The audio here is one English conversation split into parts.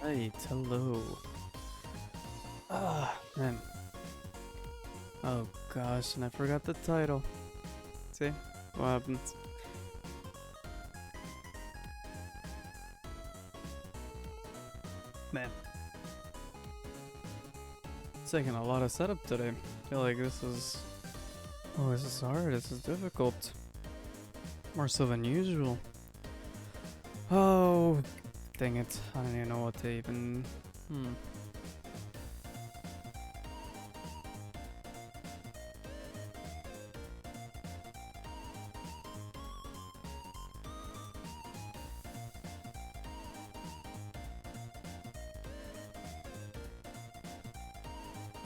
Right, hello. Ah, man. Oh gosh, and I forgot the title. See? What happens? Man. It's taking a lot of setup today. I feel like this is... Oh, this is hard. This is difficult. More so than usual. Oh, dang it. I don't even know what to even...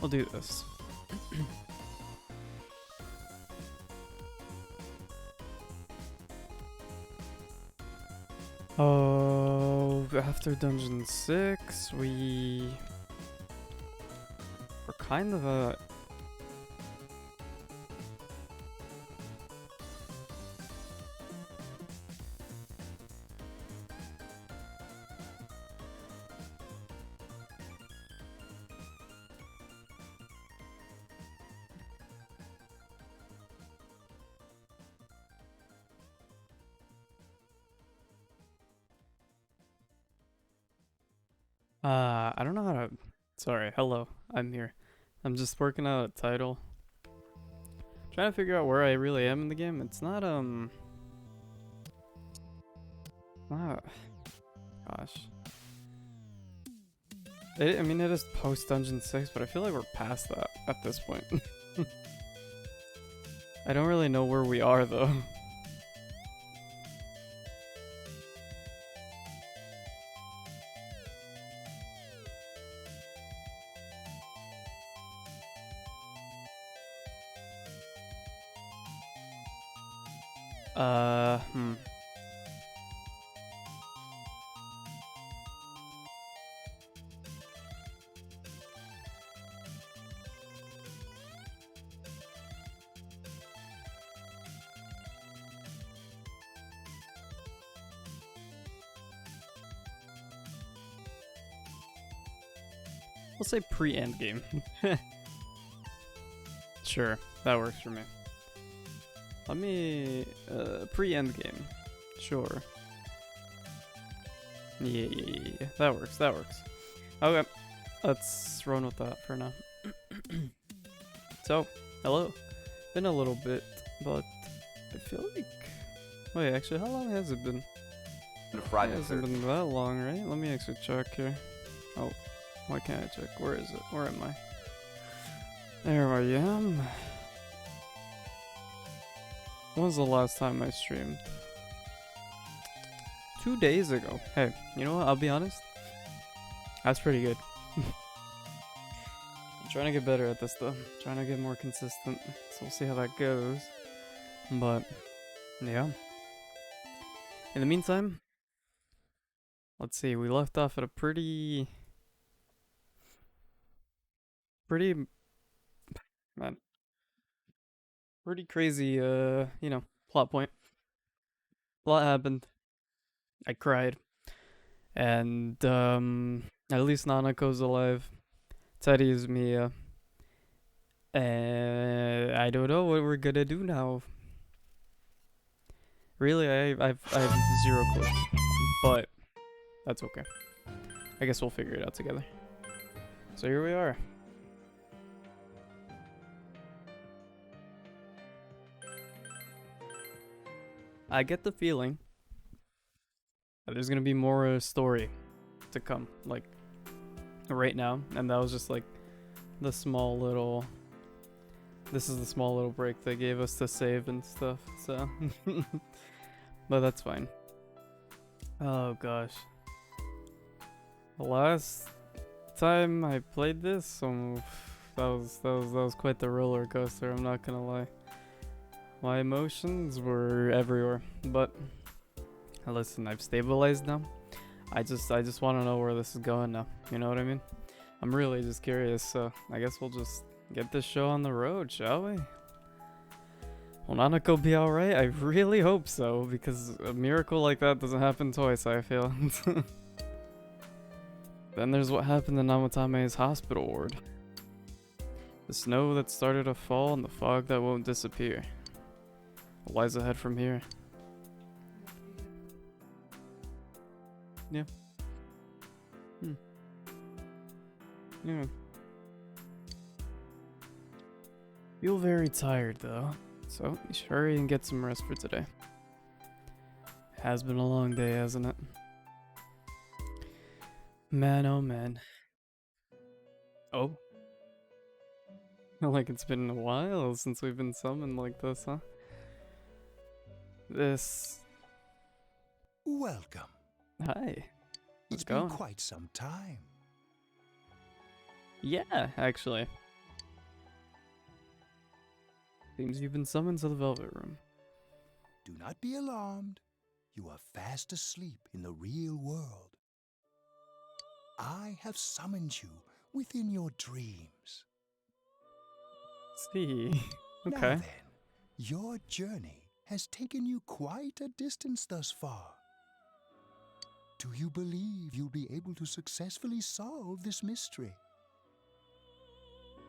I'll do this. Oh, after Dungeon 6, we're kind of a... I don't know how to... Sorry, hello, I'm here. I'm just working out a title. Trying to figure out where I really am in the game. It's not, gosh. I mean, it is post Dungeon 6, but I feel like we're past that at this point. I don't really know where we are, though. Uh, hmm. We'll say pre-endgame. Sure, that works for me. Let me, pre-endgame. Sure. Yeah, that works, that works. Okay, let's run with that for now. So, hello. Been a little bit, but I feel like... Wait, actually, how long has it been? It hasn't been that long, right? Let me actually check here. Oh, why can't I check? Where is it? Where am I? There I am. When was the last time I streamed? 2 days ago. Hey, you know what? I'll be honest. That's pretty good. I'm trying to get better at this though. Trying to get more consistent. So we'll see how that goes. But, yeah. In the meantime, let's see. We left off at a pretty... Man. Pretty crazy, you know, plot point. A lot happened. I cried. And, at least Nanako's alive. Teddy is Mia. And I don't know what we're gonna do now. Really, I have zero clue. But that's okay. I guess we'll figure it out together. So here we are. I get the feeling that there's gonna be more story to come, like right now, and that was just like the small little... This is the small little break they gave us to save and stuff, so... But that's fine. Oh gosh. The last time I played this, that was quite the roller coaster, I'm not gonna lie. My emotions were everywhere, but listen, I've stabilized now. I just want to know where this is going now, you know what I mean? I'm really just curious, so I guess we'll just get this show on the road, shall we? Will Nanako be alright? I really hope so, because a miracle like that doesn't happen twice, I feel. Then there's what happened in Namatame's hospital ward. The snow that started to fall and the fog that won't disappear. What lies ahead from here? Yeah. Yeah. Feel very tired though, so you should hurry and get some rest for today. Has been a long day, hasn't it? Man, oh man. Oh. Like it's been a while since we've been summoned like this, huh? This... Welcome. Hi. It's going? been quite some time. Yeah, actually. Seems you've been summoned to the Velvet Room. Do not be alarmed. You are fast asleep in the real world. I have summoned you within your dreams. See. Now Okay. then, your journey has taken you quite a distance thus far. Do you believe you'll be able to successfully solve this mystery?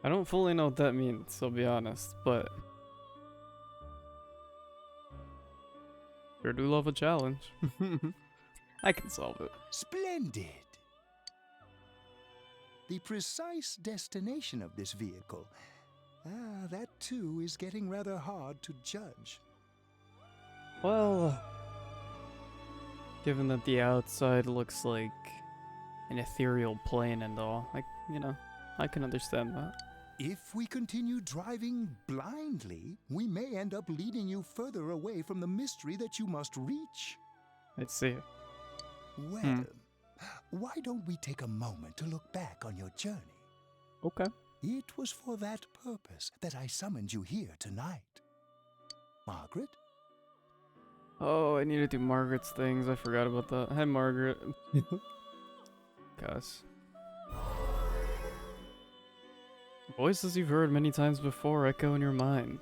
I don't fully know what that means, I'll be honest, but... Sure do love a challenge. I can solve it. Splendid! The precise destination of this vehicle, that too is getting rather hard to judge. Well... Given that the outside looks like an ethereal plane and all, I can understand that. If we continue driving blindly, we may end up leading you further away from the mystery that you must reach. I'd see it. Well, why don't we take a moment to look back on your journey? Okay. It was for that purpose that I summoned you here tonight. Margaret? Oh, I need to do Margaret's things. I forgot about that. Hi, Margaret. Gosh. Voices you've heard many times before echo in your mind.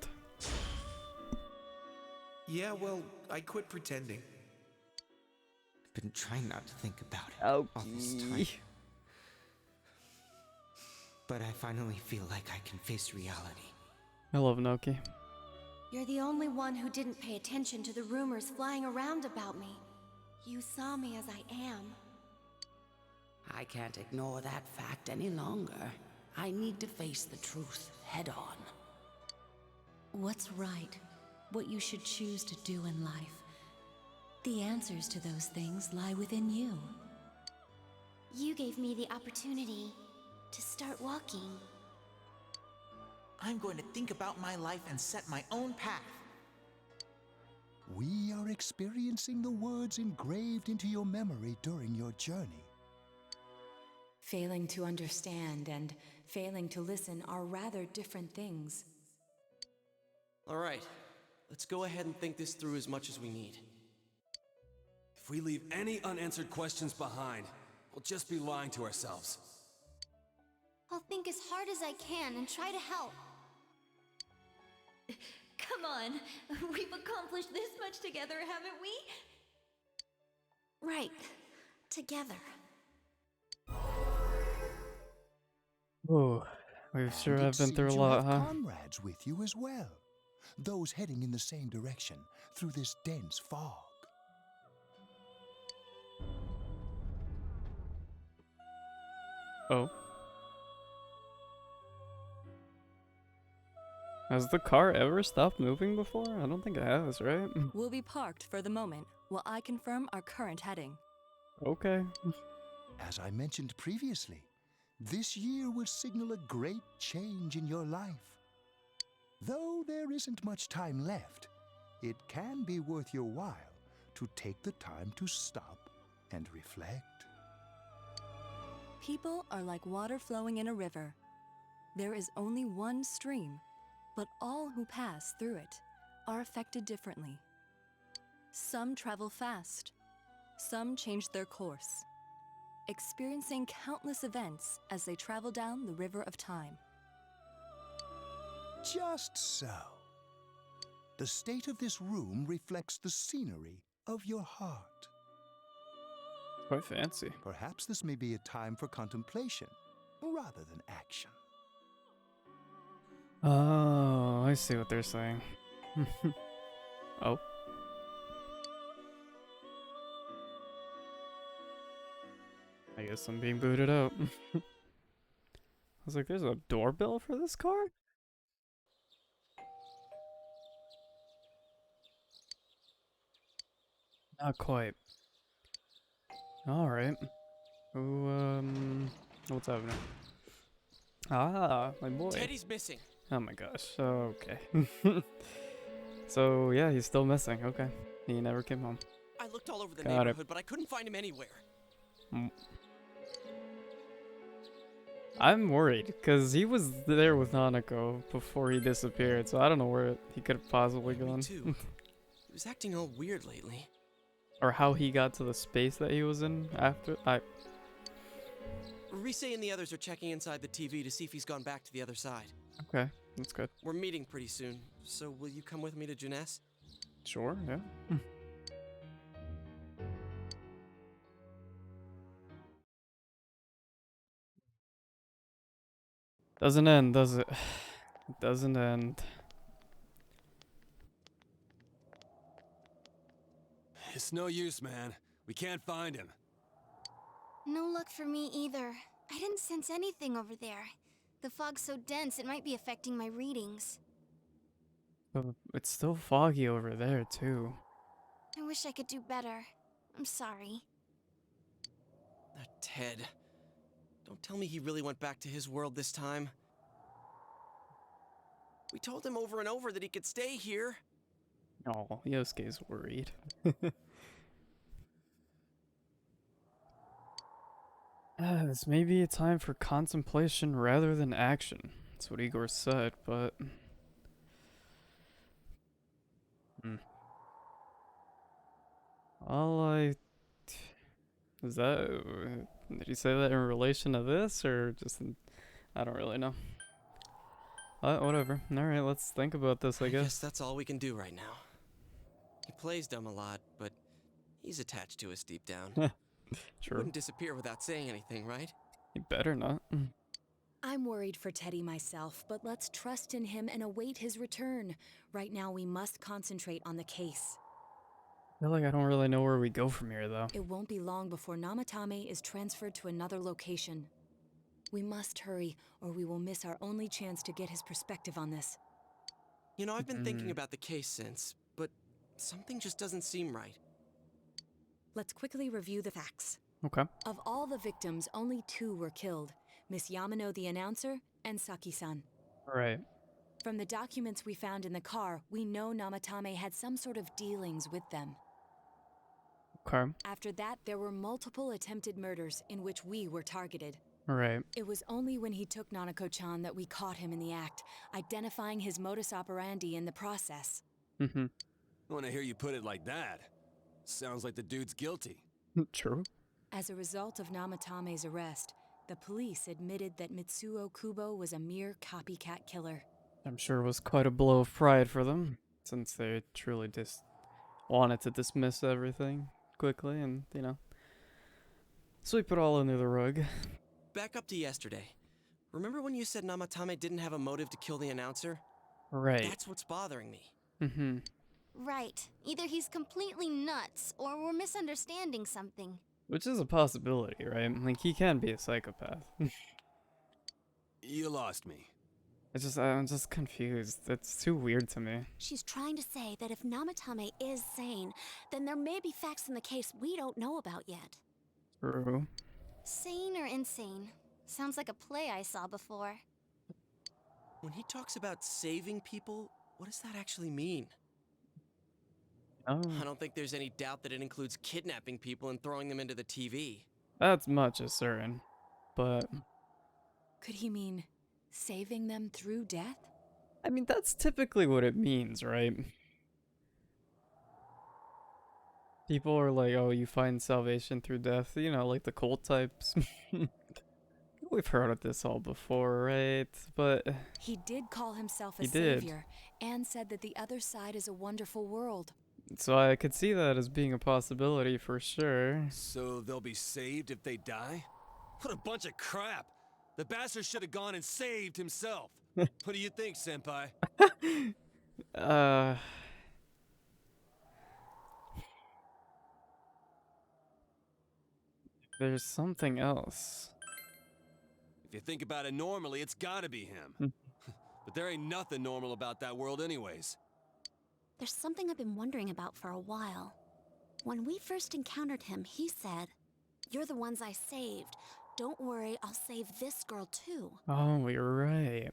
Yeah, well, I quit pretending. I've been trying not to think about it all this time. But I finally feel like I can face reality. I love Noki. You're the only one who didn't pay attention to the rumors flying around about me. You saw me as I am. I can't ignore that fact any longer. I need to face the truth head on. What's right? What you should choose to do in life? The answers to those things lie within you. You gave me the opportunity to start walking. I'm going to think about my life and set my own path. We are experiencing the words engraved into your memory during your journey. Failing to understand and failing to listen are rather different things. All right, let's go ahead and think this through as much as we need. If we leave any unanswered questions behind, we'll just be lying to ourselves. I'll think as hard as I can and try to help. Come on, we've accomplished this much together, haven't we? Right, together. Oh, we sure have been through a lot, huh? Comrades with you as well. Those heading in the same direction through this dense fog. Oh. Has the car ever stopped moving before? I don't think it has, right? We'll be parked for the moment while I confirm our current heading. Okay. As I mentioned previously, this year will signal a great change in your life. Though there isn't much time left, it can be worth your while to take the time to stop and reflect. People are like water flowing in a river. There is only one stream, but all who pass through it are affected differently. Some travel fast, some change their course, experiencing countless events as they travel down the river of time. Just so. The state of this room reflects the scenery of your heart. Quite fancy. Perhaps this may be a time for contemplation rather than action. Oh, I see what they're saying. Oh. I guess I'm being booted out. I was like, there's a doorbell for this car? Not quite. Alright. What's happening? Ah, my boy. Teddy's missing. Oh my gosh. Okay. So, yeah, he's still missing. Okay. He never came home. I looked all over the Got it. neighborhood, but I couldn't find him anywhere. I'm worried, because he was there with Hanako before he disappeared, so I don't know where he could have possibly Me gone. too. He was acting all weird lately. Or how he got to the space that he was in after. Rise and the others are checking inside the TV to see if he's gone back to the other side. Okay, that's good. We're meeting pretty soon, so will you come with me to Jeunesse? Sure, yeah. Doesn't end, does it? It doesn't end. It's no use, man. We can't find him. No luck for me either. I didn't sense anything over there. The fog's so dense it might be affecting my readings. But it's still foggy over there, too. I wish I could do better. I'm sorry. That Ted. Don't tell me he really went back to his world this time. We told him over and over that he could stay here. Oh, Yosuke's worried. This may be a time for contemplation rather than action. That's what Igor said, but... Is that... Did he say that in relation to this, or just in... I don't really know. Whatever. Alright, let's think about this, I guess. That's all we can do right now. He plays dumb a lot, but he's attached to us deep down. He True. wouldn't disappear without saying anything, right? He better not. I'm worried for Teddy myself, but let's trust in him and await his return. Right now, we must concentrate on the case. I feel like I don't really know where we go from here, though. It won't be long before Namatame is transferred to another location. We must hurry, or we will miss our only chance to get his perspective on this. You know, I've been thinking about the case since, but something just doesn't seem right. Let's quickly review the facts. Okay. Of all the victims, only 2 were killed. Miss Yamano the announcer, and Saki-san. Right. From the documents we found in the car, we know Namatame had some sort of dealings with them. Okay. After that, there were multiple attempted murders in which we were targeted. Right. It was only when he took Nanako-chan that we caught him in the act, identifying his modus operandi in the process. When I hear you put it like that, sounds like the dude's guilty. True. As a result of Namatame's arrest, the police admitted that Mitsuo Kubo was a mere copycat killer. I'm sure it was quite a blow of pride for them, since they truly just wanted to dismiss everything quickly and, you know, sweep it all under the rug. Back up to yesterday. Remember when you said Namatame didn't have a motive to kill the announcer? Right. That's what's bothering me. Right. Either he's completely nuts, or we're misunderstanding something. Which is a possibility, right? Like, he can be a psychopath. You lost me. I'm just confused. It's too weird to me. She's trying to say that if Namatame is sane, then there may be facts in the case we don't know about yet. True. Sane or insane? Sounds like a play I saw before. When he talks about saving people, what does that actually mean? Oh. I don't think there's any doubt that it includes kidnapping people and throwing them into the TV. That's much as certain. But... Could he mean saving them through death? I mean, that's typically what it means, right? People are like, oh, you find salvation through death. You know, like the cult types. We've heard of this all before, right? But... He did call himself a He did. savior, and said that the other side is a wonderful world. So I could see that as being a possibility for sure. So they'll be saved if they die? What a bunch of crap! The bastard should have gone and saved himself. What do you think, Senpai? uh... There's something else. If you think about it normally, it's gotta be him. Hmm. But there ain't nothing normal about that world anyways. There's something I've been wondering about for a while. When we first encountered him, he said, "You're the ones I saved. Don't worry, I'll save this girl too." Oh, you're right.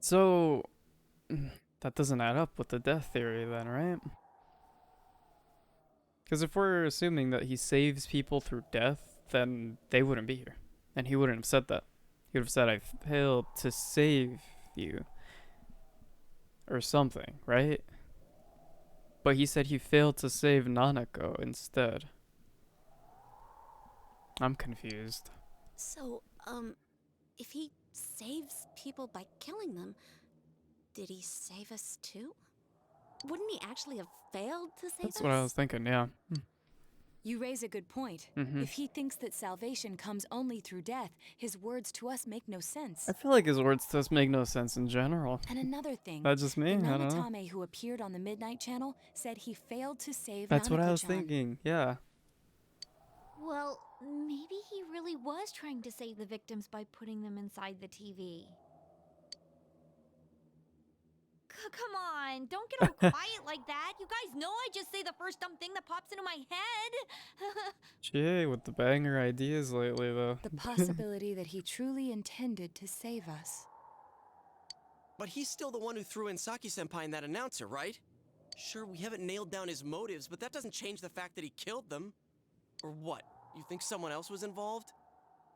So, that doesn't add up with the death theory then, right? Because if we're assuming that he saves people through death, then they wouldn't be here. And he wouldn't have said that. He would have said, "I failed to save you." Or something, right? But he said he failed to save Nanako instead. I'm confused. So, if he saves people by killing them, did he save us too? Wouldn't he actually have failed to save us? That's what I was thinking, yeah. You raise a good point. Mm-hmm. If he thinks that salvation comes only through death, his words to us make no sense. I feel like his words to us make no sense in general. And another thing, That's just me, the I don't know. Namatame who appeared on the Midnight Channel said he failed to save That's what I was Nanako-chan. thinking, yeah. Well, maybe he really was trying to save the victims by putting them inside the TV. Come on, don't get all quiet like that. You guys know I just say the first dumb thing that pops into my head. Gee, with the banger ideas lately, though. The possibility that he truly intended to save us. But he's still the one who threw in Saki-senpai and that announcer, right? Sure, we haven't nailed down his motives, but that doesn't change the fact that he killed them. Or what? You think someone else was involved?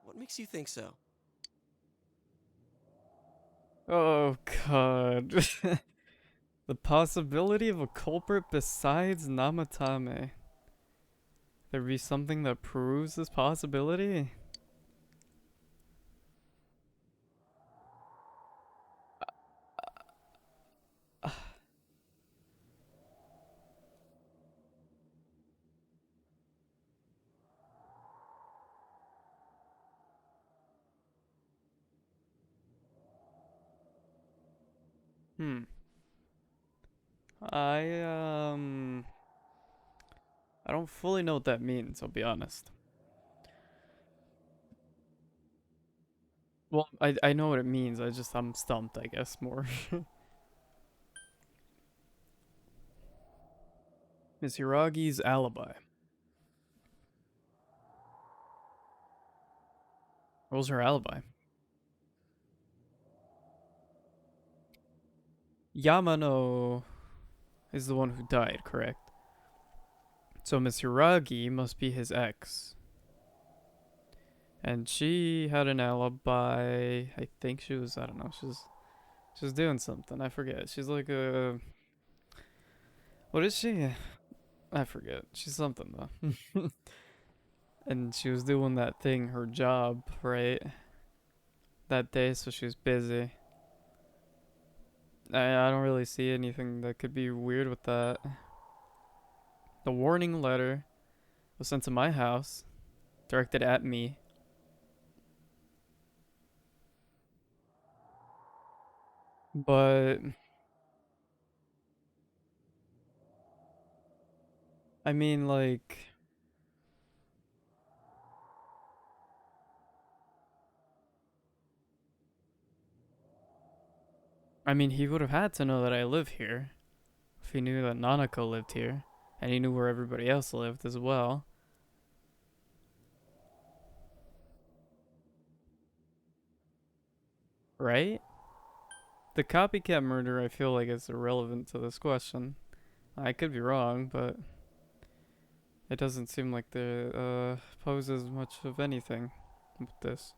What makes you think so? Oh, God. The possibility of a culprit besides Namatame. There be something that proves this possibility? I don't fully know what that means, I'll be honest. Well, I know what it means, I'm stumped, I guess, more. Miss Hiragi's alibi. What was her alibi? Yamano is the one who died, correct? So Miss Hiragi must be his ex. And she had an alibi. I think she was, I don't know, she was doing something. I forget. She's like a, what is she? I forget. She's something though. And she was doing that thing, her job, right? That day, so she was busy. I don't really see anything that could be weird with that. The warning letter was sent to my house, directed at me. But I mean, like, he would have had to know that I live here if he knew that Nanako lived here, and he knew where everybody else lived as well. Right? The copycat murder, I feel like, is irrelevant to this question. I could be wrong, but it doesn't seem like there poses much of anything with this.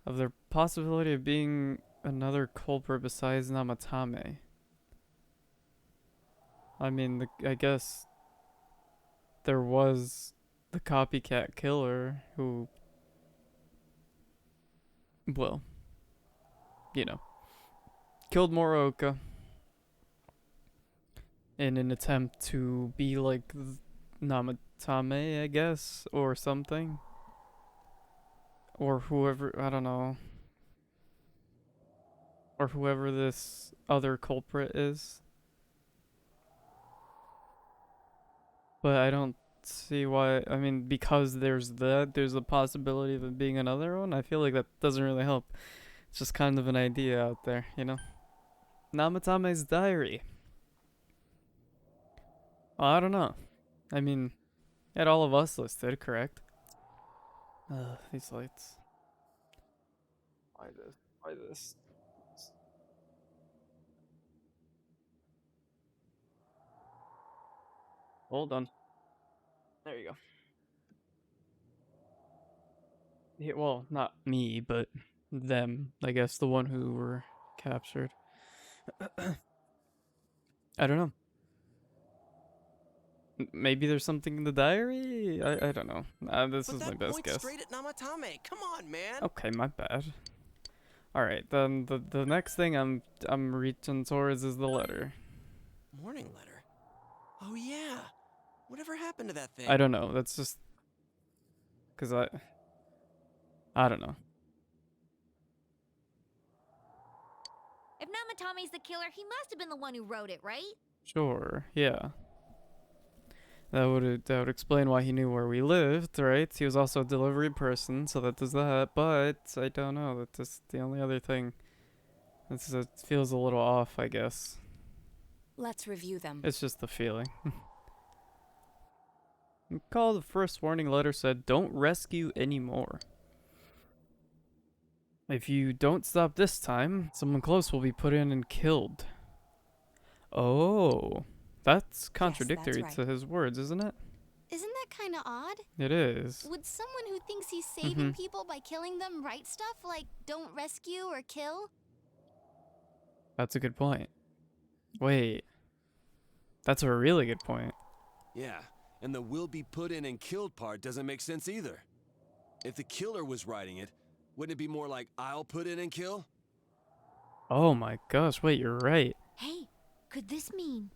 Of the possibility of being another culprit besides Namatame. I mean, I guess there was the copycat killer who, well, you know, killed Moroka. in an attempt to be like Namatame, I guess, or something. Or whoever, I don't know. Or whoever this other culprit is. But I don't see why. I mean, because there's a possibility of it being another one. I feel like that doesn't really help. It's just kind of an idea out there, you know? Namatame's diary. Well, I don't know. I mean, it had all of us listed, correct? These lights. Why this? Why this? Hold on. There you go. Yeah, well, not me, but them. I guess the one who were captured. I don't know. Maybe there's something in the diary? I don't know. This But is my that best points guess. straight at Namatame. Come on, man. Okay, my bad. Alright, then the next thing I'm reaching towards is the letter. Morning letter. Oh yeah. Whatever happened to that thing? I don't know. That's just cause I don't know. If Namatame's the killer, he must have been the one who wrote it, right? Sure, yeah. That would explain why he knew where we lived, right? He was also a delivery person, so that does that. But I don't know. That's just the only other thing. It feels a little off, I guess. Let's review them. It's just the feeling. Recall the first warning letter said, "Don't rescue anymore. If you don't stop this time, someone close will be put in and killed." Oh, that's contradictory right. to his words, isn't it? Isn't that kind of odd? It is. Would someone who thinks he's saving people by killing them write stuff like don't rescue or kill? That's a good point. Wait. That's a really good point. Yeah, and the will be put in and killed part doesn't make sense either. If the killer was writing it, wouldn't it be more like I'll put in and kill? Oh my gosh, wait, you're right. Hey, could this mean?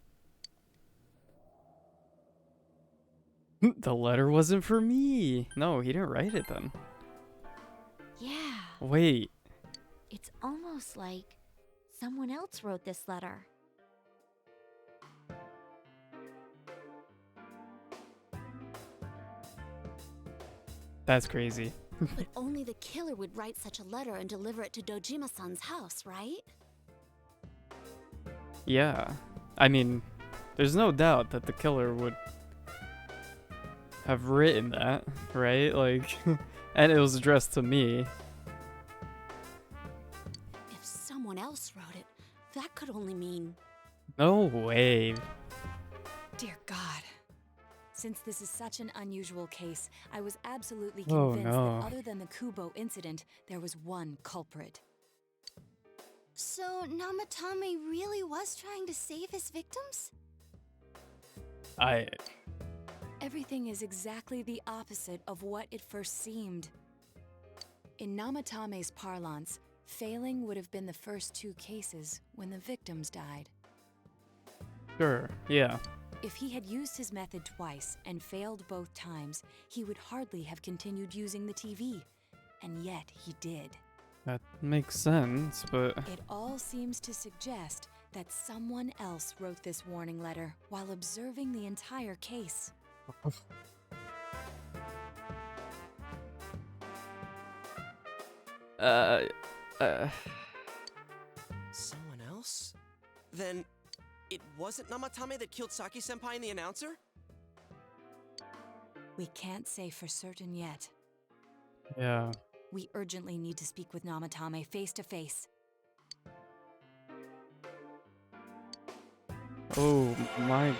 The letter wasn't for me. No, he didn't write it then. Yeah. Wait. It's almost like someone else wrote this letter. That's crazy. But only the killer would write such a letter and deliver it to Dojima-san's house, right? Yeah. I mean, there's no doubt that the killer would have written that, right? Like, and it was addressed to me. If someone else wrote it, that could only mean... No way. Dear God. Since this is such an unusual case, I was absolutely Oh, convinced no. that other than the Kubo incident, there was one culprit. So Namatame really was trying to save his victims? Everything is exactly the opposite of what it first seemed. In Namatame's parlance, failing would have been the first two cases when the victims died. Sure, yeah. If he had used his method twice and failed both times, he would hardly have continued using the TV. And yet he did. That makes sense, but... It all seems to suggest that someone else wrote this warning letter while observing the entire case. Someone else? Then it wasn't Namatame that killed Saki-senpai and the announcer? We can't say for certain yet. Yeah. We urgently need to speak with Namatame face to face. Oh my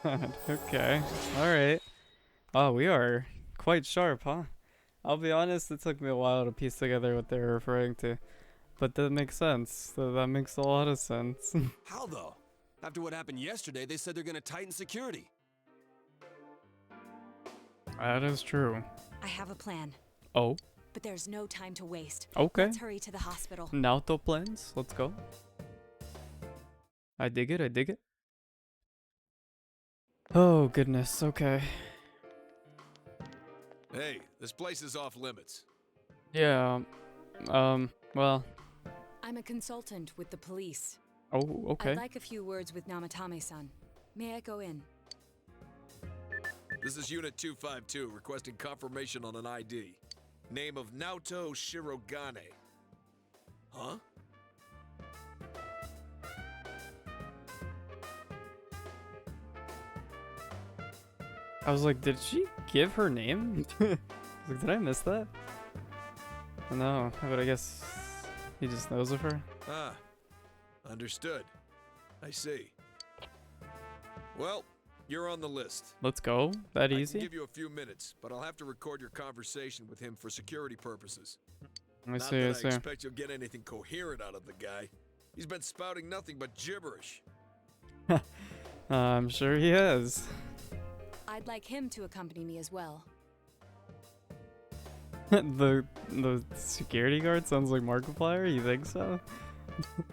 god. Okay. Alright. Oh, we are quite sharp, huh? I'll be honest, it took me a while to piece together what they were referring to. But that makes sense. That makes a lot of sense. How though? After what happened yesterday, they said they're gonna tighten security. That is true. I have a plan, Oh, but there's no time to waste. okay. Let's hurry to the hospital. Naoto plans. Let's go. I dig it, I dig it. Oh, goodness. Okay. Hey, this place is off limits. Yeah. Well. I'm a consultant with the police. Oh, okay. I'd like a few words with Namatame-san. May I go in? This is Unit 252, requesting confirmation on an ID. Name of Naoto Shirogane. Huh? I was like, did she give her name? Like, did I miss that? No, but I guess he just knows of her. Ah, understood. I see. Well, you're on the list. Let's go. That I easy? can give you a few minutes, but I'll have to record your conversation with him for security purposes. I Not see, that I I see. expect you'll get anything coherent out of the guy. He's been spouting nothing but gibberish. I'm sure he has. I'd like him to accompany me as well. the security guard sounds like Markiplier? You think so?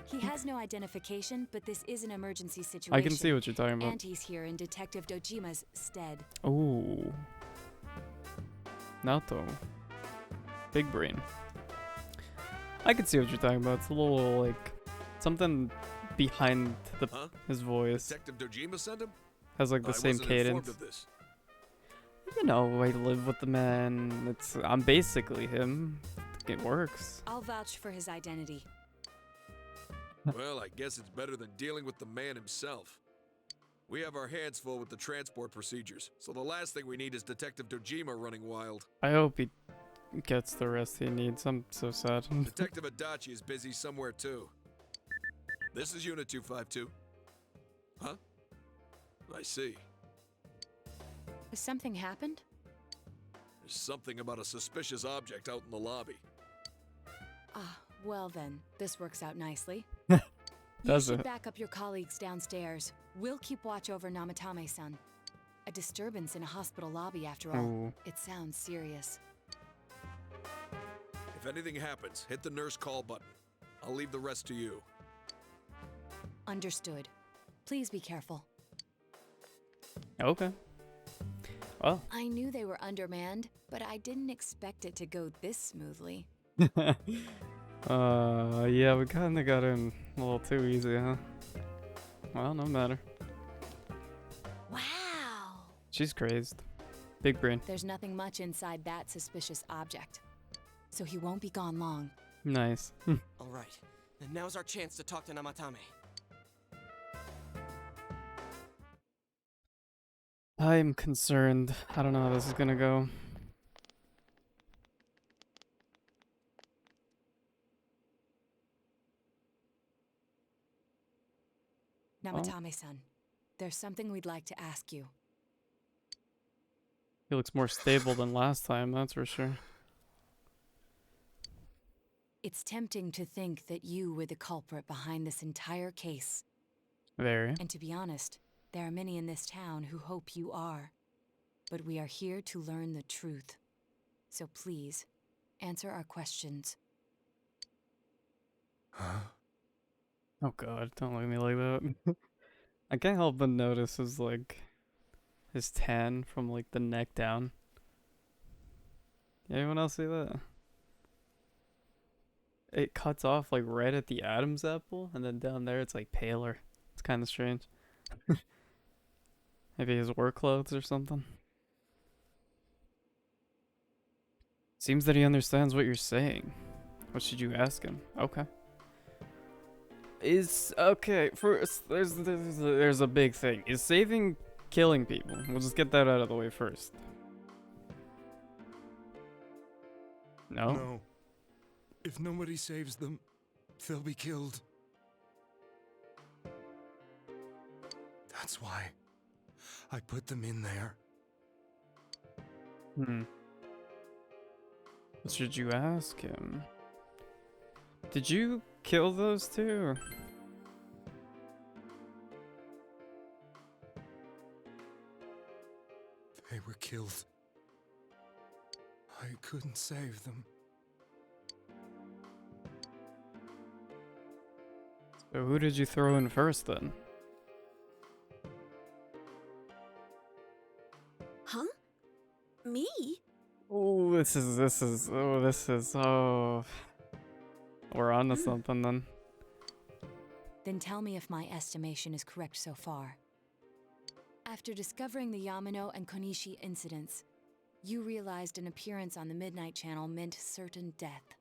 He has no identification, but this is an emergency situation. I can see what you're talking about. And he's here in Detective Dojima's stead. Oh. Naoto. Big brain. I can see what you're talking about. It's a little like something behind his voice. Detective Dojima sent him? Has like the same wasn't cadence. informed of this. You know, I live with the man. I'm basically him. It works. I'll vouch for his identity. Well, I guess it's better than dealing with the man himself. We have our hands full with the transport procedures, so the last thing we need is Detective Dojima running wild. I hope he gets the rest he needs. I'm so sad. Detective Adachi is busy somewhere too. This is Unit 252. Huh? I see. Has something happened? There's something about a suspicious object out in the lobby. Ah, well then, this works out nicely. Does you should it? back up your colleagues downstairs. We'll keep watch over Namatame-san. A disturbance in a hospital lobby, after all. Ooh. It sounds serious. If anything happens, hit the nurse call button. I'll leave the rest to you. Understood. Please be careful. Okay. Well. I knew they were undermanned, but I didn't expect it to go this smoothly. Yeah, we kinda got in a little too easy, huh? Well, no matter. Wow! She's crazed. Big brain. There's nothing much inside that suspicious object, so he won't be gone long. Nice. All right, then now's our chance to talk to Namatame. I'm concerned. I don't know how this is gonna go. Namatame-san, there's something we'd like to ask you. He looks more stable than last time, that's for sure. It's tempting to think that you were the culprit behind this entire case. Very. And to be honest, there are many in this town who hope you are. But we are here to learn the truth. So please, answer our questions. Huh? Oh god, don't look at me like that. I can't help but notice his tan from like the neck down. Anyone else see that? It cuts off like right at the Adam's apple, and then down there it's like paler. It's kind of strange. Maybe his work clothes or something. Seems that he understands what you're saying. What should you ask him? Okay. Okay, first there's a big thing. Is saving killing people? We'll just get that out of the way first. No? No. If nobody saves them, they'll be killed. That's why I put them in there. What should you ask him? Did you kill those two? They were killed. I couldn't save them. So who did you throw in first then? Me? Oh, oh. We're on to something then. Then tell me if my estimation is correct so far. After discovering the Yamano and Konishi incidents, you realized an appearance on the Midnight Channel meant certain death.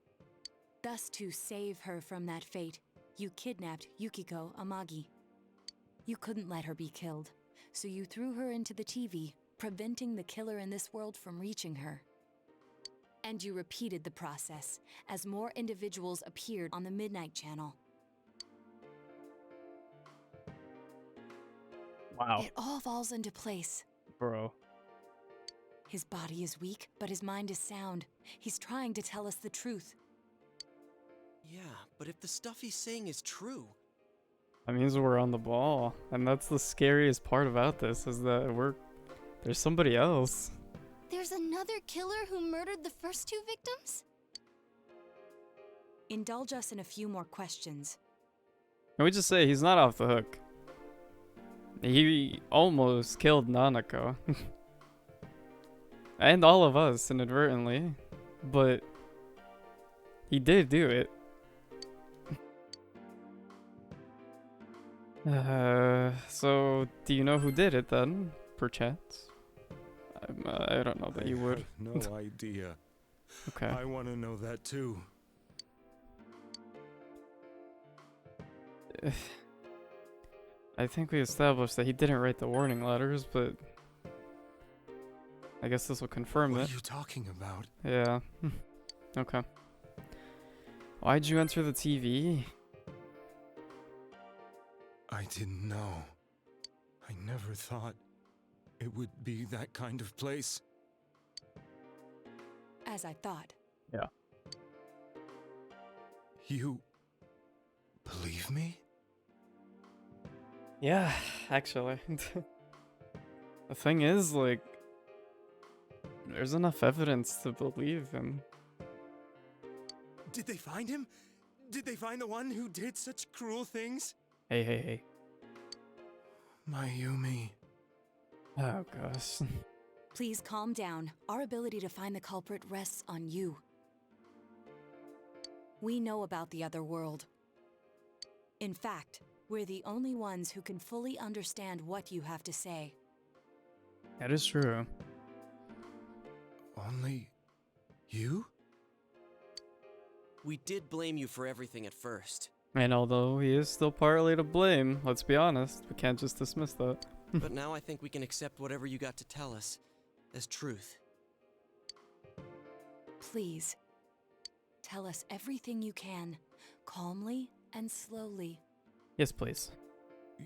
Thus, to save her from that fate, you kidnapped Yukiko Amagi. You couldn't let her be killed, so you threw her into the TV, preventing the killer in this world from reaching her. And you repeated the process, as more individuals appeared on the Midnight Channel. Wow. It all falls into place. Bro. His body is weak, but his mind is sound. He's trying to tell us the truth. Yeah, but if the stuff he's saying is true... That means we're on the ball. And that's the scariest part about this, is that there's somebody else. There's another killer who murdered the first 2 victims? Indulge us in a few more questions. Can we just say he's not off the hook? He almost killed Nanako. And all of us inadvertently. But he did do it. So do you know who did it then, perchance? I don't know that you would. No idea. Okay. I want to know that too. I think we established that he didn't write the warning letters, but I guess this will confirm What it. are you talking about? Yeah. Okay. Why'd you enter the TV? I didn't know. I never thought it would be that kind of place. As I thought. Yeah. You believe me? Yeah, actually. The thing is, like, there's enough evidence to believe him. Did they find him? Did they find the one who did such cruel things? Hey. Mayumi. Oh, gosh. Please calm down. Our ability to find the culprit rests on you. We know about the other world. In fact, we're the only ones who can fully understand what you have to say. That is true. Only you? We did blame you for everything at first. And although he is still partly to blame, let's be honest, we can't just dismiss that. But now I think we can accept whatever you got to tell us as truth. Please, tell us everything you can, calmly and slowly. Yes, please.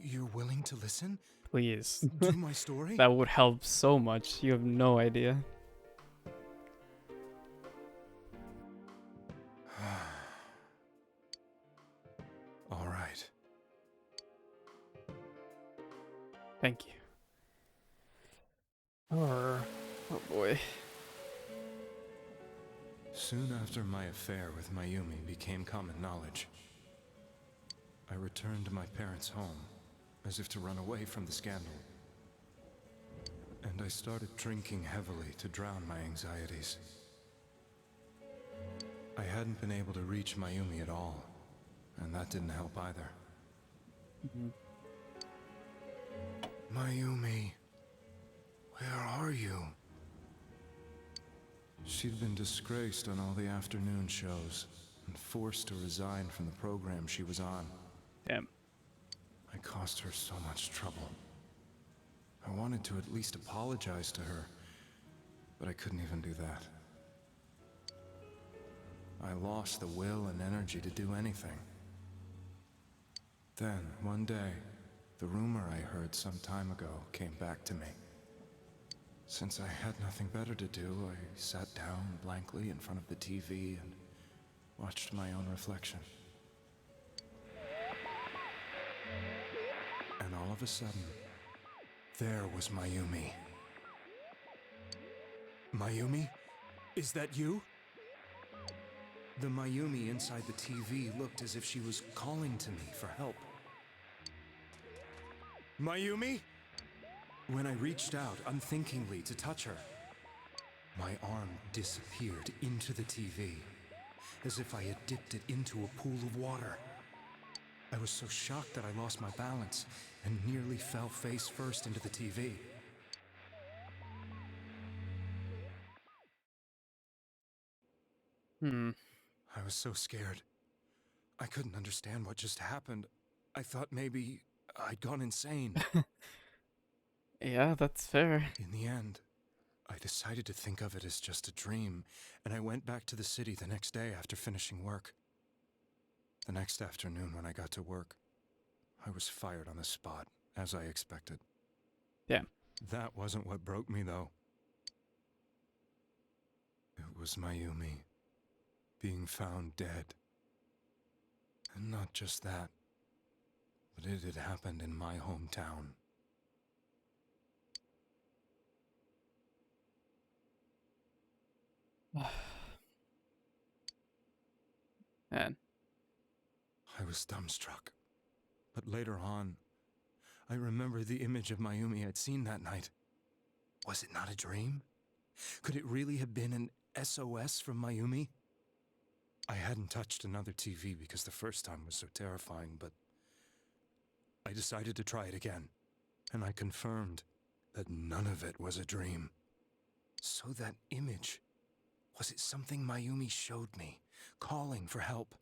You're willing to listen? Please. Do my story? That would help so much. You have no idea. All right. Thank you. Oh boy. Soon after my affair with Mayumi became common knowledge, I returned to my parents' home, as if to run away from the scandal. And I started drinking heavily to drown my anxieties. I hadn't been able to reach Mayumi at all, and that didn't help either. Mayumi, where are you? She'd been disgraced on all the afternoon shows and forced to resign from the program she was on. Damn. I caused her so much trouble. I wanted to at least apologize to her, but I couldn't even do that. I lost the will and energy to do anything. Then, one day, the rumor I heard some time ago came back to me. Since I had nothing better to do, I sat down blankly in front of the TV and watched my own reflection. And all of a sudden, there was Mayumi. Mayumi? Is that you? The Mayumi inside the TV looked as if she was calling to me for help. Mayumi? When I reached out unthinkingly to touch her, My arm disappeared into the TV, as if I had dipped it into a pool of water. I was so shocked that I lost my balance and nearly fell face first into the TV. I was so scared. I couldn't understand what just happened. I thought maybe I'd gone insane. Yeah, that's fair. In the end, I decided to think of it as just a dream, and I went back to the city the next day after finishing work. The next afternoon when I got to work, I was fired on the spot, as I expected. Yeah. That wasn't what broke me, though. It was Mayumi being found dead. And not just that, but it had happened in my hometown. Man. I was dumbstruck. But later on, I remembered the image of Mayumi I'd seen that night. Was it not a dream? Could it really have been an SOS from Mayumi? I hadn't touched another TV because the first time was so terrifying, but I decided to try it again, and I confirmed that none of it was a dream. So that image, was it something Mayumi showed me, calling for help?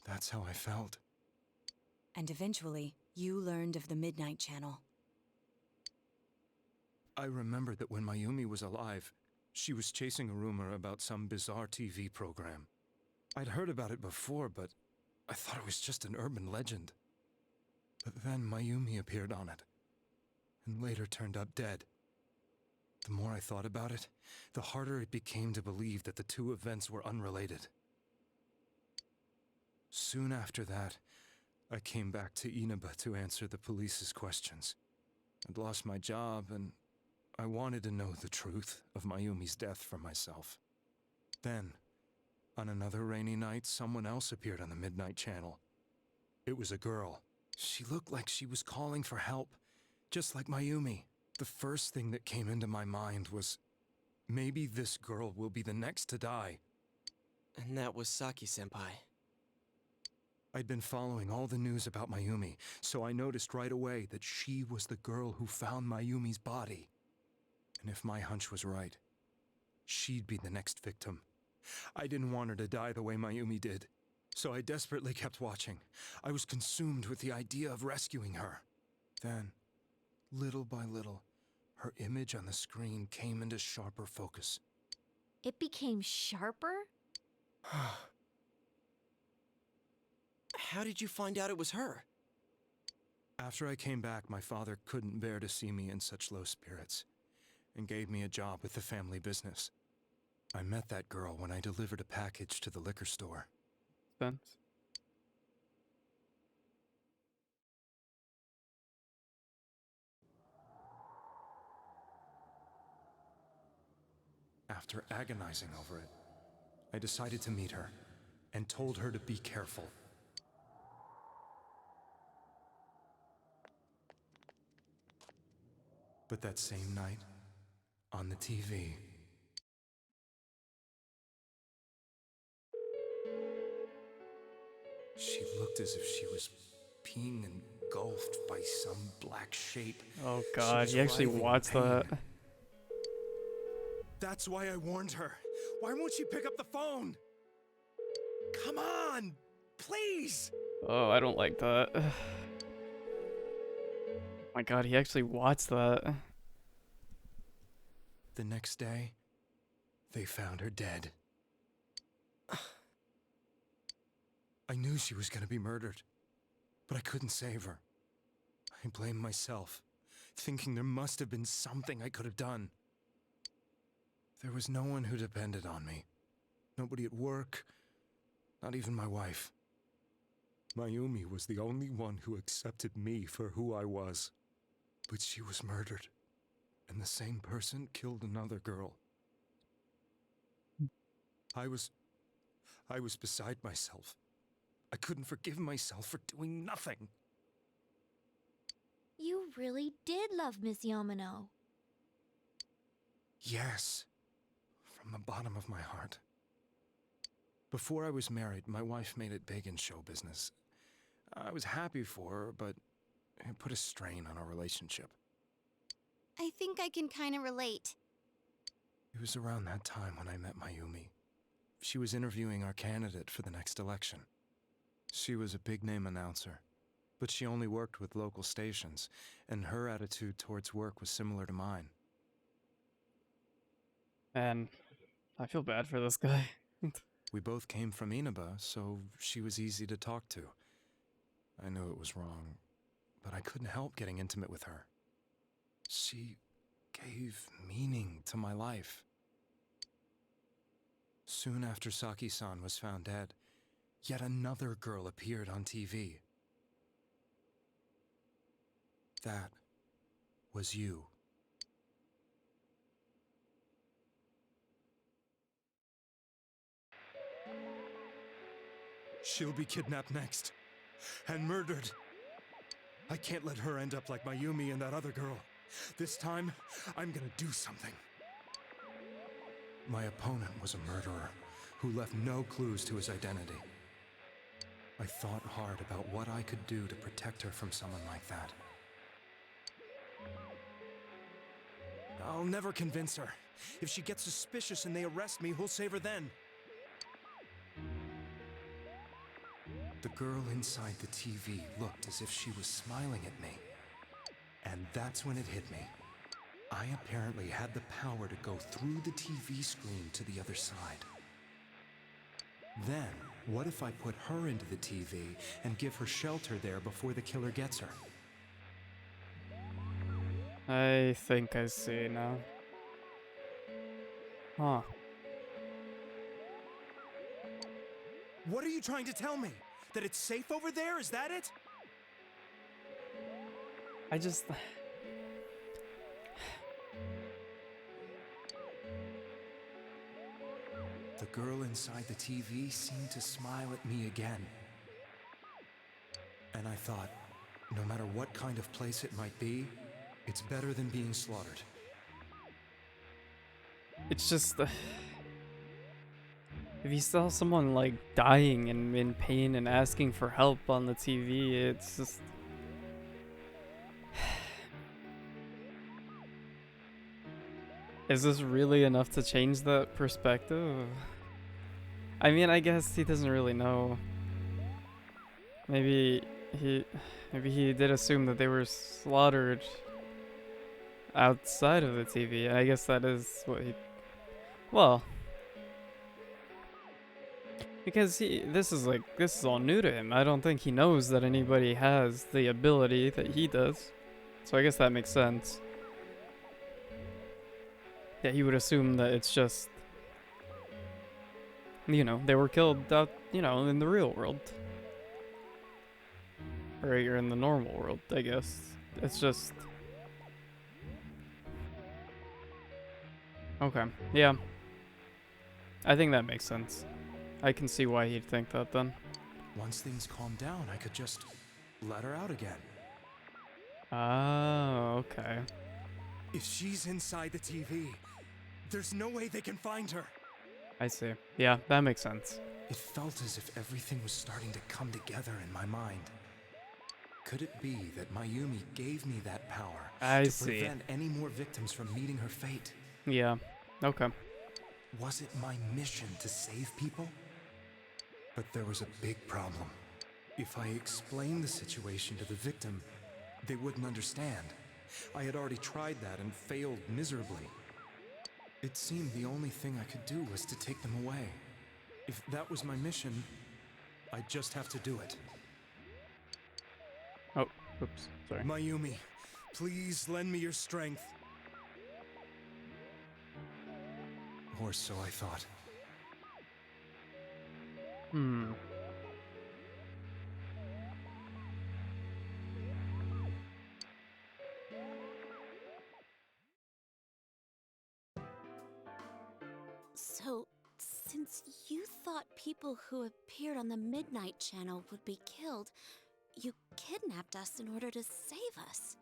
That's how I felt. And eventually, you learned of the Midnight Channel. I remembered that when Mayumi was alive, she was chasing a rumor about some bizarre TV program. I'd heard about it before, but I thought it was just an urban legend. But then Mayumi appeared on it, and later turned up dead. The more I thought about it, the harder it became to believe that the two events were unrelated. Soon after that, I came back to Inaba to answer the police's questions. I'd lost my job, and I wanted to know the truth of Mayumi's death for myself. Then, on another rainy night, someone else appeared on the Midnight Channel. It was a girl. She looked like she was calling for help, just like Mayumi. The first thing that came into my mind was, maybe this girl will be the next to die. And that was Saki-senpai. I'd been following all the news about Mayumi, so I noticed right away that she was the girl who found Mayumi's body. And if my hunch was right, she'd be the next victim. I didn't want her to die the way Mayumi did, so I desperately kept watching. I was consumed with the idea of rescuing her. Then, little by little, her image on the screen came into sharper focus. It became sharper? How did you find out it was her? After I came back, my father couldn't bear to see me in such low spirits, and gave me a job with the family business. I met that girl when I delivered a package to the liquor store. Spence? After agonizing over it, I decided to meet her, and told her to be careful. But that same night, on the TV, she looked as if she was being engulfed by some black shape. Oh god, he actually writhing in watched pain. that. That's why I warned her. Why won't she pick up the phone? Come on, please! Oh, I don't like that. My god, he actually watched that. The next day, they found her dead. I knew she was gonna be murdered, but I couldn't save her. I blamed myself, thinking there must have been something I could have done. There was no one who depended on me. Nobody at work, not even my wife. Mayumi was the only one who accepted me for who I was. But she was murdered, and the same person killed another girl. I was beside myself. I couldn't forgive myself for doing nothing. You really did love Miss Yamano. Yes, from the bottom of my heart. Before I was married, my wife made it big in show business. I was happy for her, but it put a strain on our relationship. I think I can kind of relate. It was around that time when I met Mayumi. She was interviewing our candidate for the next election. She was a big-name announcer, but she only worked with local stations, and her attitude towards work was similar to mine. And I feel bad for this guy. We both came from Inaba, so she was easy to talk to. I knew it was wrong, but I couldn't help getting intimate with her. She gave meaning to my life. Soon after Saki-san was found dead, yet another girl appeared on TV. That was you. She'll be kidnapped next, and murdered. I can't let her end up like Mayumi and that other girl. This time, I'm gonna do something. My opponent was a murderer who left no clues to his identity. I thought hard about what I could do to protect her from someone like that. I'll never convince her. If she gets suspicious and they arrest me, who'll save her then? The girl inside the TV looked as if she was smiling at me. And that's when it hit me. I apparently had the power to go through the TV screen to the other side. Then, what if I put her into the TV and give her shelter there before the killer gets her? I think I see now. Huh. What are you trying to tell me? That it's safe over there? Is that it? I just... The girl inside the TV seemed to smile at me again. And I thought, no matter what kind of place it might be, it's better than being slaughtered. It's just... If you saw someone, like, dying and in pain and asking for help on the TV, it's just... Is this really enough to change that perspective? I mean, I guess he doesn't really know. Maybe he did assume that they were slaughtered outside of the TV. I guess that is what he... Well... Because this is all new to him. I don't think he knows that anybody has the ability that he does. So I guess that makes sense. Yeah, he would assume that it's just, you know, they were killed out, you know, in the real world. Or you're in the normal world, I guess. It's just... Okay, yeah. I think that makes sense. I can see why he'd think that then. Once things calmed down, I could just let her out again. Oh, okay. If she's inside the TV, there's no way they can find her. I see. Yeah, that makes sense. It felt as if everything was starting to come together in my mind. Could it be that Mayumi gave me that power to prevent any more victims from meeting her fate? Yeah, okay. Was it my mission to save people? But there was a big problem. If I explained the situation to the victim, they wouldn't understand. I had already tried that and failed miserably. It seemed the only thing I could do was to take them away. If that was my mission, I'd just have to do it. Oh, oops, sorry. Mayumi, please lend me your strength. Or so I thought. So, since you thought people who appeared on the Midnight Channel would be killed, you kidnapped us in order to save us.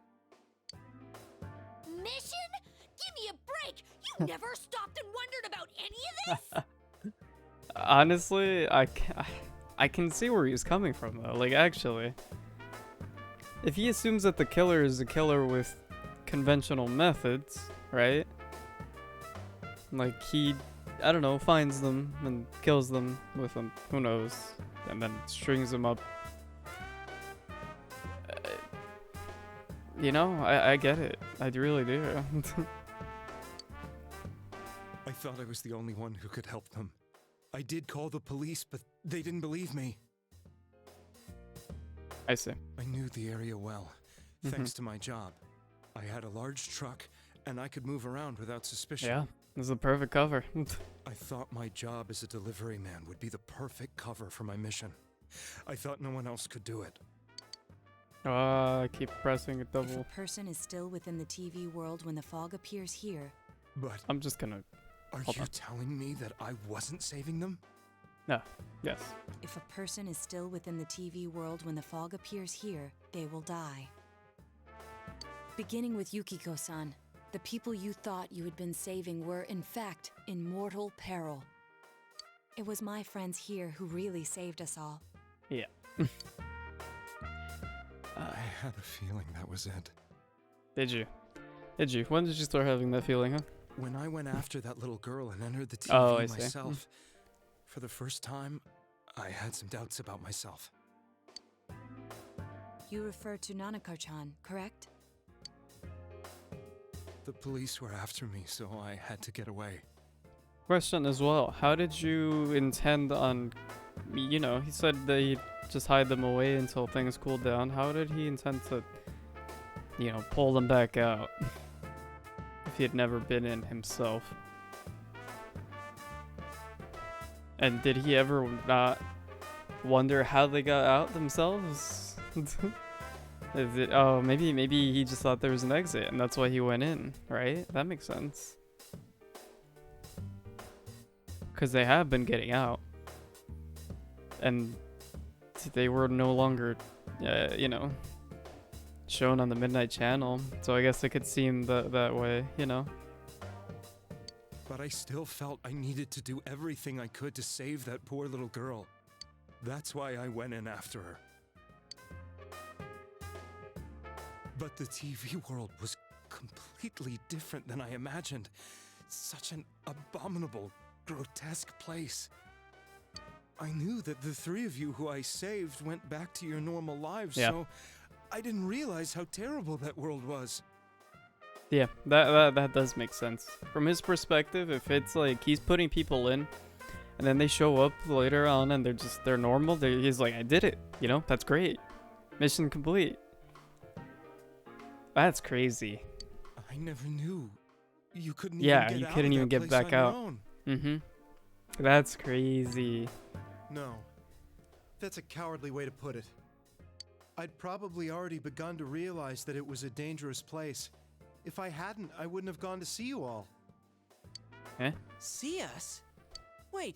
Mission? Give me a break! break! You never stopped and wondered about any of this? Honestly, I can see where he's coming from though. Like actually, if he assumes that the killer is a killer with conventional methods, right? Like he, I don't know, finds them and kills them with them, who knows, and then strings them up. You know, I get it. I really do. I thought I was the only one who could help them. I did call the police, but they didn't believe me. I see. I knew the area well, thanks to my job. I had a large truck, and I could move around without suspicion. Yeah, this is the perfect cover. I thought my job as a delivery man would be the perfect cover for my mission. I thought no one else could do it. I keep pressing a double. If a person is still within the TV world when the fog appears here... But... I'm just gonna... Are you telling me that I wasn't saving them? No. Yes. If a person is still within the TV world when the fog appears here, they will die. Beginning with Yukiko-san, the people you thought you had been saving were, in fact, in mortal peril. It was my friends here who really saved us all. Yeah. I had a feeling that was it. Did you? Did you? When did you start having that feeling, huh? When I went after that little girl and entered the TV myself, for the first time, I had some doubts about myself. You refer to Nanako-chan, correct? The police were after me, so I had to get away. Question as well. How did you intend on... You know, he said that he'd just hide them away until things cooled down. How did he intend to, you know, pull them back out? If he had never been in himself. And did he ever not wonder how they got out themselves? Is it, oh, maybe he just thought there was an exit and that's why he went in, right? That makes sense. Because they have been getting out. And they were no longer, you know, shown on the Midnight Channel. So I guess it could seem that way, you know. But I still felt I needed to do everything I could to save that poor little girl. That's why I went in after her. But the TV world was completely different than I imagined. Such an abominable, grotesque place. I knew that the three of you who I saved went back to your normal lives, so I didn't realize how terrible that world was. Yeah, that does make sense. From his perspective, if it's like he's putting people in, and then they show up later on and they're normal, he's like, I did it, you know, that's great. Mission complete. That's crazy. I never knew. You couldn't even get back out. Mm-hmm. That's crazy. No. That's a cowardly way to put it. I'd probably already begun to realize that it was a dangerous place. If I hadn't, I wouldn't have gone to see you all. Eh? See us? Wait,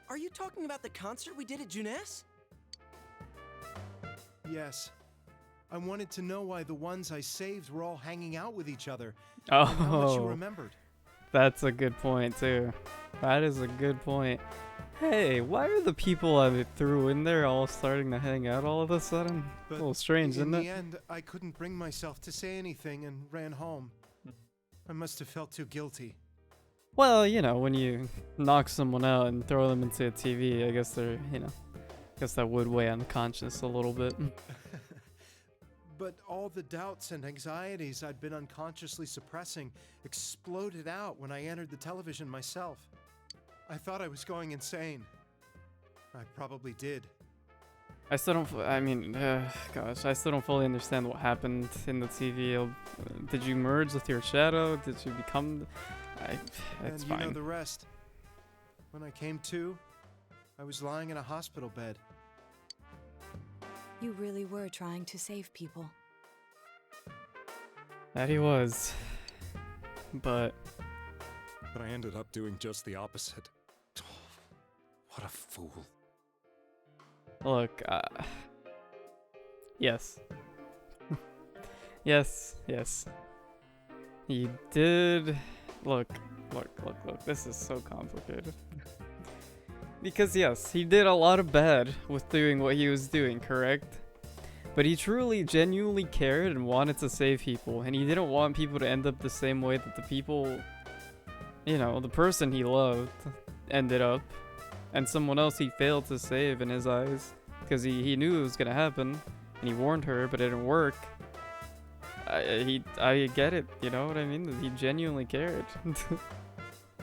are you talking about the concert we did at Junes? Yes. I wanted to know why the ones I saved were all hanging out with each other. Oh, and how much you remembered. That's a good point too. That is a good point. Hey, why are the people I threw in there all starting to hang out all of a sudden? But a little strange, isn't it? In the end, I couldn't bring myself to say anything and ran home. I must have felt too guilty. Well, you know, when you knock someone out and throw them into a TV, I guess they're, you know, I guess that would weigh on the conscience a little bit. But all the doubts and anxieties I'd been unconsciously suppressing exploded out when I entered the television myself. I thought I was going insane. I probably did. I still don't, gosh, I still don't fully understand what happened in the TV. Did you merge with your shadow? Did you become, it's fine. And you know the rest. When I came to, I was lying in a hospital bed. You really were trying to save people. That he was. But I ended up doing just the opposite. What a fool. Look, yes. yes. You did look. This is so complicated. Because yes, he did a lot of bad with doing what he was doing, correct? But he truly, genuinely cared and wanted to save people, and he didn't want people to end up the same way that the people, you know, the person he loved ended up, and someone else he failed to save in his eyes, because he knew it was gonna happen, and he warned her, but it didn't work. I get it, you know what I mean? He genuinely cared.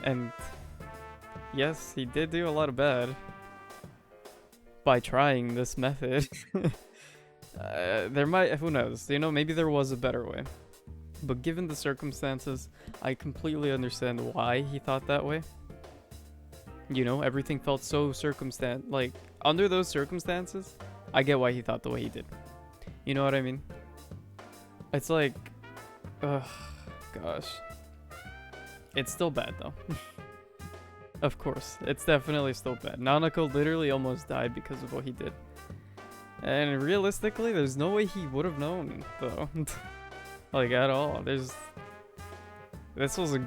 And yes, he did do a lot of bad by trying this method. There might, who knows, you know, maybe there was a better way. But given the circumstances, I completely understand why he thought that way. You know, everything felt so like, under those circumstances, I get why he thought the way he did. You know what I mean? It's like, ugh, gosh. It's still bad though. Of course, it's definitely still bad. Nanako literally almost died because of what he did. And realistically, there's no way he would have known, though. Like, at all. This was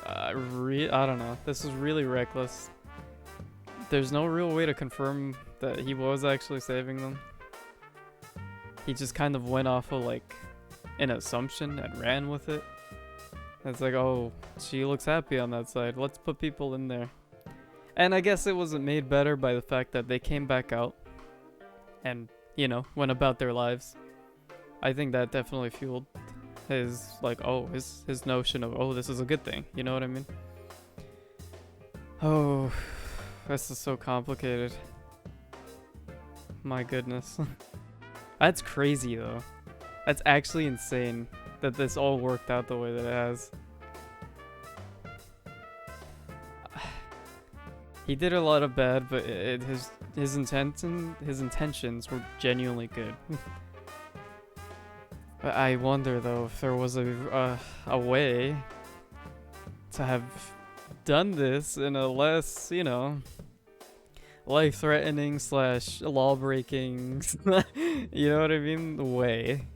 I don't know. This was really reckless. There's no real way to confirm that he was actually saving them. He just kind of went off of, like, an assumption and ran with it. It's like, oh, she looks happy on that side. Let's put people in there. And I guess it wasn't made better by the fact that they came back out and, you know, went about their lives. I think that definitely fueled his, like, oh, his notion of, oh, this is a good thing. You know what I mean? Oh, this is so complicated. My goodness. That's crazy, though. That's actually insane that this all worked out the way that it has. He did a lot of bad, but his intentions were genuinely good. But I wonder though if there was a way to have done this in a less, you know, life-threatening / law-breaking, you know what I mean, way.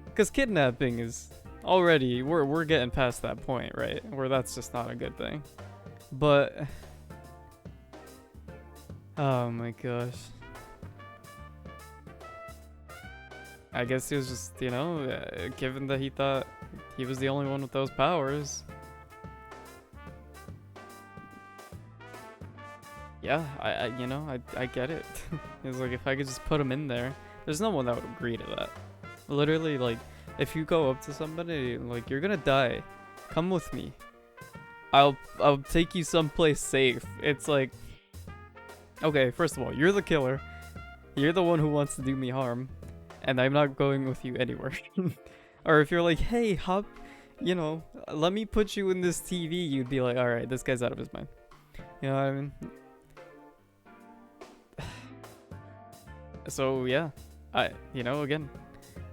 Because kidnapping is already, we're getting past that point, right? Where that's just not a good thing. But, oh my gosh. I guess he was just, you know, given that he thought he was the only one with those powers. Yeah, I get it. It was like, if I could just put him in there, there's no one that would agree to that. Literally, like, if you go up to somebody, like, you're gonna die, come with me. I'll take you someplace safe. It's like, okay, first of all, you're the killer. You're the one who wants to do me harm. And I'm not going with you anywhere. Or if you're like, hey, hop, you know, let me put you in this TV, you'd be like, alright, this guy's out of his mind. You know what I mean? So, yeah. Again,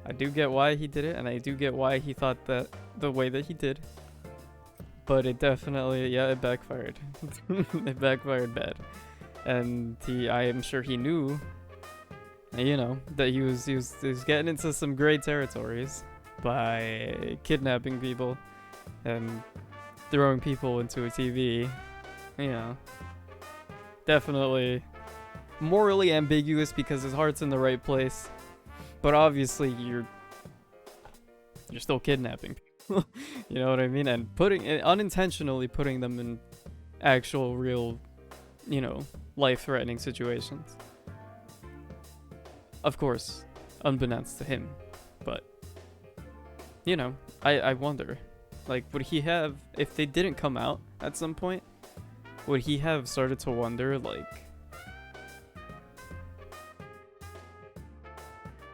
I do get why he did it, and I do get why he thought that the way that he did. But it definitely, yeah, it backfired. It backfired bad. And I am sure he knew, you know, that he was getting into some gray territories by kidnapping people and throwing people into a TV. You know, definitely morally ambiguous because his heart's in the right place. But obviously you're still kidnapping people. You know what I mean? And unintentionally putting them in actual real, you know, life-threatening situations. Of course, unbeknownst to him. But, you know, I wonder, like, would he have, if they didn't come out at some point, would he have started to wonder, like,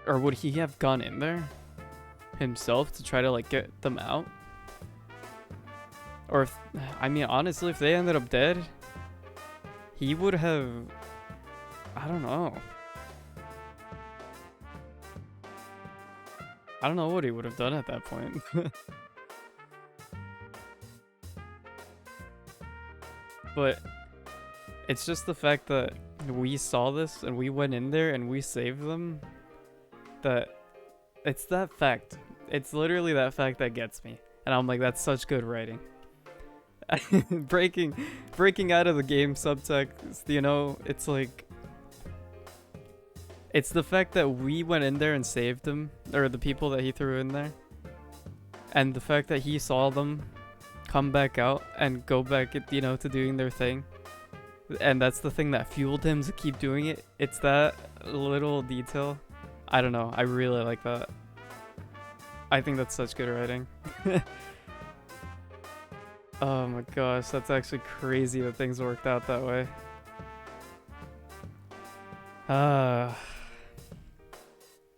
or would he have gone in there himself to try to, like, get them out? Or if, I mean, honestly, if they ended up dead, he would have, I don't know. I don't know what he would have done at that point. But it's just the fact that we saw this and we went in there and we saved them. That it's that fact. It's literally that fact that gets me. And I'm like, that's such good writing. breaking out of the game subtext, you know, it's like, it's the fact that we went in there and saved him, or the people that he threw in there, and the fact that he saw them come back out and go back, you know, to doing their thing, and that's the thing that fueled him to keep doing it. It's that little detail. I don't know, I really like that. I think that's such good writing. Oh my gosh, that's actually crazy that things worked out that way.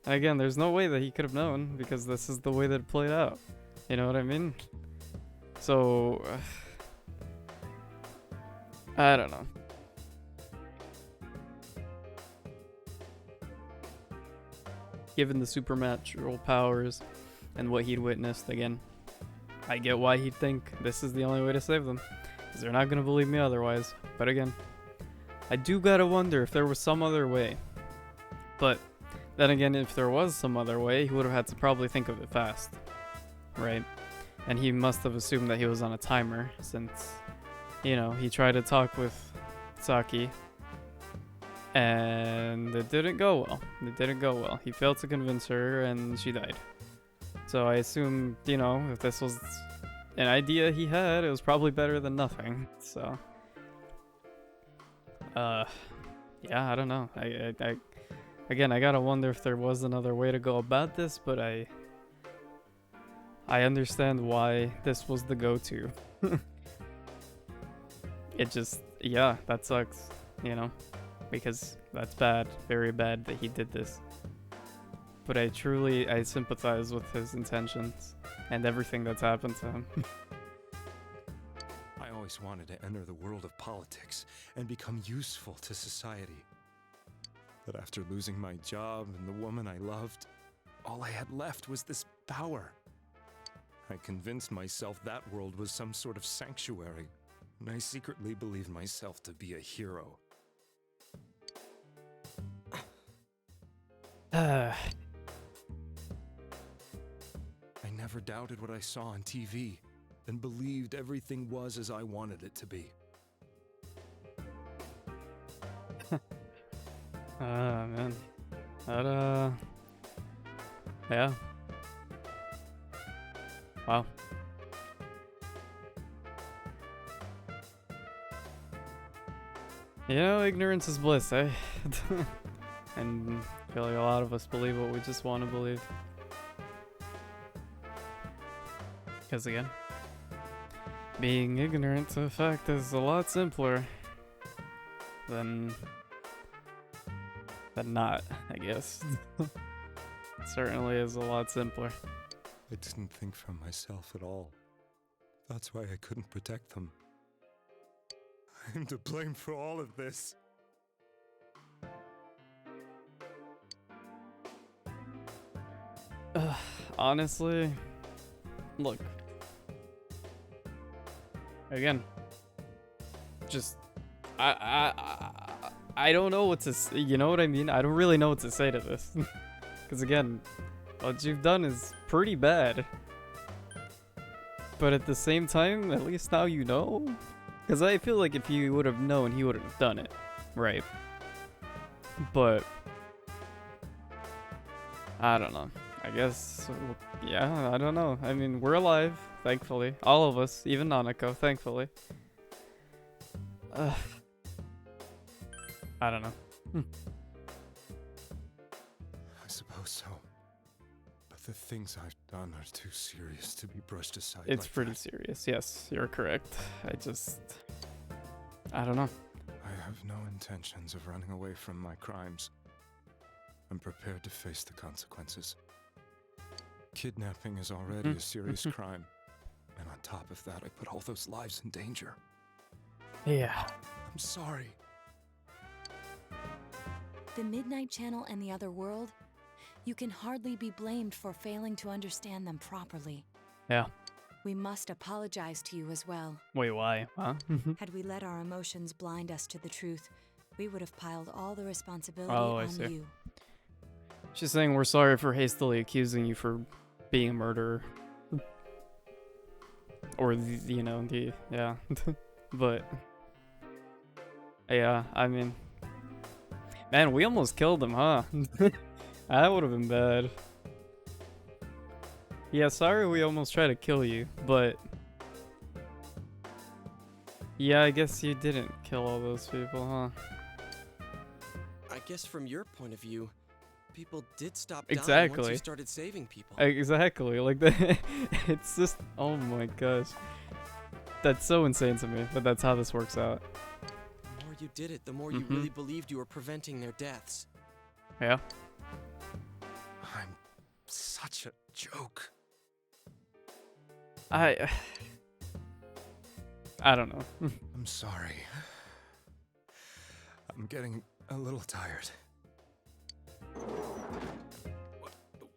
Again, there's no way that he could have known, because this is the way that it played out. You know what I mean? So, I don't know. Given the supernatural powers and what he'd witnessed, again, I get why he'd think this is the only way to save them, because they're not going to believe me otherwise. But again, I do gotta wonder if there was some other way. But then again, if there was some other way, he would have had to probably think of it fast, right? And he must have assumed that he was on a timer, since, you know, he tried to talk with Saki, and it didn't go well. It didn't go well. He failed to convince her, and she died. So I assume, you know, if this was an idea he had, it was probably better than nothing. So, yeah, I don't know. Again, I gotta wonder if there was another way to go about this, but I understand why this was the go-to. It just, yeah, that sucks, you know, because that's bad, very bad that he did this. But I sympathize with his intentions and everything that's happened to him. I always wanted to enter the world of politics and become useful to society. But after losing my job and the woman I loved, all I had left was this power. I convinced myself that world was some sort of sanctuary, and I secretly believed myself to be a hero. I never doubted what I saw on TV, and believed everything was as I wanted it to be. Man. That, yeah. Wow. You know, ignorance is bliss, eh? And I feel like a lot of us believe what we just want to believe. Because again, being ignorant to a fact is a lot simpler than not, I guess. It certainly is a lot simpler. I didn't think for myself at all. That's why I couldn't protect them. I'm to blame for all of this. Honestly, look. Again, just I don't know what to say, you know what I mean? I don't really know what to say to this. Because again, what you've done is pretty bad. But at the same time, at least now you know. Because I feel like if he would have known, he wouldn't have done it. Right. But I don't know. I guess, yeah, I don't know. I mean, we're alive, thankfully. All of us, even Nanako, thankfully. I don't know. I suppose so. But the things I've done are too serious to be brushed aside. It's like pretty that. serious, yes, you're correct. I don't know. I have no intentions of running away from my crimes. I'm prepared to face the consequences. Kidnapping is already a serious crime. And on top of that, I put all those lives in danger. Yeah. I'm sorry. The Midnight Channel and the other world, you can hardly be blamed for failing to understand them properly. Yeah. We must apologize to you as well. Wait, why? Huh? Had we let our emotions blind us to the truth, we would have piled all the responsibility I see. on you. She's saying we're sorry for hastily accusing you for being a murderer. Or you know, yeah. But yeah, I mean, man, we almost killed him, huh? That would have been bad. Yeah, sorry we almost tried to kill you, but yeah, I guess you didn't kill all those people, huh? I guess from your point of view, people did stop dying once you started saving people. Exactly, like that. It's just, oh my gosh. That's so insane to me, but that's how this works out. The more you did it, the more you really believed you were preventing their deaths. Yeah. I'm such a joke. I don't know. I'm sorry. I'm getting a little tired.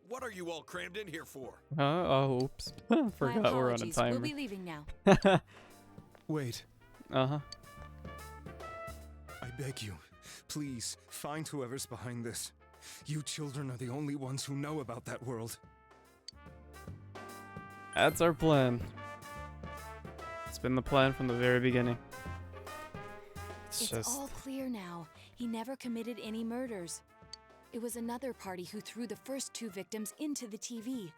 What are you all crammed in here for? Oh, oops. Forgot we're on a timer. We'll be leaving now. Wait. Uh-huh. I beg you, please, find whoever's behind this. You children are the only ones who know about that world. That's our plan. It's been the plan from the very beginning. It's all clear now. He never committed any murders. It was another party who threw the first 2 victims into the TV.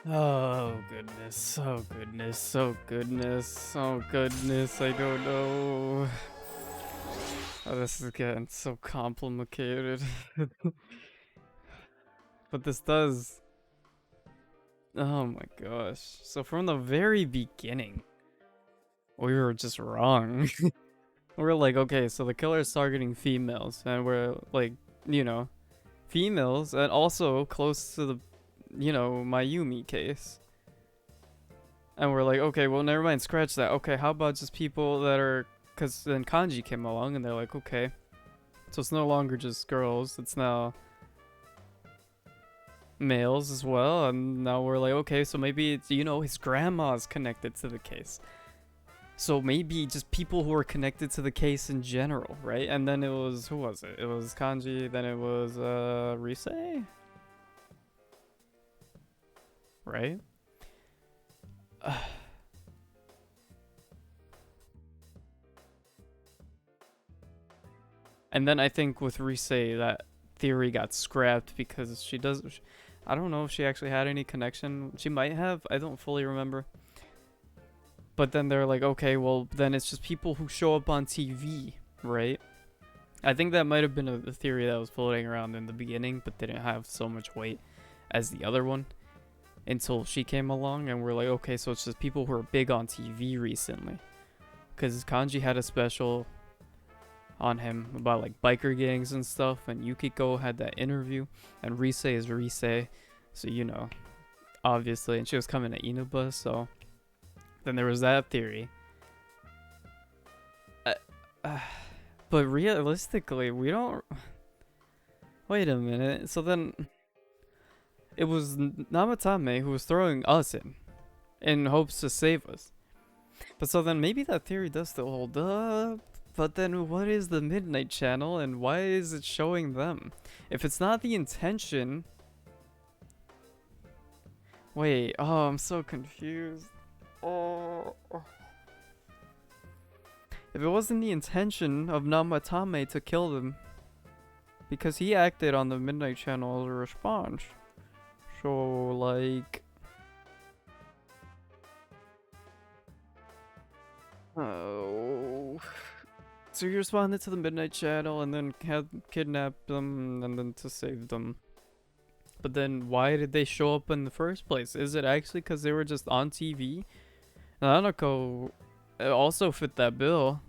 Oh goodness, oh goodness, oh goodness, oh goodness, I don't know. Oh, this is getting so complicated. But this does... Oh my gosh. So from the very beginning, we were just wrong. We're like, okay, so the killer is targeting females, and we're like, you know, females, and also close to the, you know, Mayumi case. And we're like, okay, well, never mind, scratch that. Okay, how about just people that are, because then Kanji came along, and they're like, okay, so it's no longer just girls, it's now males as well. And now we're like, okay, so maybe it's, you know, his grandma's connected to the case. So maybe just people who are connected to the case in general, right? And then it was, who was it? It was Kanji, then it was Rise? Right? And then I think with Rise, that theory got scrapped because she does... I don't know if she actually had any connection. She might have. I don't fully remember. But then they're like, okay, well, then it's just people who show up on TV, right? I think that might have been a theory that was floating around in the beginning, but didn't have so much weight as the other one until she came along, and we're like, okay, so it's just people who are big on TV recently. Because Kanji had a special on him about like biker gangs and stuff, and Yukiko had that interview, and Rise is Rise, so you know, obviously, and she was coming to Inuba, so... Then there was that theory. But realistically, we don't... Wait a minute. So then... It was Namatame who was throwing us in hopes to save us. But so then maybe that theory does still hold up. But then what is the Midnight Channel and why is it showing them? If it's not the intention... Wait, oh, I'm so confused. Oh. If it wasn't the intention of Namatame to kill them, because he acted on the Midnight Channel as a response, so like, oh, so he responded to the Midnight Channel and then had kidnapped them and then to save them. But then why did they show up in the first place? Is it actually because they were just on TV? Nanako also fit that bill,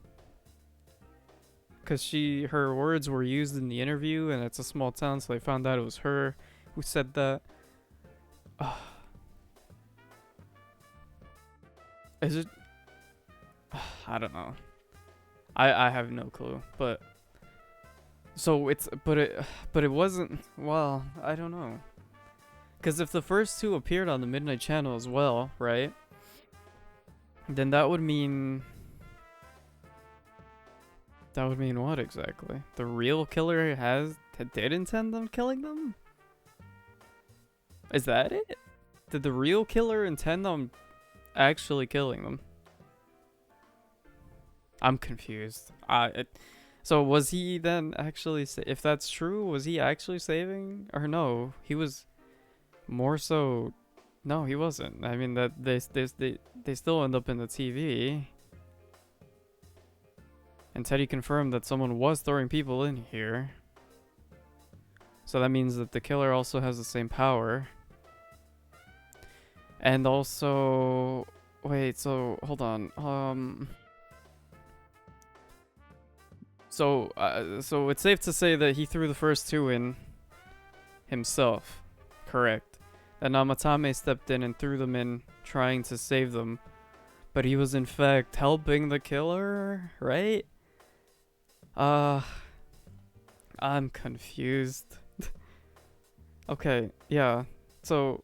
because her words were used in the interview, and it's a small town, so they found out it was her who said that. Is it? I don't know. I have no clue, but so it's but it wasn't. Well, I don't know, because if the first 2 appeared on the Midnight Channel as well, right? Then that would mean... That would mean what exactly? The real killer did intend on killing them? Is that it? Did the real killer intend on actually killing them. I'm confused. So was he then actually, if that's true, was he actually saving? Or no, he was more so, no, he wasn't. I mean, that they still end up in the TV. And Teddy confirmed that someone was throwing people in here. So that means that the killer also has the same power. And also, wait, so hold on. So it's safe to say that he threw the first two in himself, correct? That Namatame stepped in and threw them in, trying to save them, but he was in fact helping the killer, right? I'm confused. Okay, yeah. So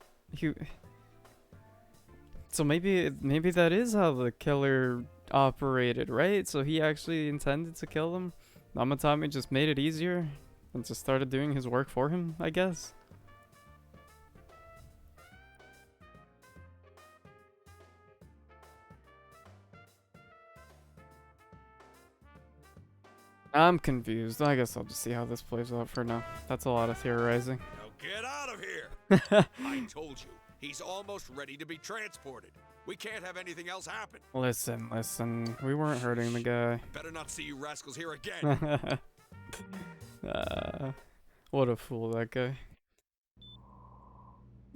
maybe that is how the killer operated, right? So he actually intended to kill them. Namatame just made it easier and just started doing his work for him, I guess. I'm confused. I guess I'll just see how this plays out for now. That's a lot of theorizing. Now get out of here! I told you, he's almost ready to be transported. We can't have anything else happen. Listen. We weren't hurting the guy. Better not see you rascals here again. What a fool, that guy.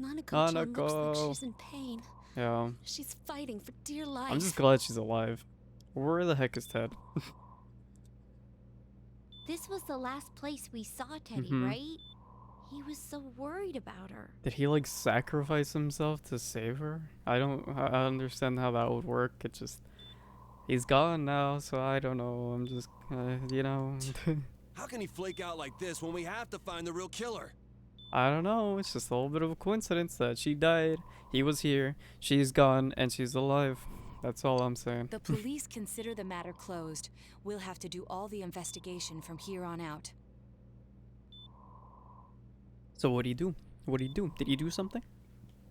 Nanako-chan looks like she's in pain. Yeah. She's fighting for dear life. I'm just glad she's alive. Where the heck is Ted? This was the last place we saw Teddy, right? He was so worried about her. Did he like sacrifice himself to save her? I understand how that would work. It just, he's gone now, so I don't know. I'm just, you know. How can he flake out like this when we have to find the real killer? I don't know. It's just a little bit of a coincidence that she died, he was here, she's gone, and she's alive. That's all I'm saying. The police consider the matter closed. We'll have to do all the investigation from here on out. So what do you do? What do you do? Did he do something?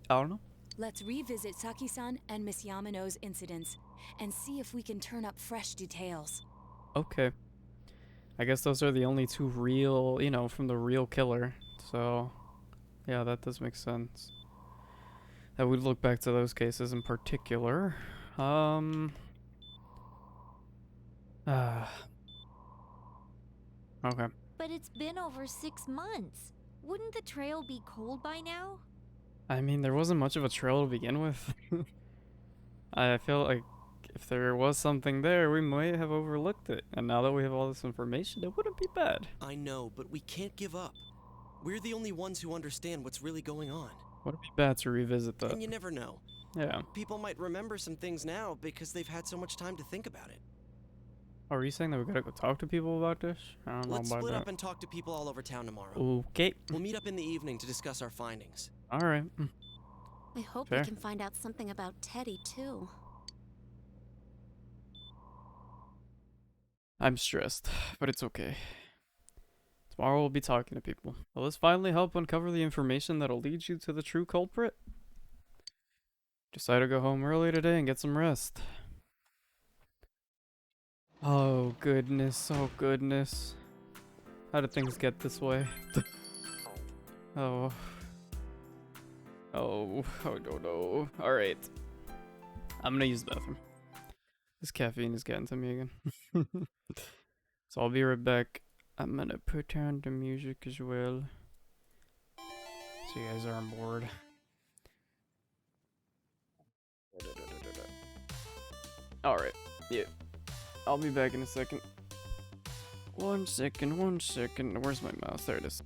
I don't know. Let's revisit Saki-san and Miss Yamano's incidents and see if we can turn up fresh details. Okay. I guess those are the only two real, you know, from the real killer. So, yeah, that does make sense. That we'd look back to those cases in particular. Okay. But it's been over 6 months. Wouldn't the trail be cold by now? I mean, there wasn't much of a trail to begin with. I feel like if there was something there, we might have overlooked it. And now that we have all this information, it wouldn't be bad. I know, but we can't give up. We're the only ones who understand what's really going on. Would it be bad to revisit that? And you never know. Yeah. People might remember some things now because they've had so much time to think about it. Are you saying that we gotta go talk to people about this? I don't know Let's about split that. up and talk to people all over town tomorrow. Okay. We'll meet up in the evening to discuss our findings. Alright. I hope Fair. we can find out something about Teddy, too. I'm stressed, but it's okay. Tomorrow we'll be talking to people. Will this finally help uncover the information that'll lead you to the true culprit? Decide to go home early today and get some rest. Oh goodness, oh goodness. How did things get this way? Oh. Oh, I don't know. Alright. I'm gonna use the bathroom. This caffeine is getting to me again. So I'll be right back. I'm gonna put on the music as well, so you guys aren't bored. Alright, yeah. I'll be back in a second. One second. Where's my mouse? There it is.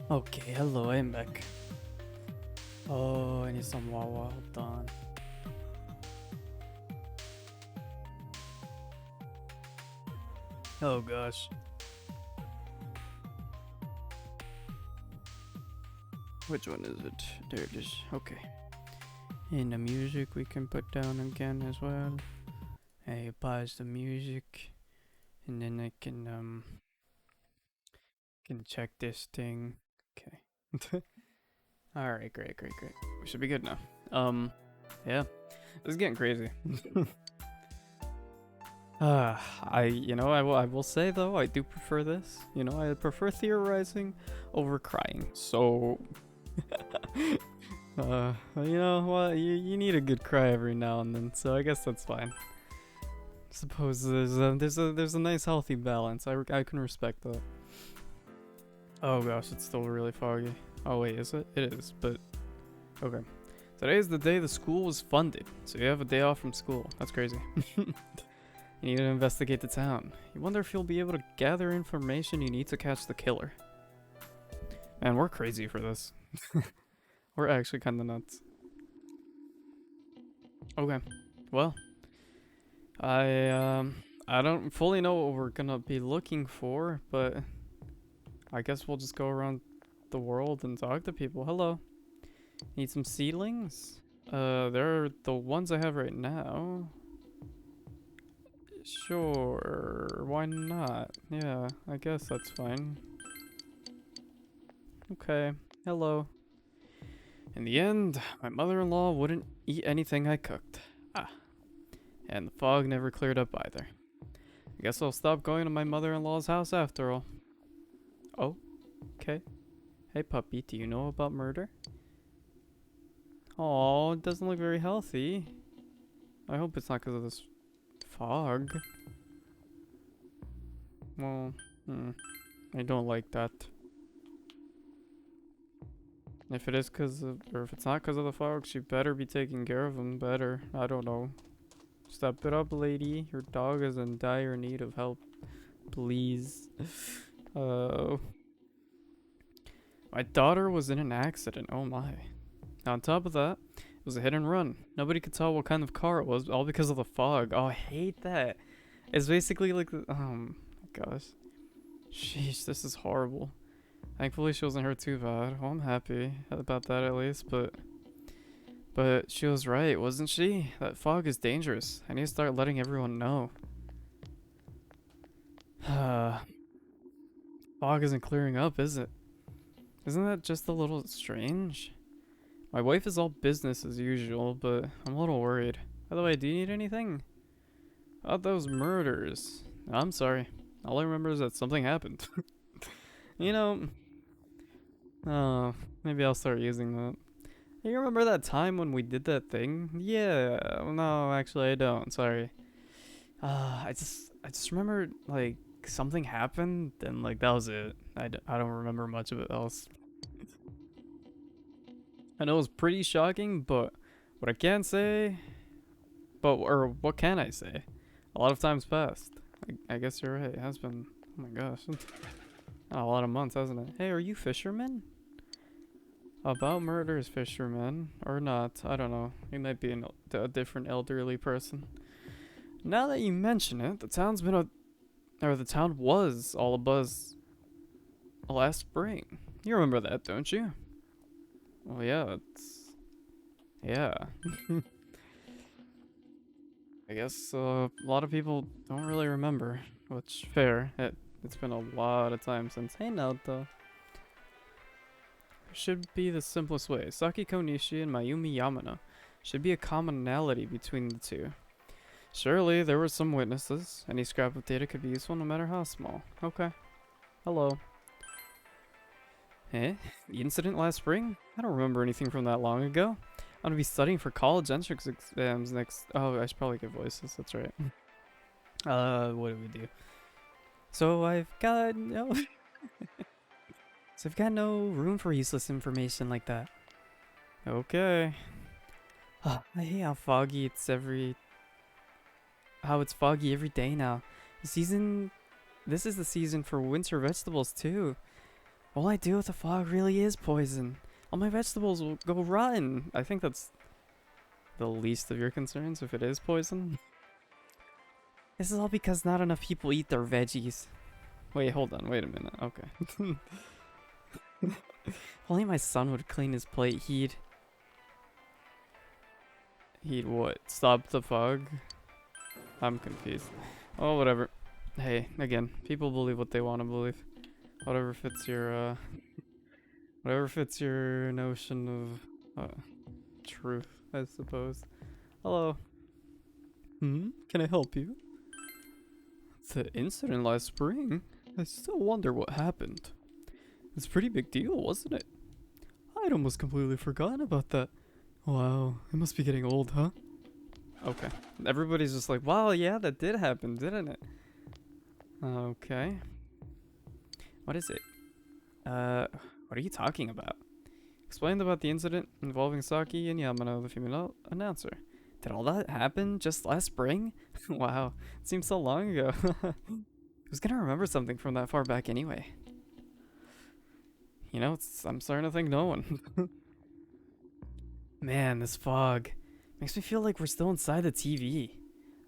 Okay, hello, I'm back. Oh, I need some Wawa. Hold on. Oh gosh. Which one is it? There it is. Okay. And the music we can put down again as well. I pause the music, and then I can check this thing. Okay. All right, great. We should be good now. Yeah, this is getting crazy. I will say though, I do prefer this. You know, I prefer theorizing over crying. So, you know what? You need a good cry every now and then. So I guess that's fine. Suppose there's a nice healthy balance. I can respect that. Oh gosh, it's still really foggy. Oh wait, is it? It is, but okay. Today is the day the school was funded, so you have a day off from school. That's crazy. You need to investigate the town. You wonder if you'll be able to gather information you need to catch the killer. Man, we're crazy for this. We're actually kind of nuts. Okay, well, I don't fully know what we're gonna be looking for, but I guess we'll just go around the world and talk to people. Hello. Need some seedlings? They're the ones I have right now. Sure, why not? Yeah, I guess that's fine. Okay, hello. In the end, my mother-in-law wouldn't eat anything I cooked. Ah. And the fog never cleared up either. I guess I'll stop going to my mother-in-law's house after all. Oh, okay. Hey puppy, do you know about murder? Oh, it doesn't look very healthy. I hope it's not because of this fog. Well, I don't like that. If it is or if it's not because of the fog, she better be taking care of him better. I don't know. Step it up, lady. Your dog is in dire need of help. Please. Oh. My daughter was in an accident. Oh my. On top of that, it was a hit and run. Nobody could tell what kind of car it was, all because of the fog. Oh, I hate that. It's basically like, oh my gosh. Sheesh, this is horrible. Thankfully, she wasn't hurt too bad. Well, I'm happy about that at least, but she was right, wasn't she? That fog is dangerous. I need to start letting everyone know. Fog isn't clearing up, is it? Isn't that just a little strange? My wife is all business as usual, but I'm a little worried. By the way, do you need anything? About those murders. I'm sorry. All I remember is that something happened. You know... Oh, maybe I'll start using that. You remember that time when we did that thing? Yeah. No, actually I don't. Sorry. I just remember, like, something happened, and, like, that was it. I don't remember much of it else. I know it was pretty shocking, but what I can say... or what can I say? A lot of times passed. I guess you're right. It has been... Oh my gosh. A lot of months, hasn't it? Hey, are you fishermen? About murders, fishermen. Or not. I don't know. He might be a different elderly person. Now that you mention it, the town's been the town was all abuzz last spring. You remember that, don't you? Well, yeah, yeah. I guess a lot of people don't really remember, which fair. It's been a lot of time since. Hey, Naoto. Should be the simplest way. Saki Konishi and Mayumi Yamano should be a commonality between the two. Surely there were some witnesses. Any scrap of data could be useful no matter how small. Okay. Hello. Eh? The incident last spring? I don't remember anything from that long ago. I'm gonna be studying for college entrance exams next. Oh, I should probably get voices. That's right. What do we do? So I've got no. So I've got no room for useless information like that. Okay. I hate how foggy it's how it's foggy every day now. This is the season for winter vegetables too. All I do with the fog really is poison. All my vegetables will go rotten. I think that's the least of your concerns if it is poison. This is all because not enough people eat their veggies. Wait, hold on. Wait a minute. Okay. If only my son would clean his plate, he'd what? Stop the fog? I'm confused. Oh, whatever. Hey, again, people believe what they want to believe. Whatever fits your, whatever fits your notion of, truth, I suppose. Hello. Can I help you? The incident last spring? I still wonder what happened. It's a pretty big deal, wasn't it? I'd almost completely forgotten about that. Wow, it must be getting old, huh? Okay. Everybody's just like, wow, yeah, that did happen, didn't it? Okay. What is it? What are you talking about? Explained about the incident involving Saki and Yamano, the female announcer. Did all that happen just last spring? Wow, it seems so long ago. Who's gonna remember something from that far back anyway? You know, I'm starting to think no one. Man, this fog makes me feel like we're still inside the TV.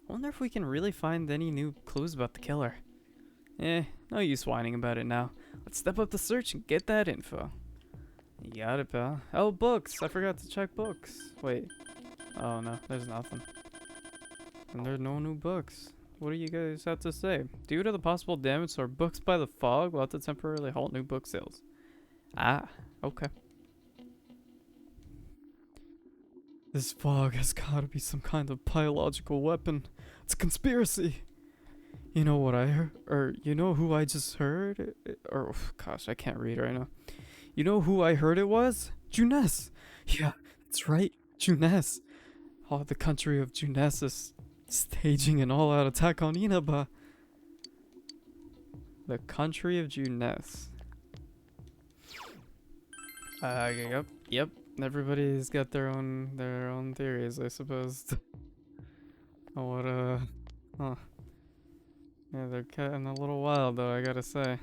I wonder if we can really find any new clues about the killer. No use whining about it now. Let's step up the search and get that info. You got it, pal. Oh, books! I forgot to check books. Wait. Oh no, there's nothing. And there's no new books. What do you guys have to say? Due to the possible damage to our books by the fog, we'll have to temporarily halt new book sales. Ah, okay. This fog has gotta be some kind of biological weapon. It's a conspiracy. You know what I heard? Or you know who I just heard? Or, gosh, I can't read right now. You know who I heard it was? Junes! Yeah, that's right, Junes. Oh, the country of Junes is staging an all-out attack on Inaba. The country of Junes. Yep. Everybody's got their own theories, I suppose. Oh, huh. Yeah, they're getting a little wild, though, I gotta say.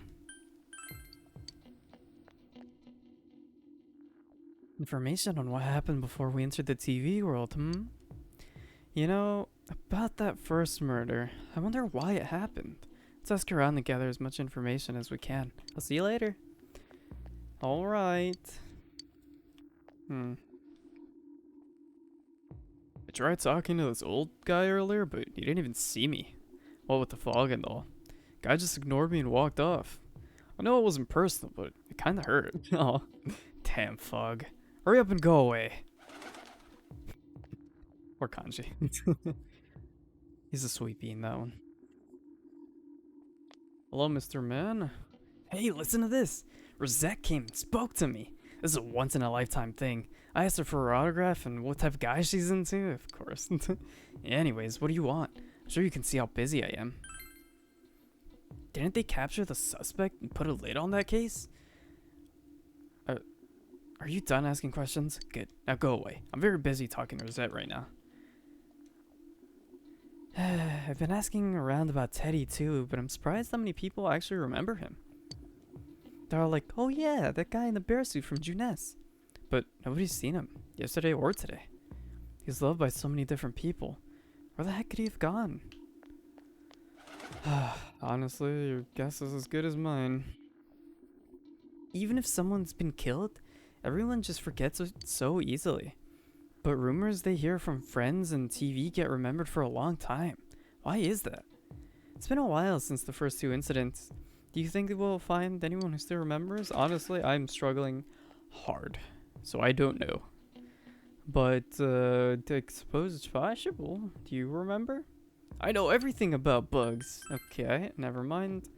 Information on what happened before we entered the TV world, You know, about that first murder, I wonder why it happened. Let's ask around and gather as much information as we can. I'll see you later. Alright. I tried talking to this old guy earlier, but he didn't even see me. What with the fog and all. Guy just ignored me and walked off. I know it wasn't personal, but it kinda hurt. Oh, damn fog. Hurry up and go away. Or Kanji. He's a sweet bean, that one. Hello, Mr. Man. Hey, listen to this. Rosette came and spoke to me. This is a once-in-a-lifetime thing. I asked her for her autograph and what type of guy she's into, of course. Anyways, what do you want? I'm sure you can see how busy I am. Didn't they capture the suspect and put a lid on that case? Are you done asking questions? Good. Now go away. I'm very busy talking to Rosette right now. I've been asking around about Teddy too, but I'm surprised how many people actually remember him. They're all like, oh yeah, that guy in the bear suit from Junes. But nobody's seen him, yesterday or today. He's loved by so many different people. Where the heck could he have gone? Honestly, your guess is as good as mine. Even if someone's been killed, everyone just forgets it so easily. But rumors they hear from friends and TV get remembered for a long time. Why is that? It's been a while since the first two incidents. Do you think we'll find anyone who still remembers? Honestly, I'm struggling hard, so I don't know. But I suppose it's possible. Do you remember? I know everything about bugs. Okay, never mind.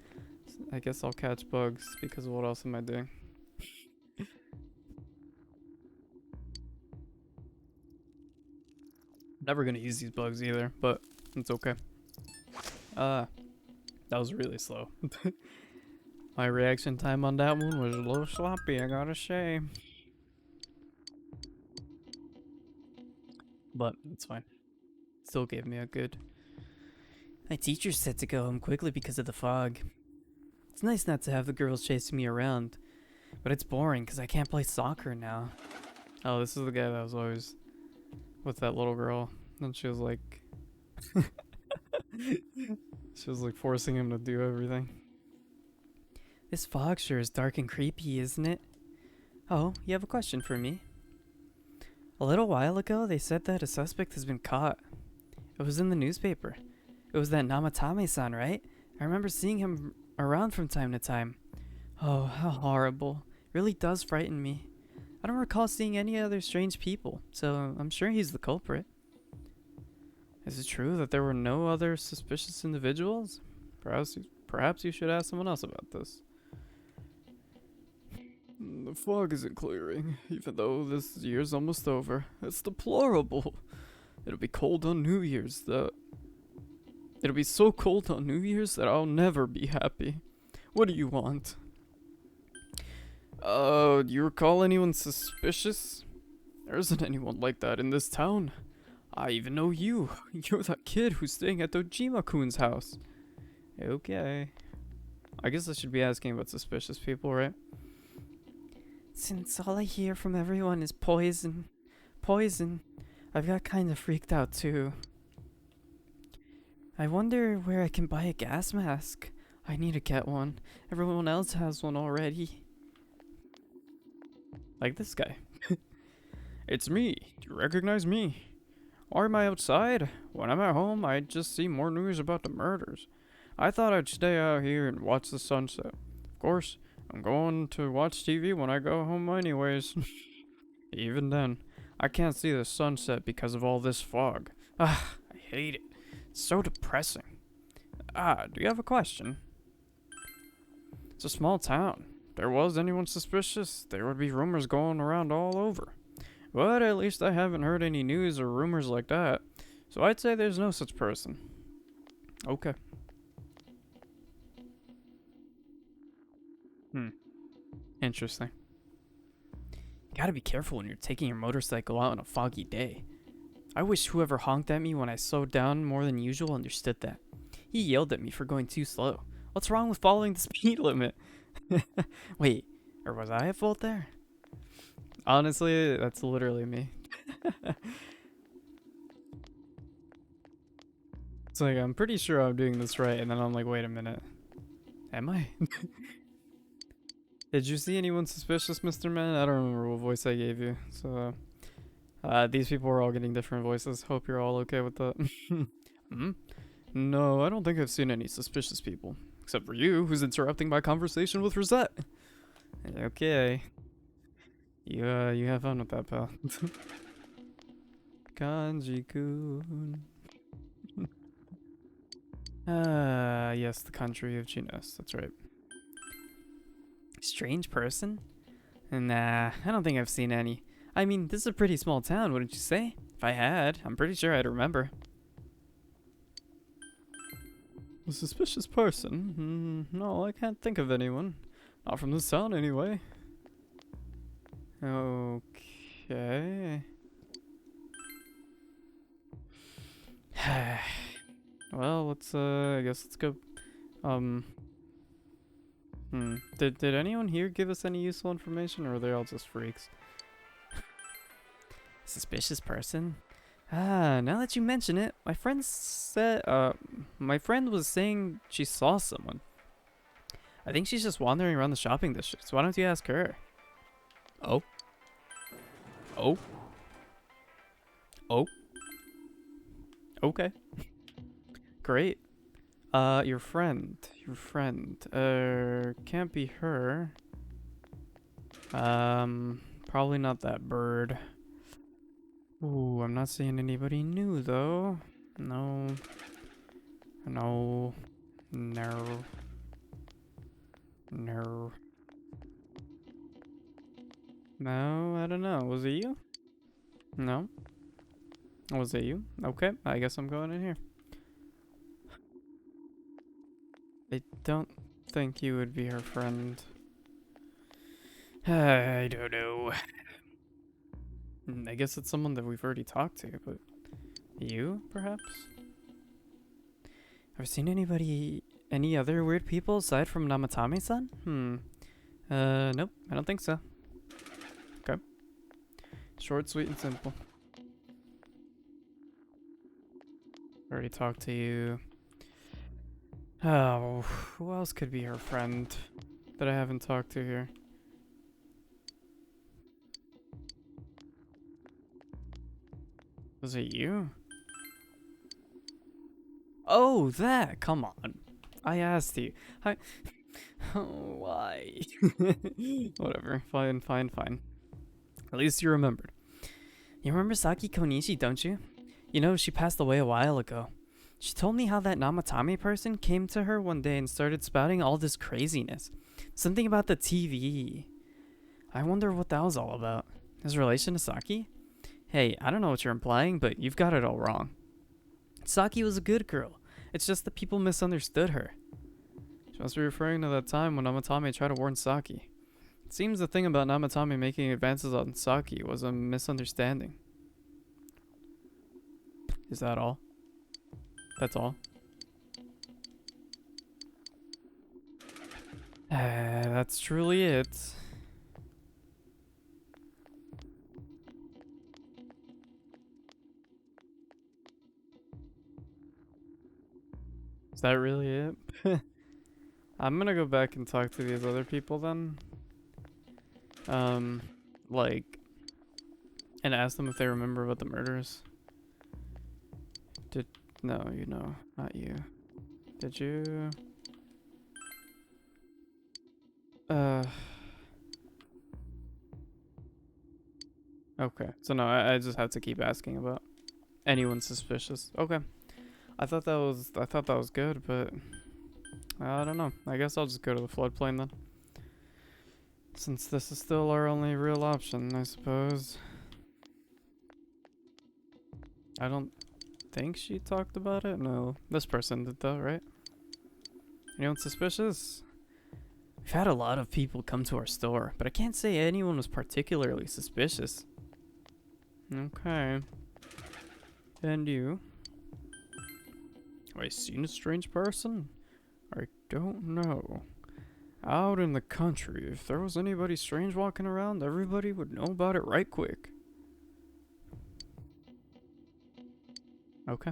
I guess I'll catch bugs because what else am I doing? Never gonna use these bugs either, but it's okay. That was really slow. My reaction time on that one was a little sloppy, I gotta say. But it's fine. Still gave me a good. My teacher said to go home quickly because of the fog. It's nice not to have the girls chasing me around. But it's boring because I can't play soccer now. Oh, this is the guy that was always with that little girl. And she was like... she was like forcing him to do everything. This fog sure is dark and creepy, isn't it? Oh, you have a question for me? A little while ago, they said that a suspect has been caught. It was in the newspaper. It was that Namatame-san, right? I remember seeing him around from time to time. Oh, how horrible. It really does frighten me. I don't recall seeing any other strange people, so I'm sure he's the culprit. Is it true that there were no other suspicious individuals? Perhaps you should ask someone else about this. The fog isn't clearing, even though this year's almost over. It's deplorable. It'll be cold on New Year's It'll be so cold on New Year's that I'll never be happy. What do you want? Do you recall anyone suspicious? There isn't anyone like that in this town. I even know you. You're that kid who's staying at Dojima-kun's house. Okay. I guess I should be asking about suspicious people, right? Since all I hear from everyone is poison, I've got kind of freaked out too. I wonder where I can buy a gas mask. I need to get one. Everyone else has one already. Like this guy. It's me. Do you recognize me? Why am I outside? When I'm at home, I just see more news about the murders. I thought I'd stay out here and watch the sunset. Of course, I'm going to watch TV when I go home anyways. Even then, I can't see the sunset because of all this fog. Ah, I hate it. It's so depressing. Do you have a question? It's a small town. If there was anyone suspicious, there would be rumors going around all over. But at least I haven't heard any news or rumors like that. So I'd say there's no such person. Okay. Interesting. Gotta be careful when you're taking your motorcycle out on a foggy day. I wish whoever honked at me when I slowed down more than usual understood that. He yelled at me for going too slow. What's wrong with following the speed limit? Wait, or was I at fault there? Honestly, that's literally me. It's like, I'm pretty sure I'm doing this right, and then I'm like, wait a minute. Am I? Did you see anyone suspicious, Mr. Man? I don't remember what voice I gave you. So, these people are all getting different voices. Hope you're all okay with that. No, I don't think I've seen any suspicious people. Except for you, who's interrupting my conversation with Rosette. Okay. You have fun with that, pal. Kanji-kun. Yes, the country of Chinos. That's right. Strange person? Nah, I don't think I've seen any. I mean, this is a pretty small town, wouldn't you say? If I had, I'm pretty sure I'd remember. A suspicious person? No, I can't think of anyone. Not from this town, anyway. Okay. Well, let's, I guess let's go. Did anyone here give us any useful information, or are they all just freaks? Suspicious person? Now that you mention it, my friend said, my friend was saying she saw someone. I think she's just wandering around the shopping district, so why don't you ask her? Oh? Oh? Oh? Okay. Great. Your friend. Can't be her. Probably not that bird. Ooh, I'm not seeing anybody new though. No. No. No. No. No, I don't know. Was it you? No? Was it you? Okay, I guess I'm going in here. I don't think you would be her friend. I don't know. I guess it's someone that we've already talked to, but you, perhaps? Ever seen any other weird people aside from Namatame-san? Nope, I don't think so. Okay. Short, sweet, and simple. Already talked to you. Oh, who else could be her friend that I haven't talked to here? Was it you? Oh, that! Come on. I asked you. Oh, why? Whatever. Fine, fine, fine. At least you remembered. You remember Saki Konishi, don't you? You know, she passed away a while ago. She told me how that Namatame person came to her one day and started spouting all this craziness. Something about the TV. I wonder what that was all about. His relation to Saki? Hey, I don't know what you're implying, but you've got it all wrong. Saki was a good girl. It's just that people misunderstood her. She must be referring to that time when Namatame tried to warn Saki. It seems the thing about Namatame making advances on Saki was a misunderstanding. Is that all? That's all? That's truly it. Is that really it? I'm gonna go back and talk to these other people then. Like, and ask them if they remember about the murders. No, you know, not you. Did you? Okay, so no, I just have to keep asking about anyone suspicious. Okay. I thought that was good, but I don't know. I guess I'll just go to the floodplain then. Since this is still our only real option, I suppose. I don't think she talked about it. No, this person did though, right? Anyone suspicious? We've had a lot of people come to our store, but I can't say anyone was particularly suspicious. Okay. And you? Have I seen a strange person? I don't know. Out in the country, if there was anybody strange walking around, everybody would know about it right quick. Okay.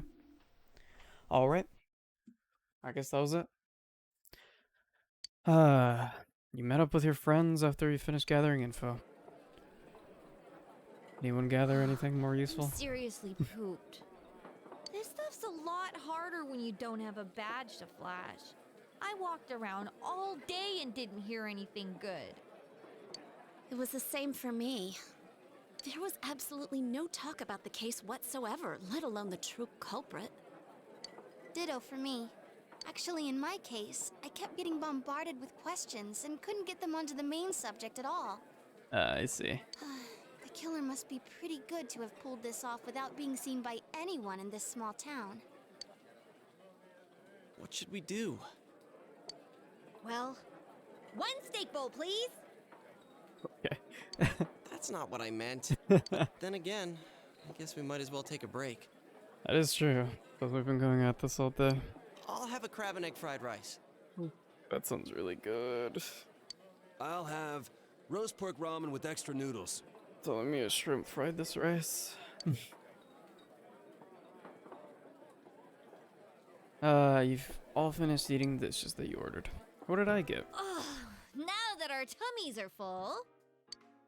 Alright. I guess that was it. You met up with your friends after you finished gathering info. Anyone gather anything more useful? Seriously pooped. This stuff's a lot harder when you don't have a badge to flash. I walked around all day and didn't hear anything good. It was the same for me. There was absolutely no talk about the case whatsoever, let alone the true culprit. Ditto for me. Actually, in my case, I kept getting bombarded with questions and couldn't get them onto the main subject at all. I see. The killer must be pretty good to have pulled this off without being seen by anyone in this small town. What should we do? Well, one steak bowl, please. Okay. That's not what I meant. But then again, I guess we might as well take a break. That is true, because we've been going at this all day. I'll have a crab and egg fried rice. That sounds really good. I'll have roast pork ramen with extra noodles. Telling me a shrimp fried this rice. You've all finished eating the dishes that you ordered. What did I get? Oh, now that our tummies are full,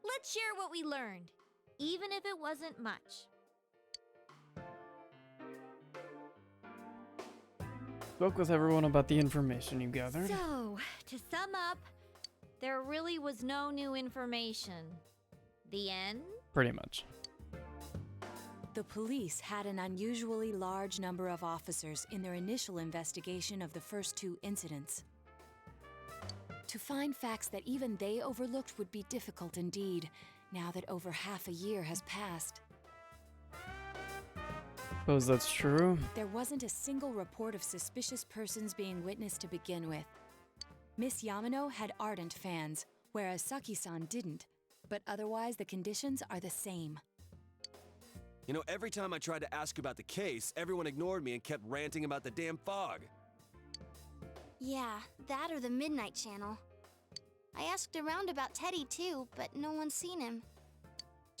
let's share what we learned, even if it wasn't much. Spoke with everyone about the information you gathered. So, to sum up, there really was no new information. The end? Pretty much. The police had an unusually large number of officers in their initial investigation of the first two incidents. To find facts that even they overlooked would be difficult indeed, now that over half a year has passed. Suppose that's true. There wasn't a single report of suspicious persons being witnessed to begin with. Miss Yamano had ardent fans, whereas Saki-san didn't, but otherwise the conditions are the same. You know, every time I tried to ask about the case, everyone ignored me and kept ranting about the damn fog. Yeah, that or the Midnight Channel. I asked around about Teddy too, but no one's seen him.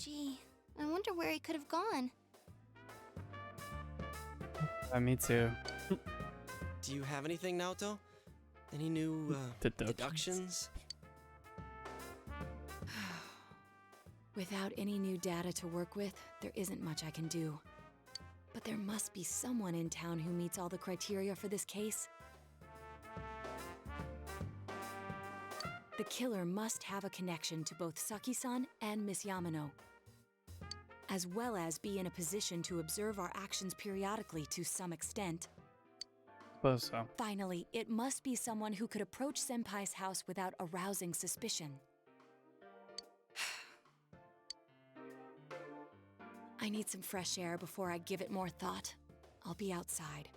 Gee, I wonder where he could have gone. Me too. Do you have anything, Naoto? Any new, deductions? Without any new data to work with, there isn't much I can do. But there must be someone in town who meets all the criteria for this case. The killer must have a connection to both Saki-san and Miss Yamano, as well as be in a position to observe our actions periodically to some extent. Suppose so. Finally, it must be someone who could approach Senpai's house without arousing suspicion. I need some fresh air before I give it more thought. I'll be outside.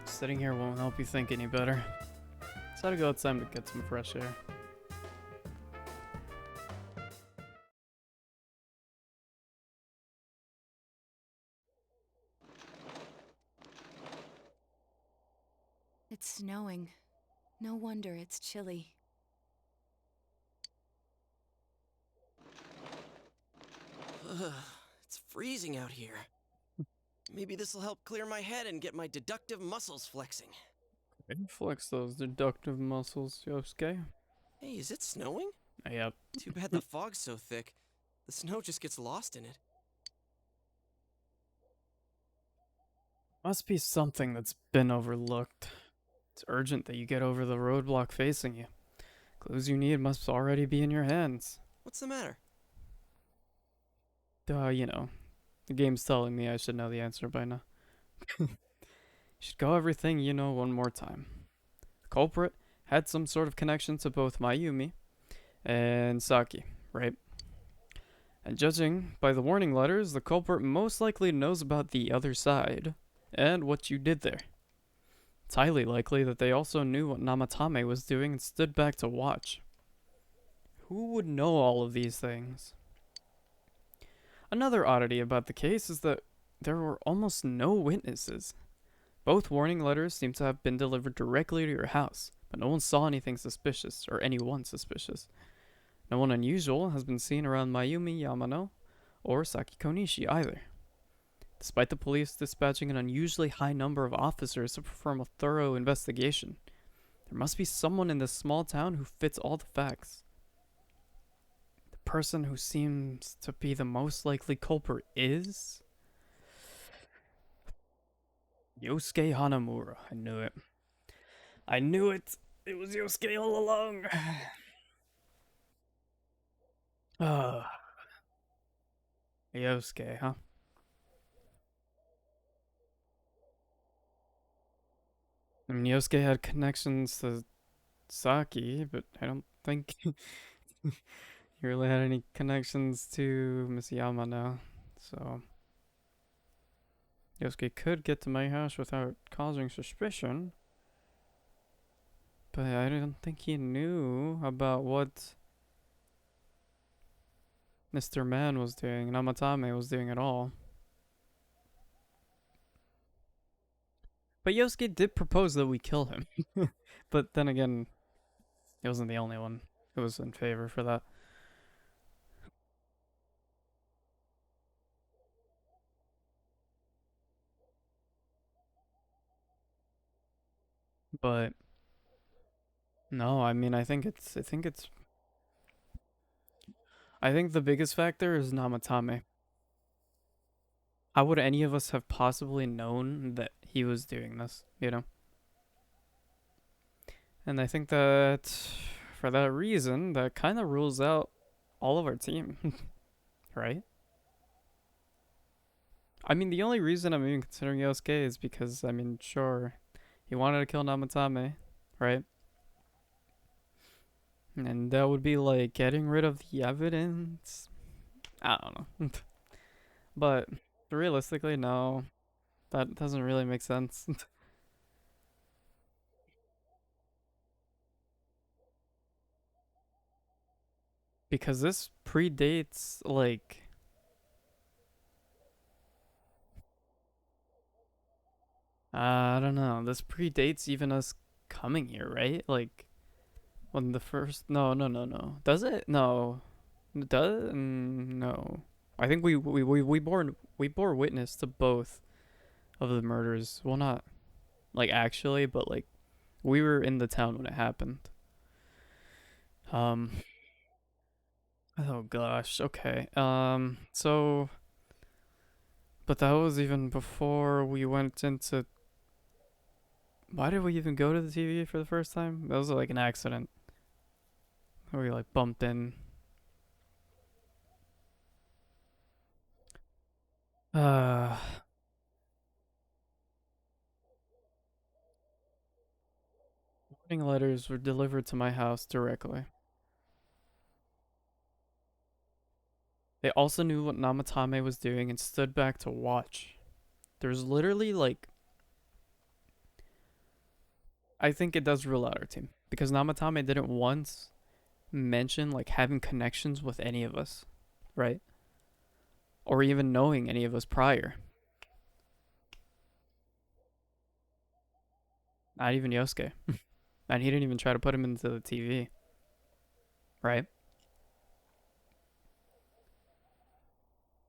Sitting here won't help you think any better. Just had to go outside to get some fresh air. It's snowing. No wonder it's chilly. It's freezing out here. Maybe this'll help clear my head and get my deductive muscles flexing. Flex those deductive muscles, Yosuke. Hey, is it snowing? Yep. Too bad the fog's so thick. The snow just gets lost in it. Must be something that's been overlooked. It's urgent that you get over the roadblock facing you. Clues you need must already be in your hands. What's the matter? You know. The game's telling me I should know the answer by now. You should go everything you know one more time. The culprit had some sort of connection to both Mayumi and Saki, right? And judging by the warning letters, the culprit most likely knows about the other side and what you did there. It's highly likely that they also knew what Namatame was doing and stood back to watch. Who would know all of these things? Another oddity about the case is that there were almost no witnesses. Both warning letters seem to have been delivered directly to your house, but no one saw anything suspicious, or anyone suspicious. No one unusual has been seen around Mayumi Yamano or Saki Konishi either. Despite the police dispatching an unusually high number of officers to perform a thorough investigation, there must be someone in this small town who fits all the facts. The person who seems to be the most likely culprit is Yosuke Hanamura. I knew it. I knew it! It was Yosuke all along! Yosuke, huh? I mean, Yosuke had connections to Saki, but I don't think he really had any connections to Miss Yamano. So Yosuke could get to my house without causing suspicion, but I don't think he knew about what Mr. Man was doing, Namatame was doing at all. But Yosuke did propose that we kill him. But then again, he wasn't the only one who was in favor for that. But no, I mean, I think the biggest factor is Namatame. How would any of us have possibly known that he was doing this, you know? And I think that for that reason, that kind of rules out all of our team, right? I mean, the only reason I'm even considering Yosuke is because, I mean, sure, he wanted to kill Namatame, right? And that would be like getting rid of the evidence. I don't know. But realistically, no. That doesn't really make sense. Because this predates, like, I don't know. This predates even us coming here, right? Like, when the first... No, no, no, no. Does it? No. Does... No. I think we bore witness to both of the murders. Well, not, like, actually, but, like, we were in the town when it happened. Um... Oh, gosh. Okay. So... But that was even before we went into... Why did we even go to the TV for the first time? That was like an accident. Where we like bumped in. Uh Warning letters were delivered to my house directly. They also knew what Namatame was doing and stood back to watch. There's literally like... I think it does rule out our team. Because Namatame didn't once mention like having connections with any of us. Right? Or even knowing any of us prior. Not even Yosuke. And he didn't even try to put him into the TV. Right?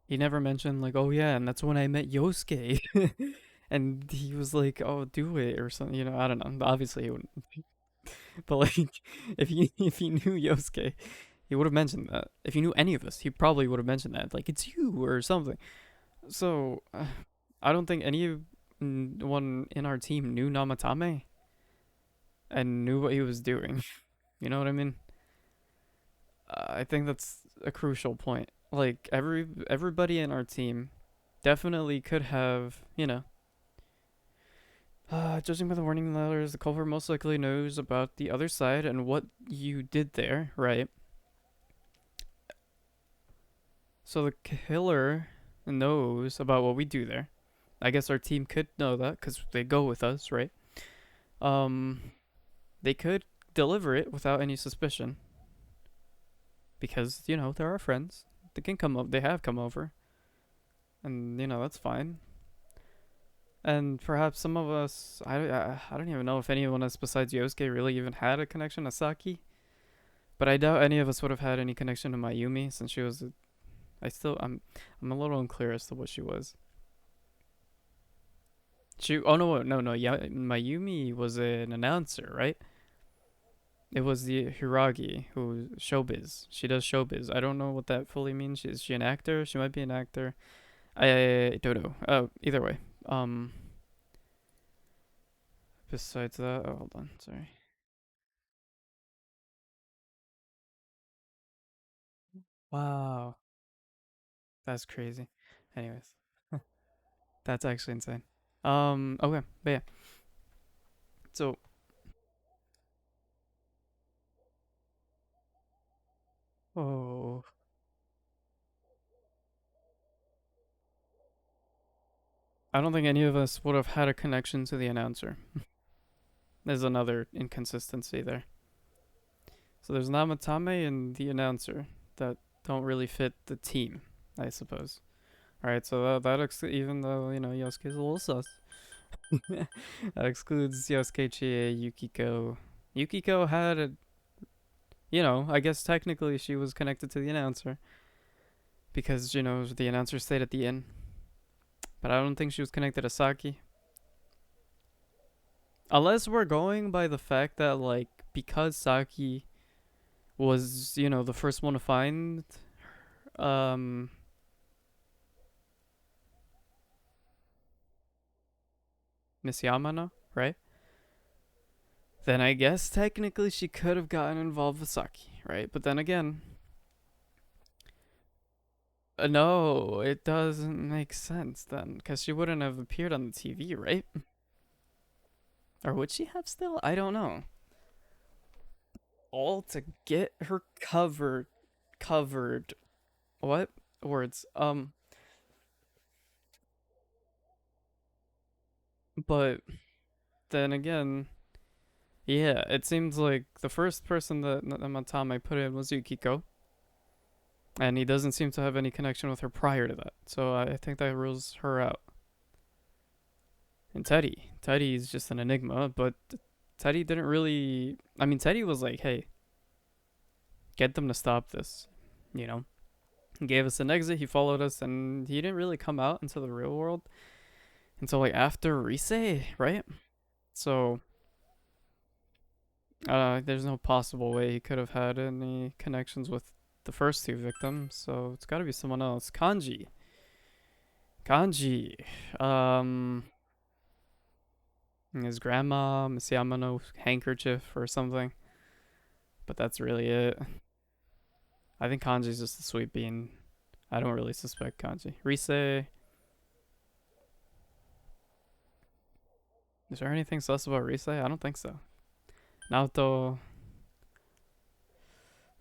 He never mentioned like, oh yeah, and that's when I met Yosuke. And he was like, oh, do it or something, I don't know. Obviously he wouldn't. But like, if he knew Yosuke, he would have mentioned that. If he knew any of us, he probably would have mentioned that. Like, it's you or something. So, I don't think anyone in our team knew Namatame and knew what he was doing. You know what I mean? I think that's a crucial point. Like, everybody in our team definitely could have, judging by the warning letters, the culprit most likely knows about the other side and what you did there, right? So the killer knows about what we do there. I guess our team could know that because they go with us, right? They could deliver it without any suspicion because they're our friends. They can come up. They have come over, and that's fine. And perhaps some of us, I don't even know if anyone else besides Yosuke really even had a connection to Saki. But I doubt any of us would have had any connection to Mayumi since she was I'm a little unclear as to what she was. Oh no, yeah, Mayumi was an announcer, right? It was the Hiragi who showbiz. She does showbiz. I don't know what that fully means. Is she an actor? She might be an actor. I don't know. Either way. Besides that, oh, hold on, sorry. Wow, that's crazy. Anyways, that's actually insane. Okay, but yeah. So, oh, I don't think any of us would have had a connection to the announcer. There's another inconsistency there. So there's Namatame and the announcer that don't really fit the team, I suppose. Alright, so even though, Yosuke's a little sus, that excludes Yosuke, Chie, Yukiko. Yukiko had I guess technically she was connected to the announcer. Because, the announcer stayed at the inn. But I don't think she was connected to Saki. Unless we're going by the fact that, like, because Saki was, the first one to find, Miss Yamano, right? Then I guess technically she could have gotten involved with Saki, right? But then again, no, it doesn't make sense then, because she wouldn't have appeared on the TV, right? Or would she have still? I don't know. All to get her covered. What? Words. But then again, yeah, it seems like the first person that Matame put in was Yukiko. And he doesn't seem to have any connection with her prior to that. So I think that rules her out. And Teddy. Teddy is just an enigma, but Teddy didn't really. I mean, Teddy was like, hey, get them to stop this. You know? He gave us an exit, he followed us, and he didn't really come out into the real world until like after Rise, right? So, there's no possible way he could have had any connections with the first two victims, so it's gotta be someone else. Kanji. Kanji. Um, his grandma, Miss Yamano's handkerchief or something. But that's really it. I think Kanji's just a sweet bean. I don't really suspect Kanji. Rise. Is there anything sus about Rise? I don't think so. Naoto.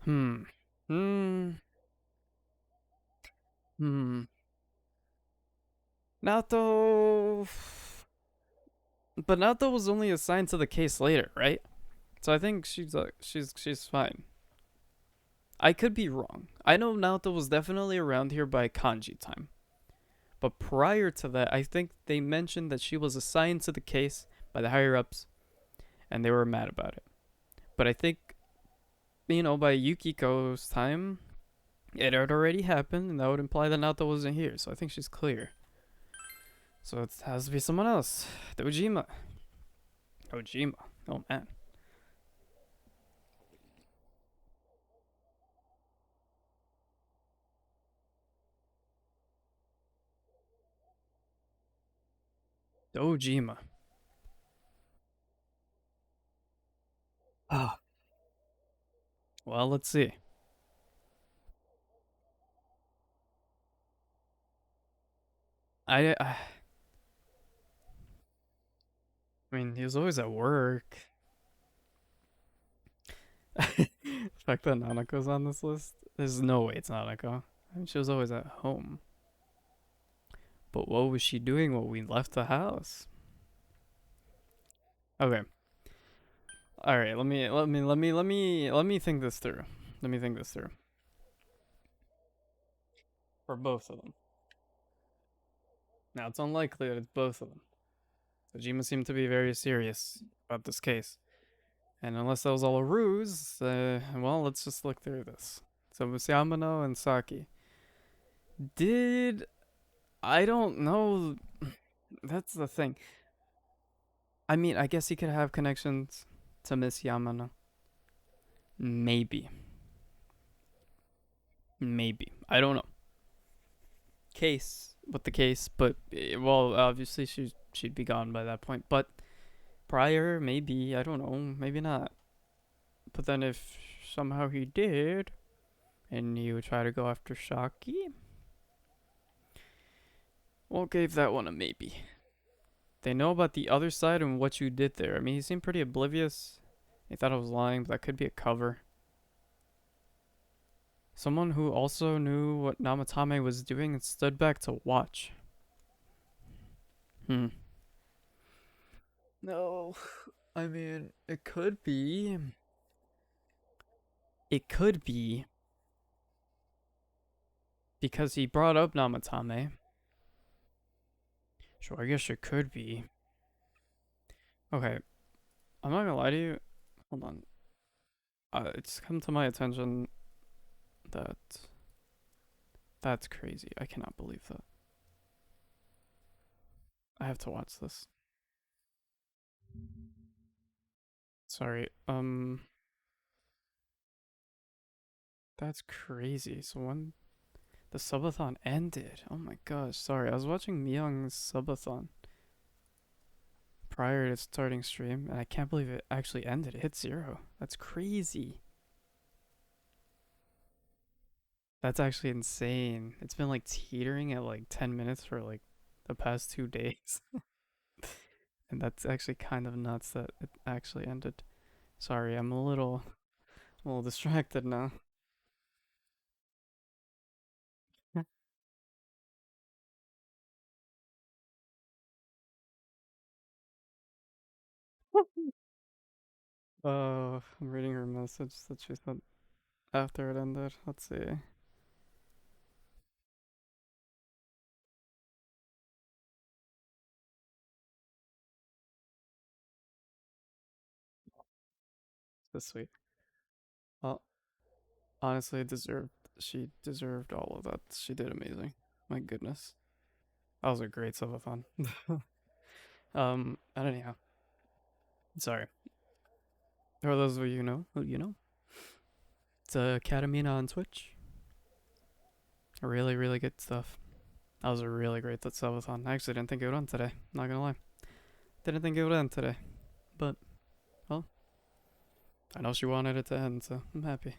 Hmm. Hmm. Hmm. Naoto. But Naoto was only assigned to the case later, right? So I think she's fine. I could be wrong. I know Naoto was definitely around here by Kanji time. But prior to that, I think they mentioned that she was assigned to the case by the higher ups and they were mad about it. But I think, by Yukiko's time, it had already happened and that would imply that Naoto wasn't here. So I think she's clear. So it has to be someone else. Dojima. Dojima. Oh man. Dojima. Ah. Well, let's see. I mean, he was always at work. The fact that Nanako's on this list, there's no way it's Nanako. I mean, she was always at home. But what was she doing when we left the house? Okay. All right. Let me think this through. Let me think this through. For both of them. Now it's unlikely that it's both of them. Kojima seemed to be very serious about this case. And unless that was all a ruse, well, let's just look through this. So it was Yamano and Saki. Did I don't know. That's the thing. I mean, I guess he could have connections to Miss Yamano. Maybe. Maybe. I don't know. Case with the case, but well, obviously she'd be gone by that point. But prior, maybe, I don't know, maybe not. But then if somehow he did, and he would try to go after Shaki, well, gave that one a maybe. They know about the other side and what you did there. I mean, he seemed pretty oblivious. He thought I was lying, but that could be a cover. Someone who also knew what Namatame was doing and stood back to watch. No, I mean, it could be. It could be because he brought up Namatame. So I guess it could be. Okay, I'm not gonna lie to you. Hold on. It's come to my attention that that's crazy. I cannot believe that. I have to watch this. Sorry. That's crazy. So when the subathon ended, oh my gosh. Sorry, I was watching Myung's subathon prior to starting stream, and I can't believe it actually ended. It hit 0. That's crazy. That's actually insane. It's been like teetering at like 10 minutes for like the past 2 days. And that's actually kind of nuts that it actually ended. Sorry, I'm a little distracted now. I'm reading her message that she sent after it ended. Let's see. That's sweet. Well, honestly, she deserved all of that. She did amazing. My goodness. That was a great subathon. And anyhow, sorry. For those of you who you know, it's Katamina on Twitch. Really, really good stuff. That was a really great subathon. I actually didn't think it would end today. Not gonna lie. Didn't think it would end today. But, well, I know she wanted it to end, so I'm happy.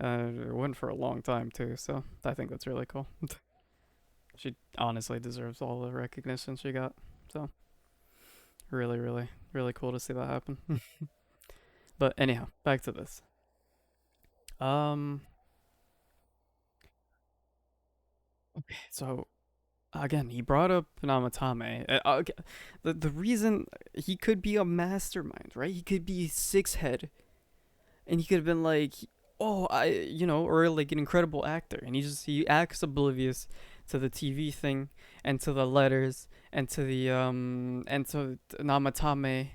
It went for a long time, too, so I think that's really cool. She honestly deserves all the recognition she got, so really, really, really cool to see that happen. But anyhow, back to this. Okay, so again, he brought up Namatame. Okay, the reason he could be a mastermind, right? He could be six head, and he could have been like, oh, or like an incredible actor, and he acts oblivious to the TV thing and to the letters and to the and to Namatame.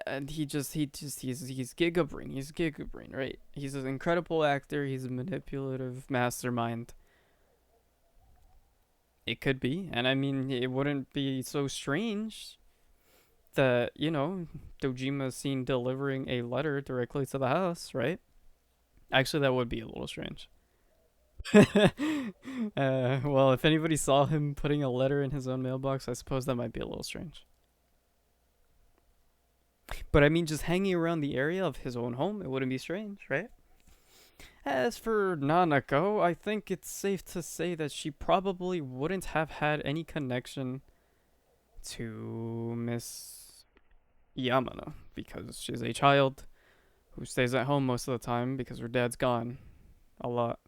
And he's Giga Brain. He's Giga Brain, right? He's an incredible actor. He's a manipulative mastermind. It could be, and I mean, it wouldn't be so strange that Dojima's seen delivering a letter directly to the house, right? Actually, that would be a little strange. Well, if anybody saw him putting a letter in his own mailbox, I suppose that might be a little strange. But I mean, just hanging around the area of his own home, it wouldn't be strange, right? As for Nanako, I think it's safe to say that she probably wouldn't have had any connection to Miss Yamano because she's a child who stays at home most of the time because her dad's gone a lot.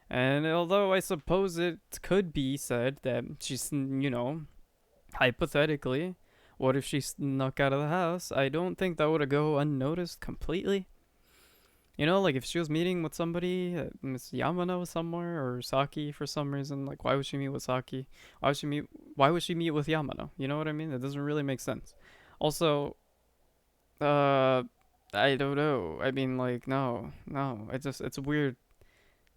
And although I suppose it could be said that she's, hypothetically, what if she snuck out of the house? I don't think that would go unnoticed completely. Like if she was meeting with somebody, Miss Yamano somewhere, or Saki for some reason, like why would she meet with Saki? Why would she meet with Yamano? You know what I mean? It doesn't really make sense. Also, I don't know. I mean, like, no. It's weird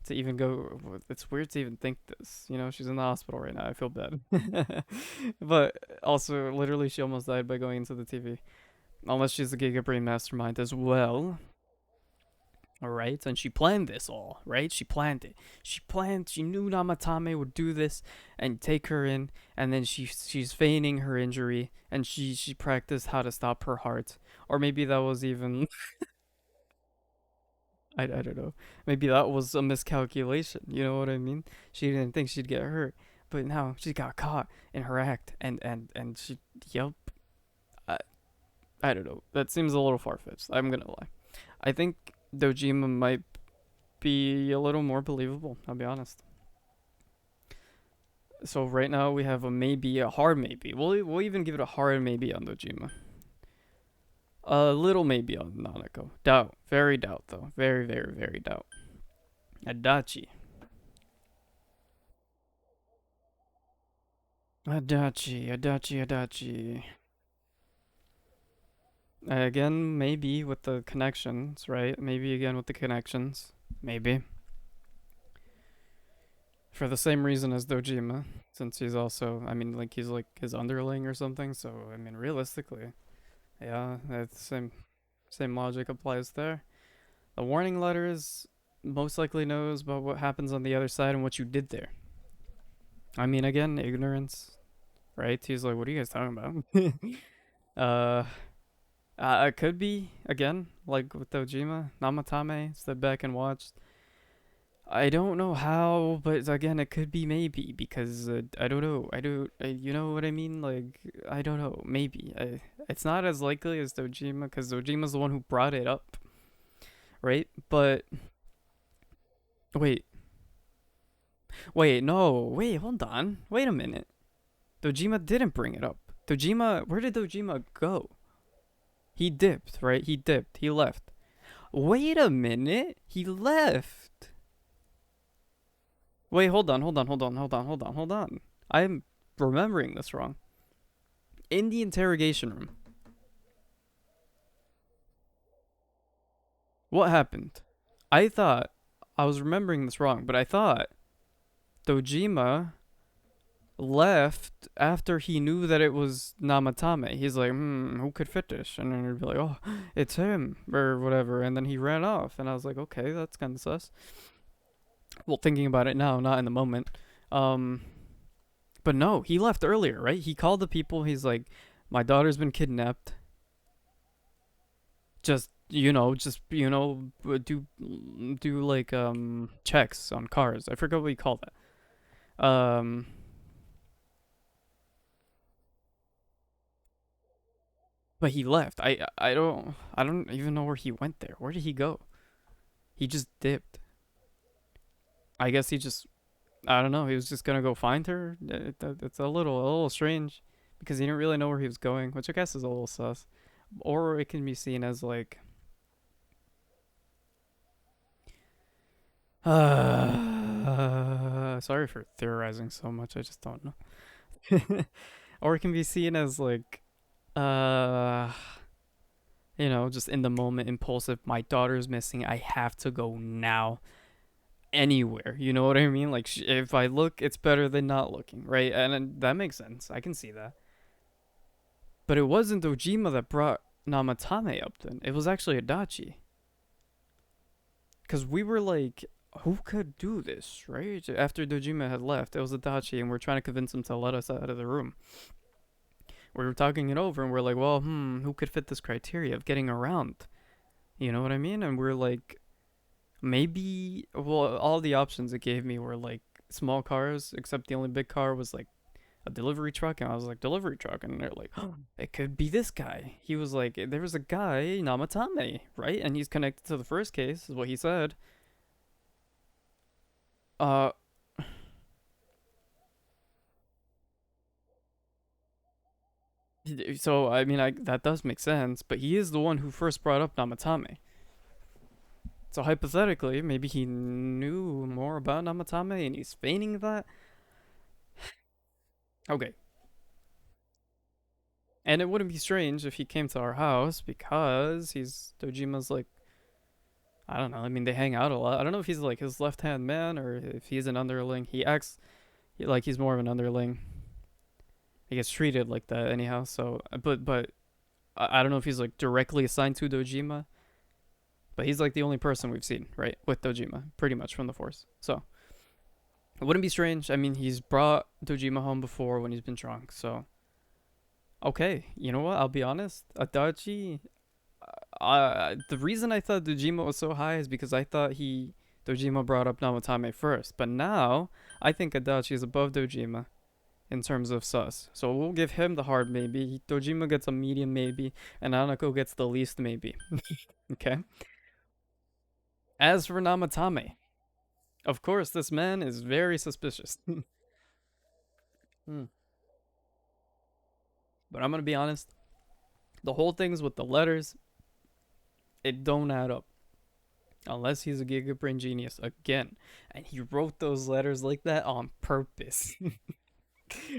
to even go. It's weird to even think this. She's in the hospital right now. I feel bad. But also, literally, she almost died by going into the TV. Unless she's the Giga Brain mastermind as well. Alright, and she planned this all, right? She planned it. She knew Namatame would do this and take her in, and then she's feigning her injury, and she practiced how to stop her heart. Or maybe that was even I don't know. Maybe that was a miscalculation, you know what I mean? She didn't think she'd get hurt, but now she got caught in her act, and she, yep. I don't know. That seems a little far-fetched, I'm gonna lie. I think Dojima might be a little more believable, I'll be honest. So right now we have a maybe, a hard maybe. We'll even give it a hard maybe on Dojima. A little maybe on Nanako. Doubt. Very doubt, though. Very, very, very doubt. Adachi. Again, maybe with the connections, right? Maybe again with the connections. Maybe. For the same reason as Dojima, since he's also, he's like his underling or something, so, realistically, yeah, that's same logic applies there. The warning letters most likely knows about what happens on the other side and what you did there. Again, ignorance, right? He's like, what are you guys talking about? It could be, again, like with Dojima, Namatame stepped back and watched. I don't know how, but again, it could be maybe, because I don't know. You know what I mean? Like, I don't know. Maybe. It's not as likely as Dojima, because Dojima's the one who brought it up, right? But, wait, no, wait, hold on. Wait a minute. Dojima didn't bring it up. Where did Dojima go? He dipped, right? He dipped. He left. Wait a minute. He left. Wait, hold on. I'm remembering this wrong. In the interrogation room. What happened? I thought, I was remembering this wrong, but I thought Dojima left after he knew that it was Namatame. He's like, who could fit this? And then he'd be like, oh, it's him, or whatever. And then he ran off, and I was like, okay, that's kind of sus. Well, thinking about it now, not in the moment. But no, he left earlier, right? He called the people. He's like, my daughter's been kidnapped. Just do like checks on cars. I forgot what he called that. But he left. I don't even know where he went there. Where did he go? He just dipped. I guess I don't know. He was just gonna go find her. It's a little strange because he didn't really know where he was going, which I guess is a little sus. Or it can be seen as like, sorry for theorizing so much. I just don't know. Or it can be seen as like, just in the moment, impulsive. My daughter's missing. I have to go now. Anywhere, you know what I mean? Like, if I look, it's better than not looking, right? And that makes sense. I can see that. But it wasn't Ojima that brought Namatame up then. It was actually Adachi. Because we were like, who could do this, right? After Dojima had left, it was Adachi, and we're trying to convince him to let us out of the room. We were talking it over, and we're like, well, who could fit this criteria of getting around? You know what I mean? And we're like, maybe, well, all the options it gave me were like small cars, except the only big car was like a delivery truck, and I was like, delivery truck, and they're like, oh, it could be this guy. He was like, there was a guy, Namatame, right? And he's connected to the first case, is what he said. So I mean, that does make sense, but he is the one who first brought up Namatame. So hypothetically, maybe he knew more about Namatame and he's feigning that. Okay. And it wouldn't be strange if he came to our house because Dojima's like, I don't know. I mean, they hang out a lot. I don't know if he's like his left-hand man or if he's an underling. He acts like he's more of an underling. He gets treated like that anyhow. So, but I don't know if he's like directly assigned to Dojima. But he's like the only person we've seen, right, with Dojima, pretty much from the Force. So it wouldn't be strange. I mean, he's brought Dojima home before when he's been drunk. So okay, you know what? I'll be honest. Adachi. The reason I thought Dojima was so high is because I thought Dojima brought up Namatame first. But now I think Adachi is above Dojima in terms of sus. So we'll give him the hard maybe. Dojima gets a medium maybe, and Anako gets the least maybe. Okay. As for Namatame, of course, this man is very suspicious. But I'm gonna be honest. The whole thing's with the letters. It don't add up. Unless he's a Giga Brain genius again. And he wrote those letters like that on purpose.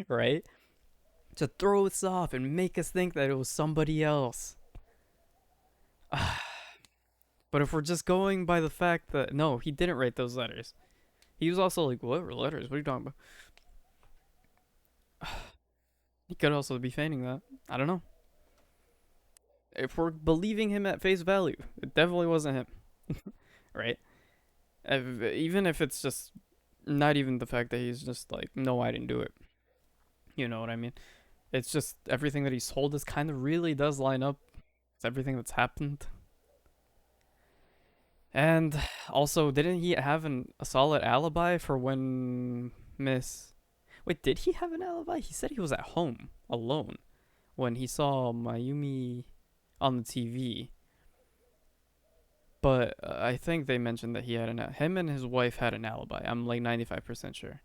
Right? To throw us off and make us think that it was somebody else. But if we're just going by the fact that, no, he didn't write those letters. He was also like, what letters? What are you talking about? He could also be feigning that. I don't know. If we're believing him at face value, it definitely wasn't him. Right? Even if it's just not even the fact that he's just like, no, I didn't do it. You know what I mean? It's just everything that he's told us kind of really does line up. It's everything that's happened. And also, didn't he have a solid alibi for when Wait, did he have an alibi? He said he was at home, alone, when he saw Mayumi on the TV. But I think they mentioned that him and his wife had an alibi. I'm like 95% sure.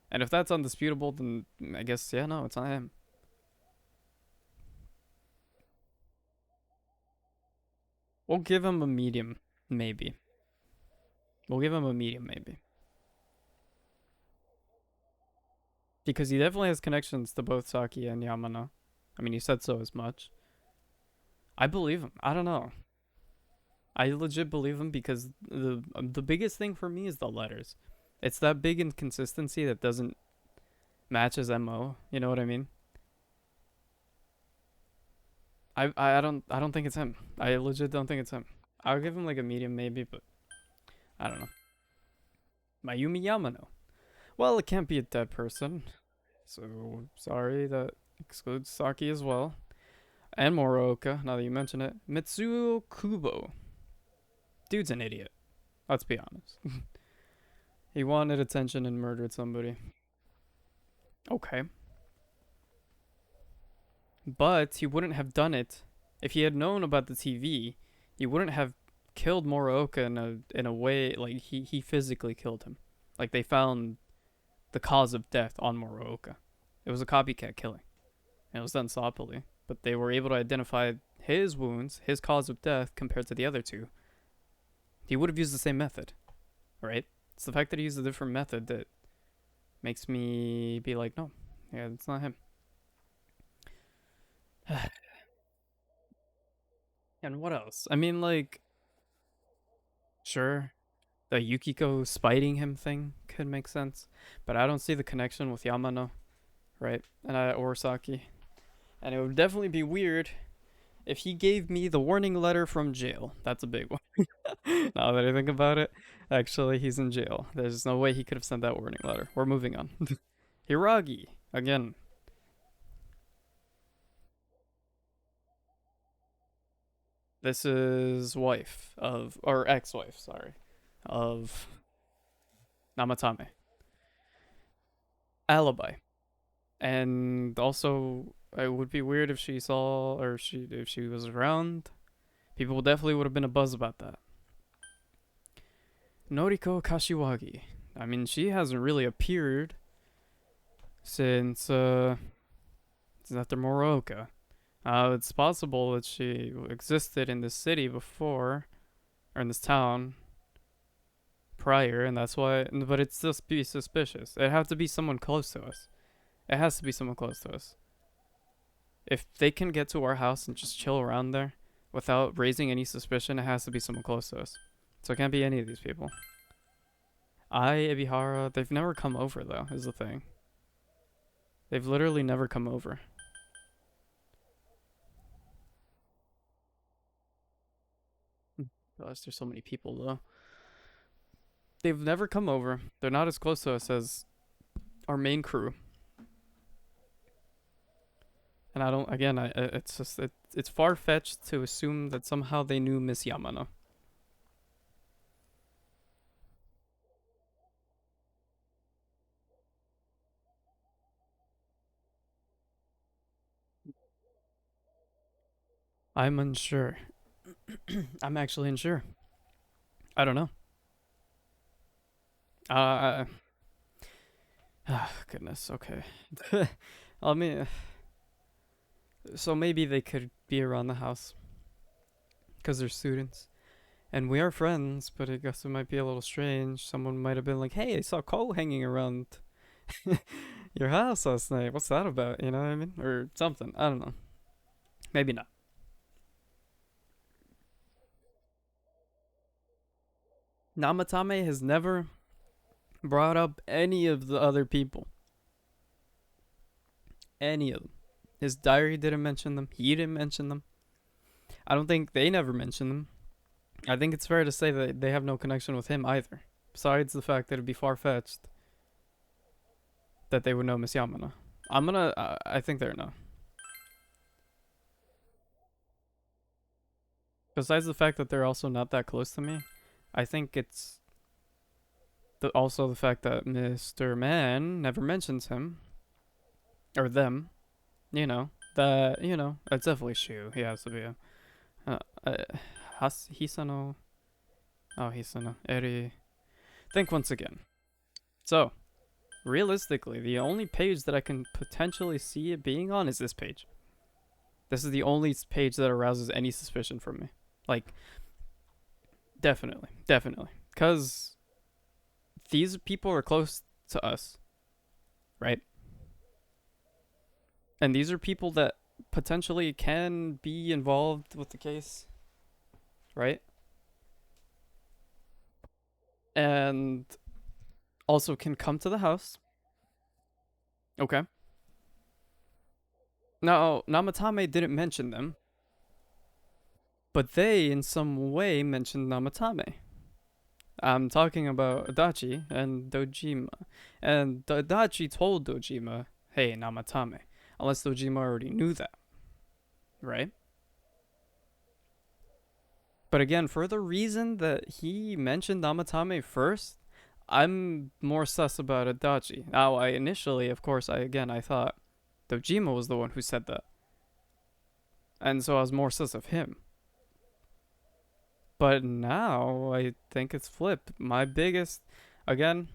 And if that's undisputable, then I guess, yeah, no, it's not him. We'll give him a medium. Maybe. We'll give him a medium, maybe. Because he definitely has connections to both Saki and Yamano. I mean, he said so as much. I believe him. I don't know. I legit believe him because the biggest thing for me is the letters. It's that big inconsistency that doesn't match his MO. You know what I mean? I don't think it's him. I legit don't think it's him. I'll give him like a medium maybe, but I don't know. Mayumi Yamano. Well, it can't be a dead person. So sorry, that excludes Saki as well. And Morooka, now that you mention it. Mitsuo Kubo. Dude's an idiot. Let's be honest. He wanted attention and murdered somebody. Okay. But he wouldn't have done it if he had known about the TV. He wouldn't have killed Morooka in a way like he physically killed him. Like they found the cause of death on Morooka. It was a copycat killing. And it was done soppily, but they were able to identify his wounds, his cause of death compared to the other two. He would have used the same method, right? It's the fact that he used a different method that makes me be like, no, yeah, it's not him. And what else? I mean, like, sure, the Yukiko spiting him thing could make sense, but I don't see the connection with Yamano, right? And or Saki. And it would definitely be weird if he gave me the warning letter from jail. That's a big one. Now that I think about it, actually, he's in jail. There's no way he could have sent that warning letter. We're moving on. Hiragi, again. This is wife of, or ex-wife, sorry, of Namatame. Alibi. And also, it would be weird if she saw, or if she was around. People definitely would have been a buzz about that. Noriko Kashiwagi. I mean, she hasn't really appeared since after Morooka. It's possible that she existed in this city before, or in this town prior, and that's why. But it's still be suspicious. It have to be someone close to us. It has to be someone close to us. If they can get to our house and just chill around there without raising any suspicion, it has to be someone close to us. So it can't be any of these people. Ibihara, they've never come over though, is the thing. They've literally never come over. Gosh, there's so many people though. They've never come over. They're not as close to us as our main crew. And I don't, again, it's just, it's far-fetched to assume that somehow they knew Miss Yamano. I'm unsure. I'm actually unsure. I don't know. Goodness, okay. I mean, so maybe they could be around the house. Because they're students. And we are friends, but I guess it might be a little strange. Someone might have been like, hey, I saw Cole hanging around your house last night. What's that about? You know what I mean? Or something. I don't know. Maybe not. Namatame has never brought up any of the other people. Any of them. His diary didn't mention them. He didn't mention them. I don't think they never mentioned them. I think it's fair to say that they have no connection with him either. Besides the fact that it'd be far-fetched that they would know Miss Yamano. I think they're no. Besides the fact that they're also not that close to me, I think it's also the fact that Mr. Man never mentions him. Or them. You know. It's definitely Shu. He has to be a... Hisano... Oh, Hisano. Eri... Think once again. So, realistically, the only page that I can potentially see it being on is this page. This is the only page that arouses any suspicion from me. Like, definitely. Because these people are close to us. Right? And these are people that potentially can be involved with the case. Right? and also can come to the house. Okay. Now, Namatame didn't mention them, but they, in some way, mentioned Namatame. I'm talking about Adachi and Dojima. And Adachi told Dojima, hey, Namatame. Unless Dojima already knew that, right? But again, for the reason that he mentioned Namatame first, I'm more sus about Adachi. Now, I initially, of course, I thought Dojima was the one who said that. And so I was more sus of him. But now I think it's flipped. My biggest, again,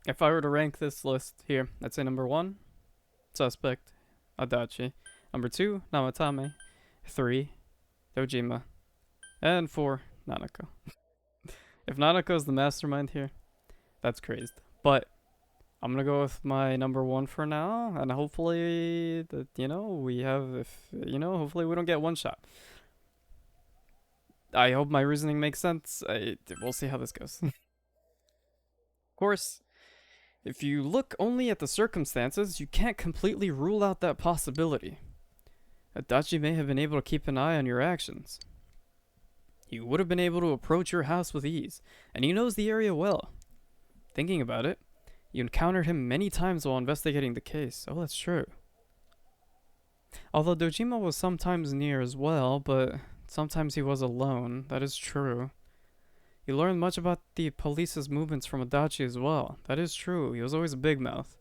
if I were to rank this list here, I'd say number 1, suspect, Adachi. Number 2, Namatame. 3, Dojima. And 4, Nanako. If Nanako's the mastermind here, that's crazed. But I'm gonna go with my number 1 for now, and hopefully that we have, hopefully we don't get one shot. I hope my reasoning makes sense. We'll see how this goes. Of course, if you look only at the circumstances, you can't completely rule out that possibility. Adachi may have been able to keep an eye on your actions. He would have been able to approach your house with ease, and he knows the area well. Thinking about it, you encountered him many times while investigating the case. Oh, that's true. Although Dojima was sometimes near as well, but sometimes he was alone. That is true. You learned much about the police's movements from Adachi as well. That is true. He was always a big mouth.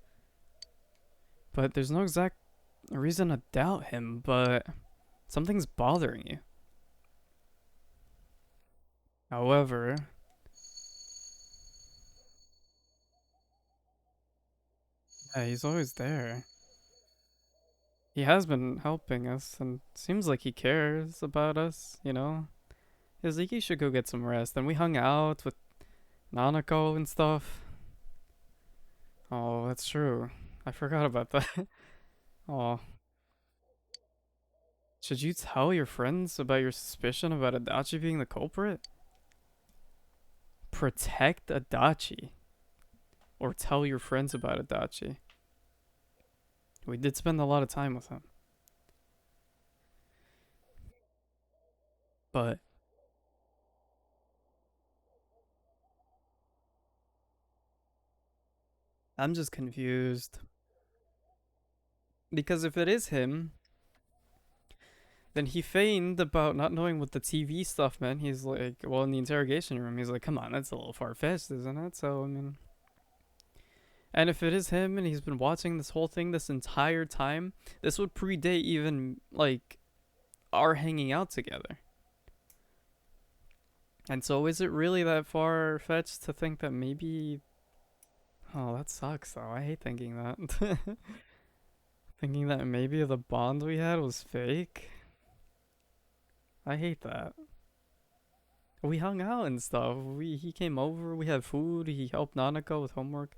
But there's no exact reason to doubt him, but something's bothering you. However, yeah, he's always there. He has been helping us, and seems like he cares about us, Iziki should go get some rest. And we hung out with Nanako and stuff. Oh, that's true. I forgot about that. Oh. Should you tell your friends about your suspicion about Adachi being the culprit? Protect Adachi. Or tell your friends about Adachi. We did spend a lot of time with him. But I'm just confused. Because if it is him, then he feigned about not knowing what the TV stuff meant. He's like, well, in the interrogation room, he's like, come on, that's a little far-fetched, isn't it? So, I mean... And if it is him and he's been watching this whole thing this entire time, this would predate even, like, our hanging out together. And so is it really that far-fetched to think that maybe... Oh, that sucks, though. I hate thinking that. Thinking that maybe the bond we had was fake. I hate that. We hung out and stuff. He came over, we had food, he helped Nanako with homework.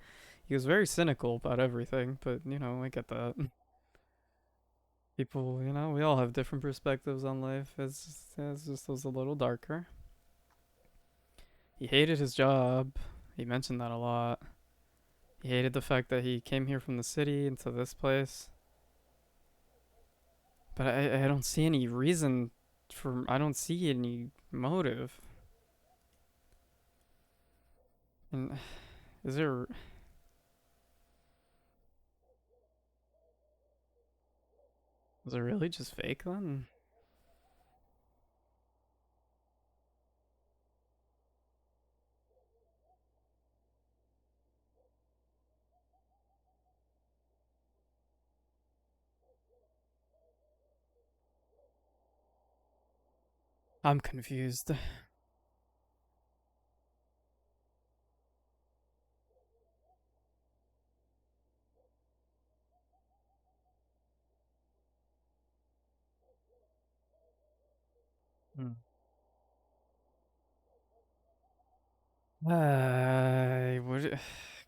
He was very cynical about everything, but, I get that. People, we all have different perspectives on life. It's just was a little darker. He hated his job. He mentioned that a lot. He hated the fact that he came here from the city into this place. But I don't see any reason I don't see any motive. And is there... Was it really just fake then? I'm confused.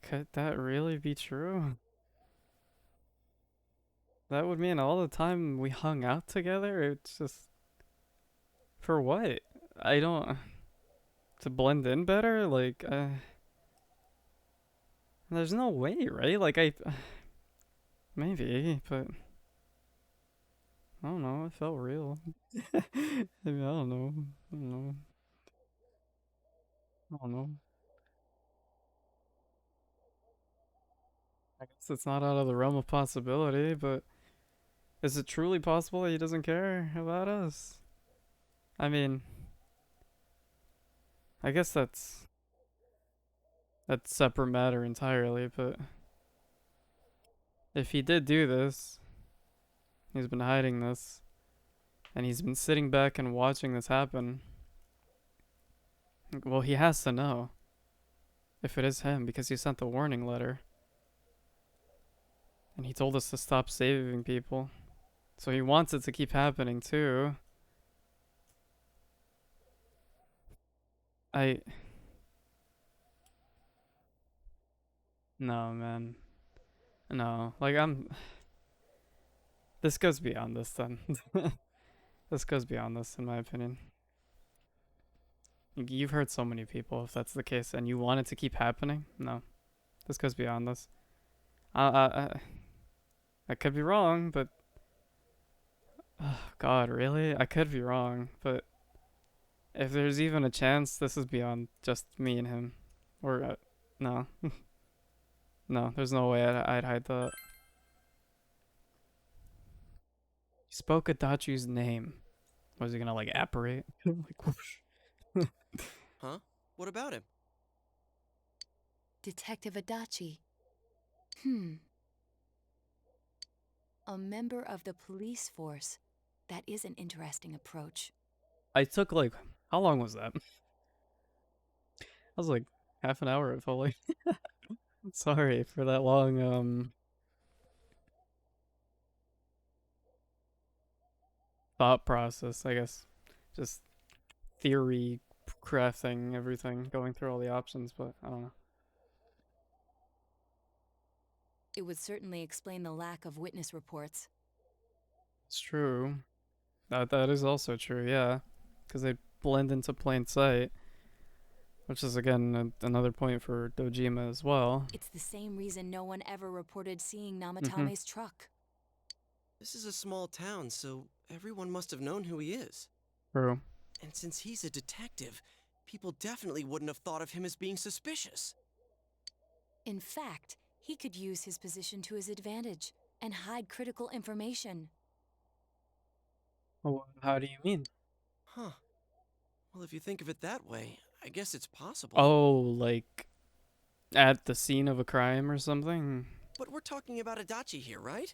Could that really be true? That would mean all the time we hung out together, it's just... For what? I don't... to blend in better? Like, there's no way, right? Like, maybe, but I don't know. It felt real. I mean, I don't know. I don't know. I don't know. I guess it's not out of the realm of possibility, but is it truly possible that he doesn't care about us? I mean, I guess that's separate matter entirely, but if he did do this, he's been hiding this, and he's been sitting back and watching this happen. Well, he has to know if it is him because he sent the warning letter. And he told us to stop saving people. So he wants it to keep happening too. No, man. No. Like, this goes beyond this then. This goes beyond this, in my opinion. You've hurt so many people if that's the case, and you want it to keep happening? No. This goes beyond this. I could be wrong, but... Oh, God, really? I could be wrong, but... If there's even a chance, this is beyond just me and him. Or, no. No, there's no way I'd hide that. He spoke Adachi's name. Was he gonna, like, apparate? Like, whoosh. Huh? What about him? Detective Adachi. A member of the police force. That is an interesting approach. I took, like, how long was that? That was like half an hour, it felt like. Sorry for that long, thought process, I guess. Just theory crafting everything, going through all the options, but I don't know. It would certainly explain the lack of witness reports. It's true. That is also true, yeah. Because they blend into plain sight. Which is, again, another point for Dojima as well. It's the same reason no one ever reported seeing Namatame's truck. This is a small town, so everyone must have known who he is. True. And since he's a detective, people definitely wouldn't have thought of him as being suspicious. In fact, he could use his position to his advantage and hide critical information. Oh, how do you mean? Huh. Well, if you think of it that way, I guess it's possible. Oh, like at the scene of a crime or something? But we're talking about Adachi here, right?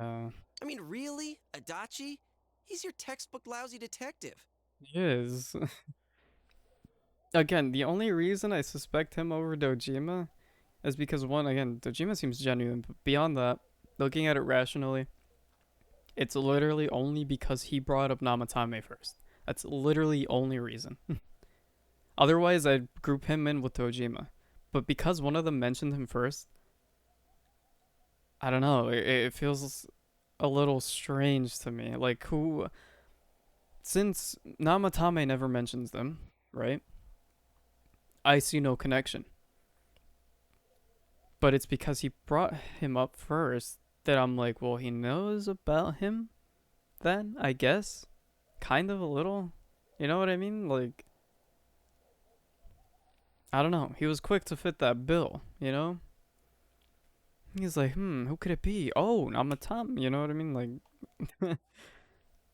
I mean, really? Adachi? He's your textbook lousy detective. He is. Again, the only reason I suspect him over Dojima is because, one, again, Dojima seems genuine, but beyond that, looking at it rationally, it's literally only because he brought up Namatame first. That's literally the only reason. Otherwise, I'd group him in with Dojima. But because one of them mentioned him first, I don't know, it feels a little strange to me. Like, who... Since Namatame never mentions them, right? I see no connection. But it's because he brought him up first that I'm like, well, he knows about him then, I guess. Kind of a little. You know what I mean? Like, I don't know. He was quick to fit that bill, you know? He's like, who could it be? Oh, Namatame, you know what I mean? Like,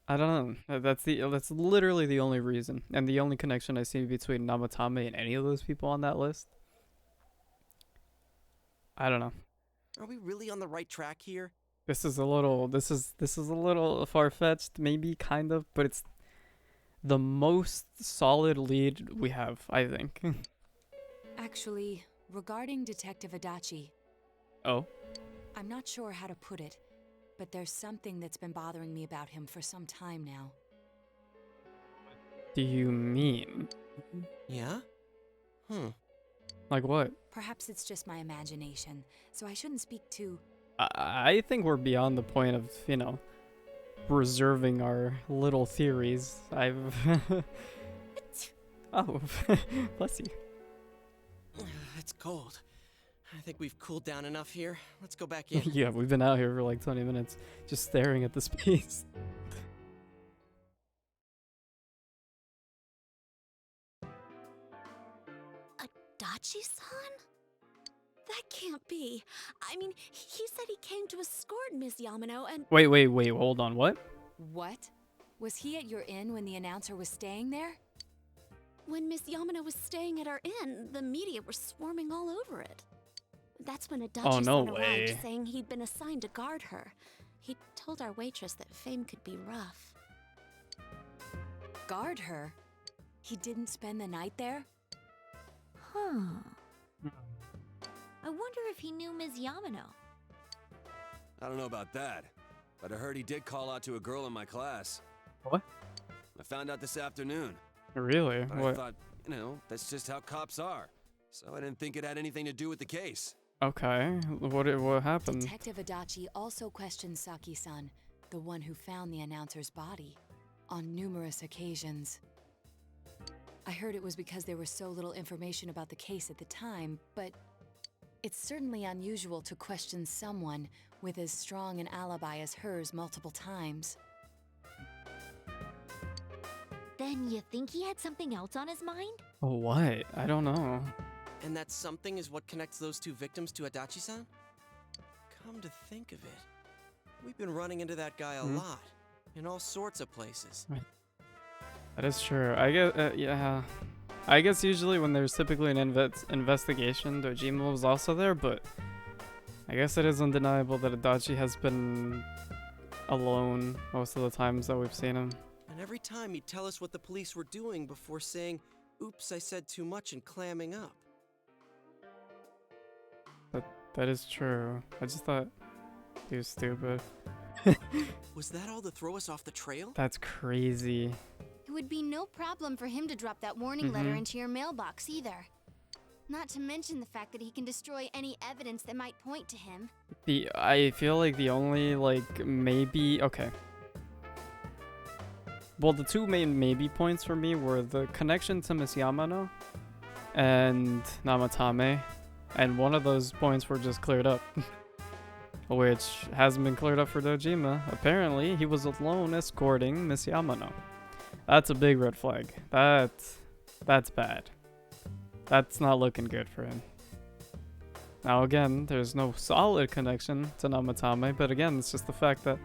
I don't know. That's literally the only reason. And the only connection I see between Namatame and any of those people on that list. I don't know. Are we really on the right track here? This is a little far-fetched, maybe, kind of, but it's the most solid lead we have, I think. Actually, regarding Detective Adachi... Oh? I'm not sure how to put it, but there's something that's been bothering me about him for some time now. Do you mean? Yeah? Like what? Perhaps it's just my imagination, so I shouldn't speak too... I think we're beyond the point of, you know, reserving our little theories. Oh, bless you. It's cold. I think we've cooled down enough here. Let's go back in. Yeah, we've been out here for like 20 minutes just staring at the space. Adachi-san? That can't be. I mean, he said he came to escort Miss Yamano and— Wait, hold on, what? What? Was he at your inn when the announcer was staying there? When Miss Yamano was staying at our inn, the media were swarming all over it. That's when Adachi-san no arrived, way. saying he'd been assigned to guard her. He told our waitress that fame could be rough. Guard her? He didn't spend the night there? Huh. I wonder if he knew Ms. Yamano. I don't know about that, but I heard he did call out to a girl in my class. What? I found out this afternoon. Really? But What? I thought, that's just how cops are. So I didn't think it had anything to do with the case. Okay, what happened? Detective Adachi also questioned Saki-san, the one who found the announcer's body, on numerous occasions. I heard it was because there was so little information about the case at the time, but it's certainly unusual to question someone with as strong an alibi as hers multiple times. Then you think he had something else on his mind? Oh, what? I don't know. And that something is what connects those two victims to Adachi-san? Come to think of it, we've been running into that guy a lot, in all sorts of places. That is true. I guess, yeah. I guess usually when there's typically an investigation, Dojima was also there, but I guess it is undeniable that Adachi has been alone most of the times that we've seen him. And every time he'd tell us what the police were doing before saying, "Oops, I said too much," and clamming up. That is true. I just thought he was stupid. Was that all to throw us off the trail? That's crazy. It would be no problem for him to drop that warning letter into your mailbox either. Not to mention the fact that he can destroy any evidence that might point to him. I feel like the only, maybe... Okay. Well, the two main maybe points for me were the connection to Miss Yamano and Namatame. And one of those points were just cleared up. Which hasn't been cleared up for Dojima. Apparently, he was alone escorting Miss Yamano. That's a big red flag. That's bad. That's not looking good for him. Now again, there's no solid connection to Namatame, but again, it's just the fact that,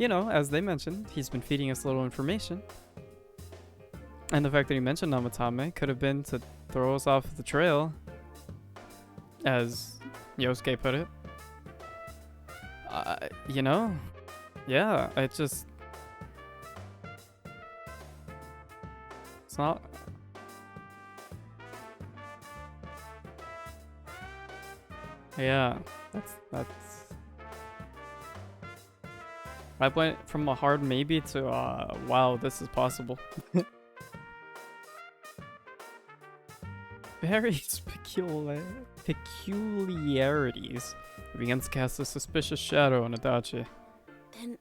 as they mentioned, he's been feeding us little information. And the fact that he mentioned Namatame could have been to throw us off the trail, as Yosuke put it. Yeah, it's not... Yeah, that's... I went from a hard maybe to, wow, this is possible. Various peculiarities begins to cast a suspicious shadow on Adachi. Then,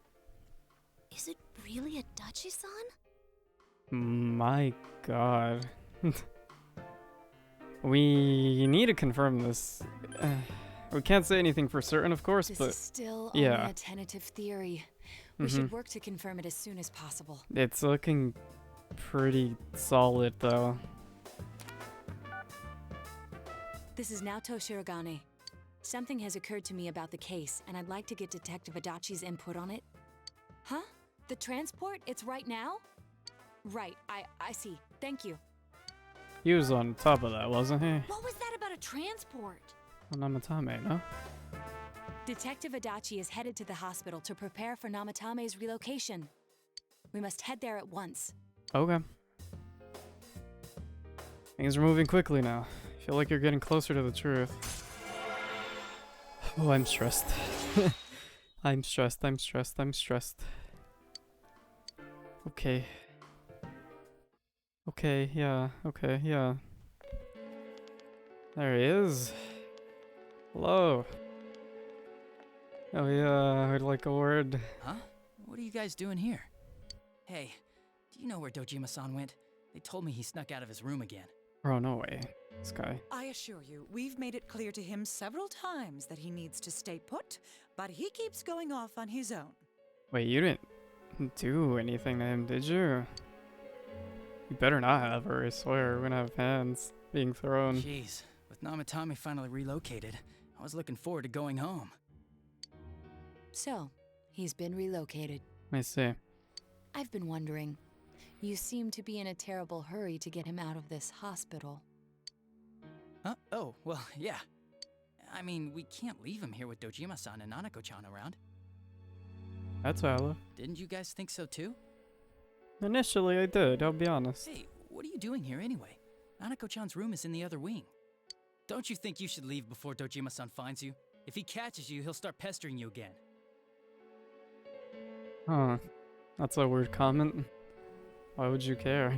is it really Adachi-san? My god. We need to confirm this. We can't say anything for certain, of course, this but is still yeah. only a tentative theory. We should work to confirm it as soon as possible. It's looking pretty solid, though. This is Naoto Shirogane. Something has occurred to me about the case, and I'd like to get Detective Adachi's input on it. Huh? The transport? It's right now? Right, I see. Thank you. He was on top of that, wasn't he? What was that about a transport? Namatame, no? Detective Adachi is headed to the hospital to prepare for Namatame's relocation. We must head there at once. Okay. Things are moving quickly now. I feel like you're getting closer to the truth. Oh, I'm stressed. I'm stressed. Okay. Okay, yeah. There he is. Hello. Oh yeah, I'd like a word. Huh? What are you guys doing here? Hey, do you know where Dojima-san went? They told me he snuck out of his room again. Bro, no way. This guy. I assure you, we've made it clear to him several times that he needs to stay put, but he keeps going off on his own. Wait, you didn't do anything to him, did you? You better not have, or I swear we're gonna have hands being thrown. Jeez, with Namatame finally relocated, I was looking forward to going home. So, he's been relocated. I see. I've been wondering. You seem to be in a terrible hurry to get him out of this hospital. Huh? Oh, well, yeah. I mean, we can't leave him here with Dojima-san and Nanako-chan around. That's valid. Didn't you guys think so too? Initially, I did, I'll be honest. Hey, what are you doing here anyway? Nanako-chan's room is in the other wing. Don't you think you should leave before Dojima-san finds you? If he catches you, he'll start pestering you again. Huh. That's a weird comment. Why would you care?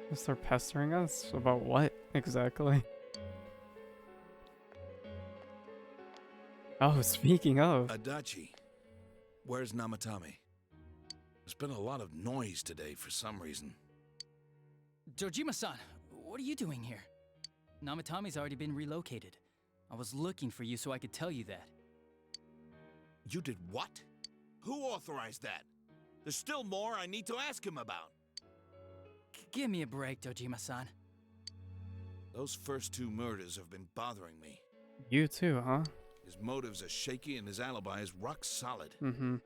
They start pestering us? About what, exactly? Oh, speaking of... Adachi, where's Namatame? There's been a lot of noise today for some reason. Dojima-san, what are you doing here? Namatame's already been relocated. I was looking for you so I could tell you that. You did what? Who authorized that? There's still more I need to ask him about. Give me a break, Dojima-san. Those first two murders have been bothering me. You too, huh? His motives are shaky and his alibi is rock solid. Mm-hmm.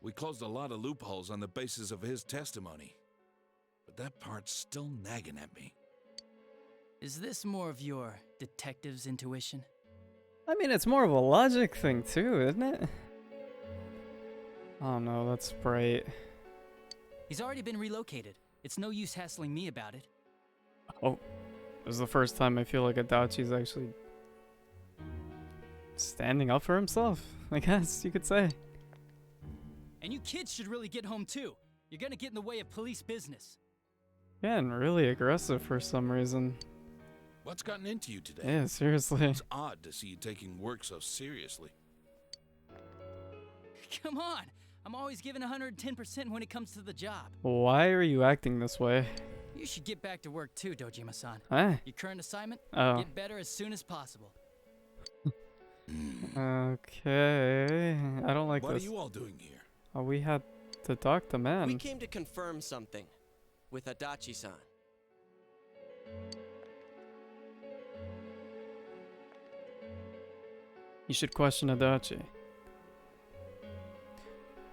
We closed a lot of loopholes on the basis of his testimony. But that part's still nagging at me. Is this more of your detective's intuition? I mean, it's more of a logic thing too, isn't it? Oh no, that's Sprite. He's already been relocated. It's no use hassling me about it. Oh, this is the first time I feel like Adachi's actually standing up for himself, I guess you could say. And you kids should really get home too. You're gonna get in the way of police business. Yeah, and really aggressive for some reason. What's gotten into you today? Yeah, seriously. It's odd to see you taking work so seriously. Come on! I'm always giving 110% when it comes to the job. Why are you acting this way? You should get back to work too, Dojima-san. Huh? Your current assignment? Oh. Get better as soon as possible. Okay. I don't like What this. are you all doing here? Oh, we had to talk to man. We came to confirm something with Adachi-san. You should question Adachi.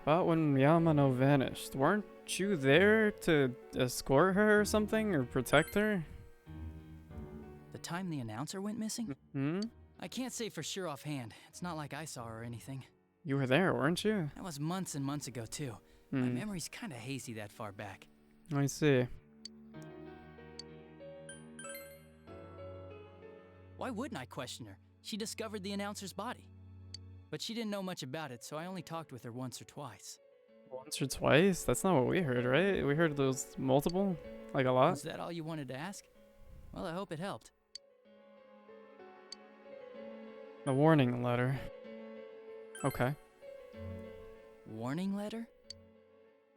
About when Yamano vanished, weren't you there to escort her or something, or protect her? The time the announcer went missing? Hmm? I can't say for sure offhand. It's not like I saw her or anything. You were there, weren't you? That was months and months ago too. My memory's kinda hazy that far back. I see. Why wouldn't I question her? She discovered the announcer's body. But she didn't know much about it, so I only talked with her once or twice. Once or twice? That's not what we heard, right? We heard those multiple? Like a lot? Was that all you wanted to ask? Well, I hope it helped. The warning letter. Okay. Warning letter?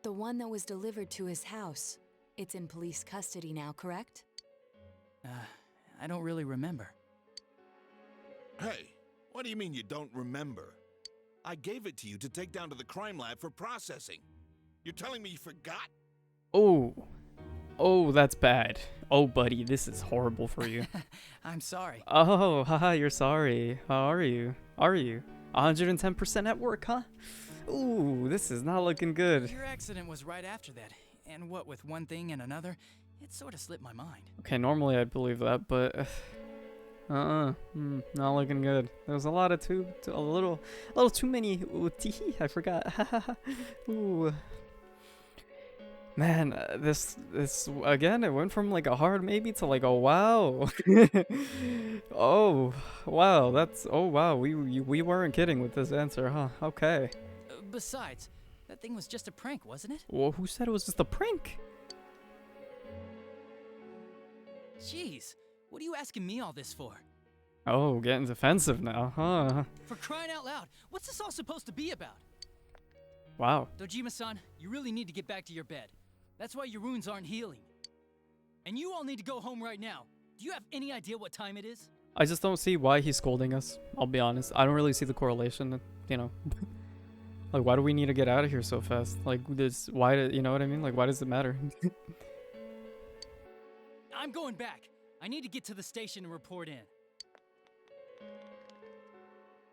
The one that was delivered to his house. It's in police custody now, correct? I don't really remember. Hey, what do you mean you don't remember? I gave it to you to take down to the crime lab for processing. You're telling me you forgot? Oh. Oh, that's bad. Oh, buddy, this is horrible for you. I'm sorry. Oh, haha, you're sorry. How are you? Are you? 110% at work, huh? Ooh, this is not looking good. Your accident was right after that. And what with one thing and another, it sort of slipped my mind. Okay, normally I'd believe that, but not looking good. There was a lot of a little too many. Ooh, I forgot. Ooh, man, this again. It went from like a hard maybe to like a wow. Oh wow, wow. We weren't kidding with this answer, huh? Okay. Besides, that thing was just a prank, wasn't it? Well, who said it was just a prank? Jeez, what are you asking me all this for? Oh, getting defensive now, huh? For crying out loud, what's this all supposed to be about? Wow. Dojima-san, you really need to get back to your bed. That's why your wounds aren't healing. And you all need to go home right now. Do you have any idea what time it is? I just don't see why he's scolding us. I'll be honest. I don't really see the correlation, you know. Like, why do we need to get out of here so fast? Like, this, why, you know what I mean? Like, why does it matter? I'm going back. I need to get to the station and report in.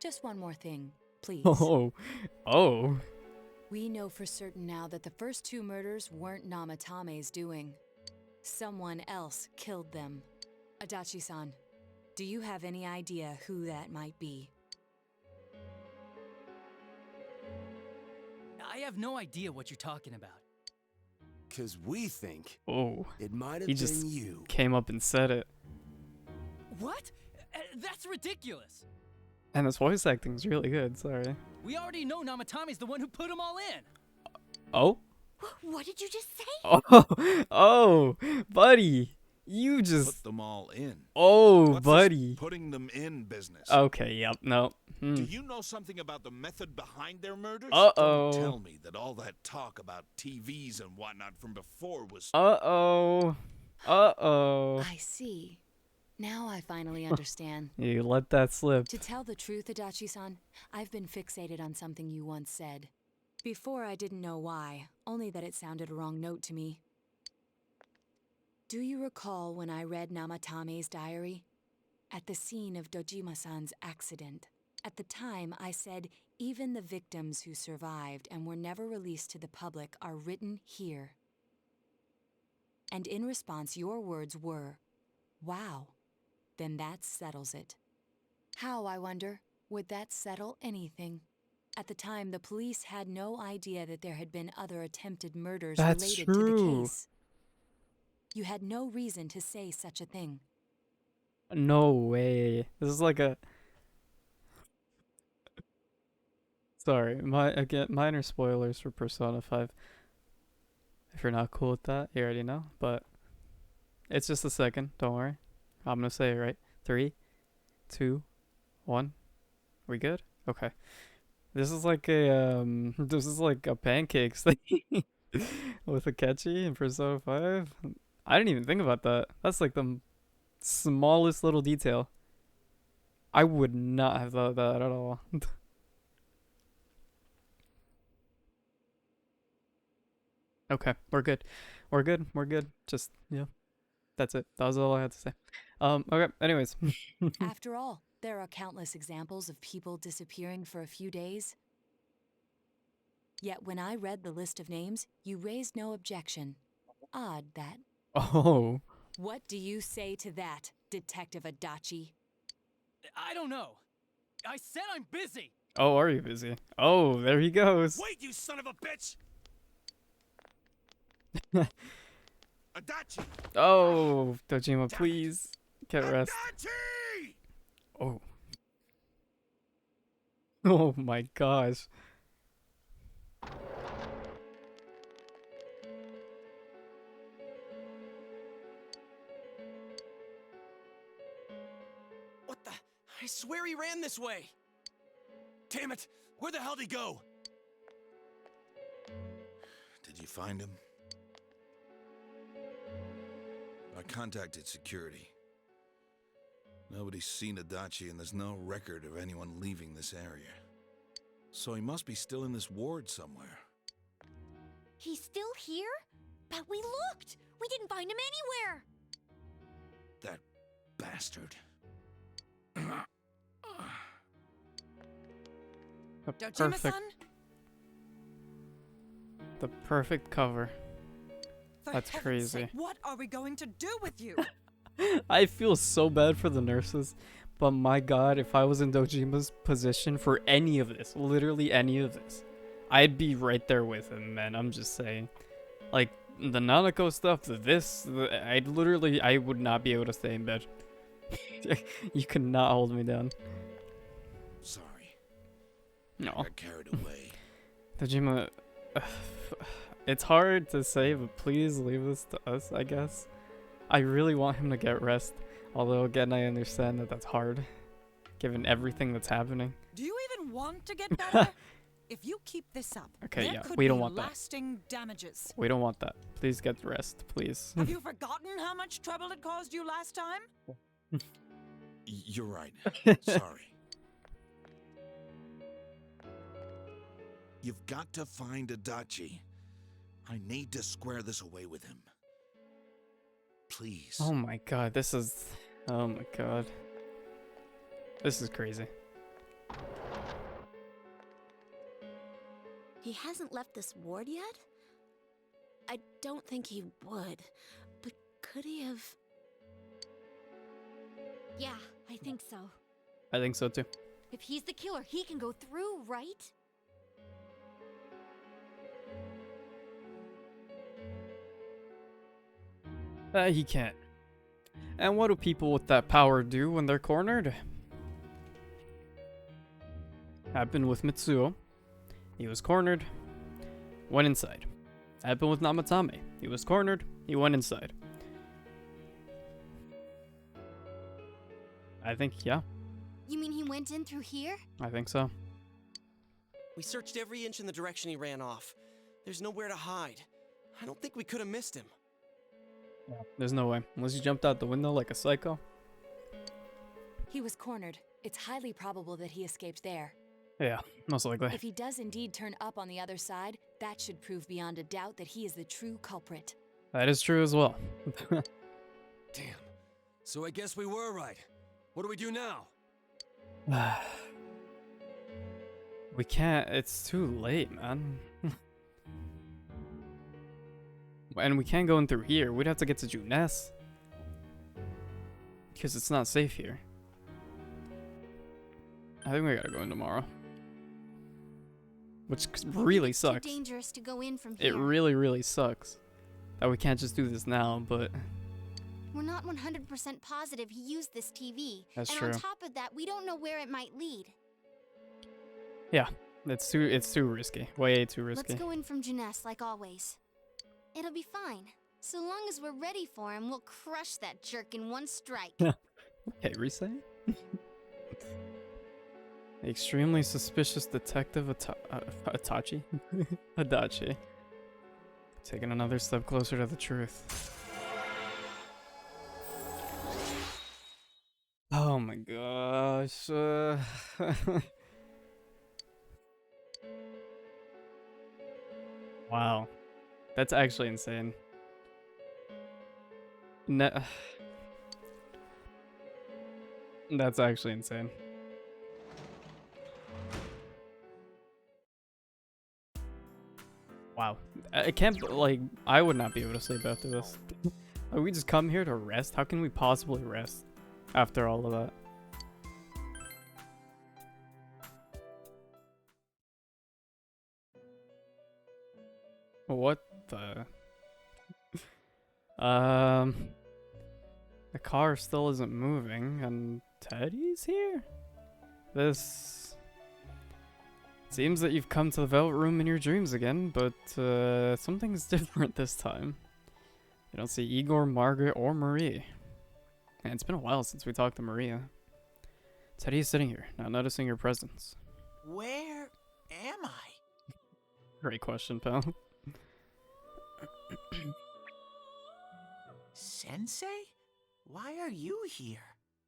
Just one more thing, please. Oh. We know for certain now that the first 2 murders weren't Namatame's doing. Someone else killed them. Adachi-san, do you have any idea who that might be? I have no idea what you're talking about. Cause we think it might have he been just you. came up and said it. What? That's ridiculous. And his voice acting's really good, sorry. We already know Namatame's the one who put them all in. Oh? What did you just say? Oh, buddy. You just put them all in. Oh, What's buddy. This putting them in business. Okay, yep, no. Do you know something about the method behind their murders? Uh-oh. Don't tell me that all that talk about TVs and whatnot from before was... Uh-oh. I see. Now I finally understand. You let that slip. To tell the truth, Adachi-san, I've been fixated on something you once said. Before I didn't know why, only that it sounded a wrong note to me. Do you recall when I read Namatame's diary? At the scene of Dojima-san's accident. At the time, I said, even the victims who survived and were never released to the public are written here. And in response, your words were, wow, then that settles it. How, I wonder, would that settle anything? At the time, the police had no idea that there had been other attempted murders related to the case. You had no reason to say such a thing. No way. This is like a... Sorry, minor spoilers for Persona 5. If you're not cool with that, you already know, but it's just a second, don't worry. I'm gonna say it right. 3, 2, 1. We good? Okay. This is like a pancakes thing with a catchy in Persona 5. I didn't even think about that. That's like the smallest little detail. I would not have thought of that at all. Okay, we're good. We're good. Just, yeah. That's it. That was all I had to say. Okay, anyways. After all, there are countless examples of people disappearing for a few days. Yet when I read the list of names, you raised no objection. Odd that. Oh. What do you say to that, Detective Adachi? I don't know. I said I'm busy. Oh, are you busy? Oh, there he goes. Wait, you son of a bitch! Adachi! Oh, Dojima, please get rest. Adachi! Oh. Oh my gosh. What the? I swear he ran this way. Damn it! Where the hell did he go? Did you find him? I contacted security. Nobody's seen Adachi and there's no record of anyone leaving this area. So he must be still in this ward somewhere. He's still here? But we looked! We didn't find him anywhere! That bastard. The perfect cover. That's crazy. Sake, what are we going to do with you? I feel so bad for the nurses, but my god, if I was in Dojima's position for any of this, literally any of this, I'd be right there with him, man. I'm just saying. Like, the Nanako stuff, I would not be able to stay in bed. You could not hold me down. Sorry. No. I got carried away. Dojima, it's hard to say, but please leave this to us, I guess. I really want him to get rest, although again, I understand that that's hard, given everything that's happening. Do you even want to get better? If you keep this up, Okay, there yeah, could we don't be want that. lasting damages. We don't want that. Please get rest, please. Have you forgotten how much trouble it caused you last time? You're right. Sorry. You've got to find Adachi. I need to square this away with him. Please. Oh my god, this is... Oh my god. This is crazy. He hasn't left this ward yet? I don't think he would, but could he have... Yeah, I think so. I think so too. If he's the killer, he can go through, right? He can't. And what do people with that power do when they're cornered? Happened with Mitsuo. He was cornered, went inside. Happened with Namatame. He was cornered, he went inside. I think, yeah, You mean he went in through here? I think so. We searched every inch in the direction he ran off. There's nowhere to hide. I don't think we could have missed him. Yeah, there's no way. Unless he jumped out the window like a psycho. He was cornered. It's highly probable that he escaped there. Yeah, most likely. If he does indeed turn up on the other side, that should prove beyond a doubt that he is the true culprit. That is true as well. Damn. So I guess we were right. What do we do now? We can't, it's too late, man. And we can't go in through here. We'd have to get to Junes. Because it's not safe here. I think we gotta go in tomorrow. Which really sucks. Too dangerous to go in from here. It really, really sucks that we can't just do this now, but... We're not 100% positive he used this TV. That's and true. on top of that, we don't know where it might lead. Yeah, it's too risky. Way too risky. Let's go in from Junes like always. It'll be fine. So long as we're ready for him, we'll crush that jerk in one strike. Okay, reset. Extremely suspicious detective Adachi. Adachi. Taking another step closer to the truth. Oh my gosh. Wow. That's actually insane. That's actually insane. Wow. I can't, like, I would not be able to sleep after this. Like, we just come here to rest? How can we possibly rest after all of that? What the? The car still isn't moving, and Teddy's here? This... Seems that you've come to the Velvet Room in your dreams again, but something's different this time. You don't see Igor, Margaret, or Marie. And it's been a while since we talked to Maria. Teddy is sitting here, not noticing your presence. Where am I? Great question, pal. Sensei? Why are you here?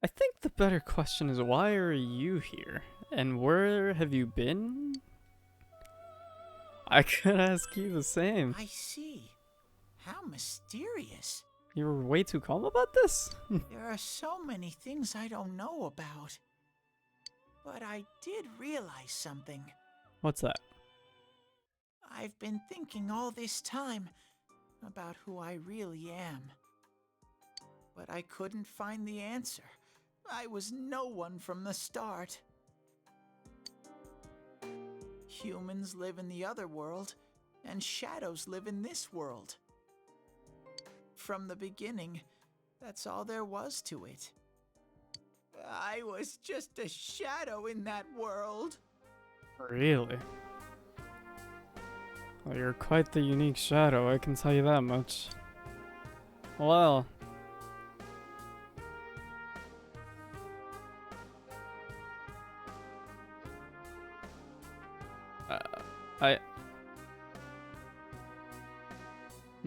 I think the better question is, why are you here? And where have you been? I could ask you the same. I see. How mysterious. You were way too calm about this? There are so many things I don't know about. But I did realize something. What's that? I've been thinking all this time about who I really am. But I couldn't find the answer. I was no one from the start. Humans live in the other world, and shadows live in this world. From the beginning, that's all there was to it. I was just a shadow in that world. Really? Well, you're quite the unique shadow, I can tell you that much. Well...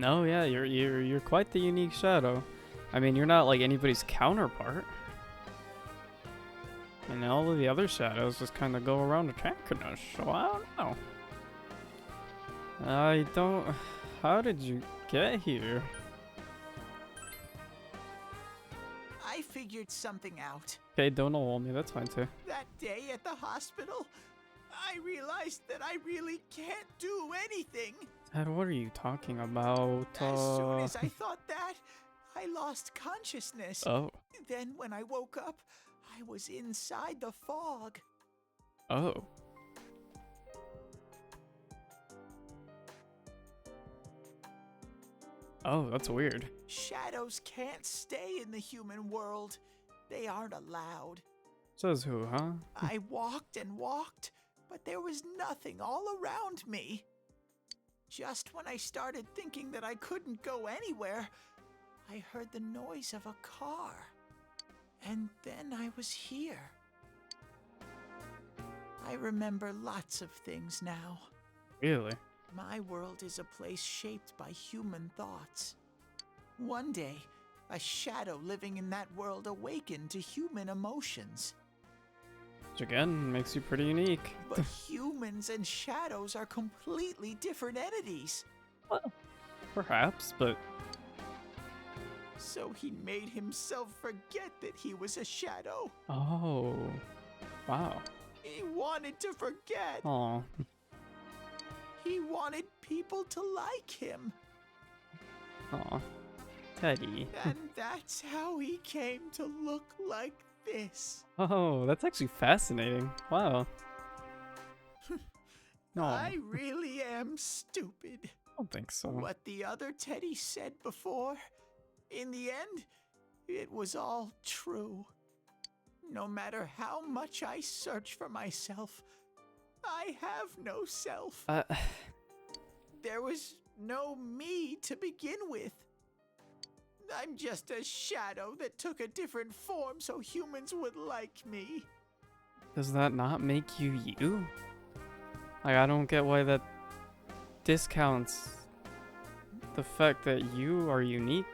No, yeah, you're quite the unique shadow. I mean, you're not like anybody's counterpart. And all of the other shadows just kind of go around attacking us, so I don't know. I don't... How did you get here? I figured something out. Okay, don't know me, that's fine too. That day at the hospital, I realized that I really can't do anything. Dad, what are you talking about? As soon as I thought that, I lost consciousness. Oh. Then when I woke up, I was inside the fog. Oh. Oh, that's weird. Shadows can't stay in the human world. They aren't allowed. Says who, huh? I walked and walked, but there was nothing all around me. Just when I started thinking that I couldn't go anywhere, I heard the noise of a car. And then I was here. I remember lots of things now. Really? My world is a place shaped by human thoughts. One day, a shadow living in that world awakened to human emotions. Which again, makes you pretty unique. But humans and shadows are completely different entities. Well, perhaps, but... So he made himself forget that he was a shadow. Oh. Wow. He wanted to forget. Aw. He wanted people to like him. Aw. Teddy. And that's how he came to look like this. Oh, that's actually fascinating. Wow. No. I really am stupid. I don't think so. What the other Teddy said before, in the end, it was all true. No matter how much I search for myself, I have no self. There was no me to begin with. I'm just a shadow that took a different form so humans would like me. Does that not make you you? Like, I don't get why that discounts the fact that you are unique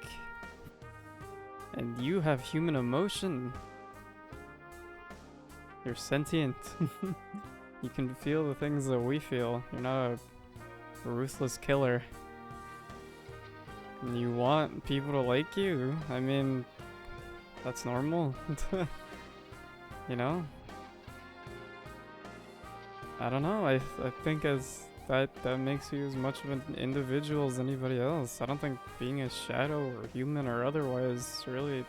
and you have human emotion. You're sentient. You can feel the things that we feel. You're not a ruthless killer. And you want people to like you. I mean, that's normal. You know? I don't know. I think as that makes you as much of an individual as anybody else. I don't think being a shadow or human or otherwise really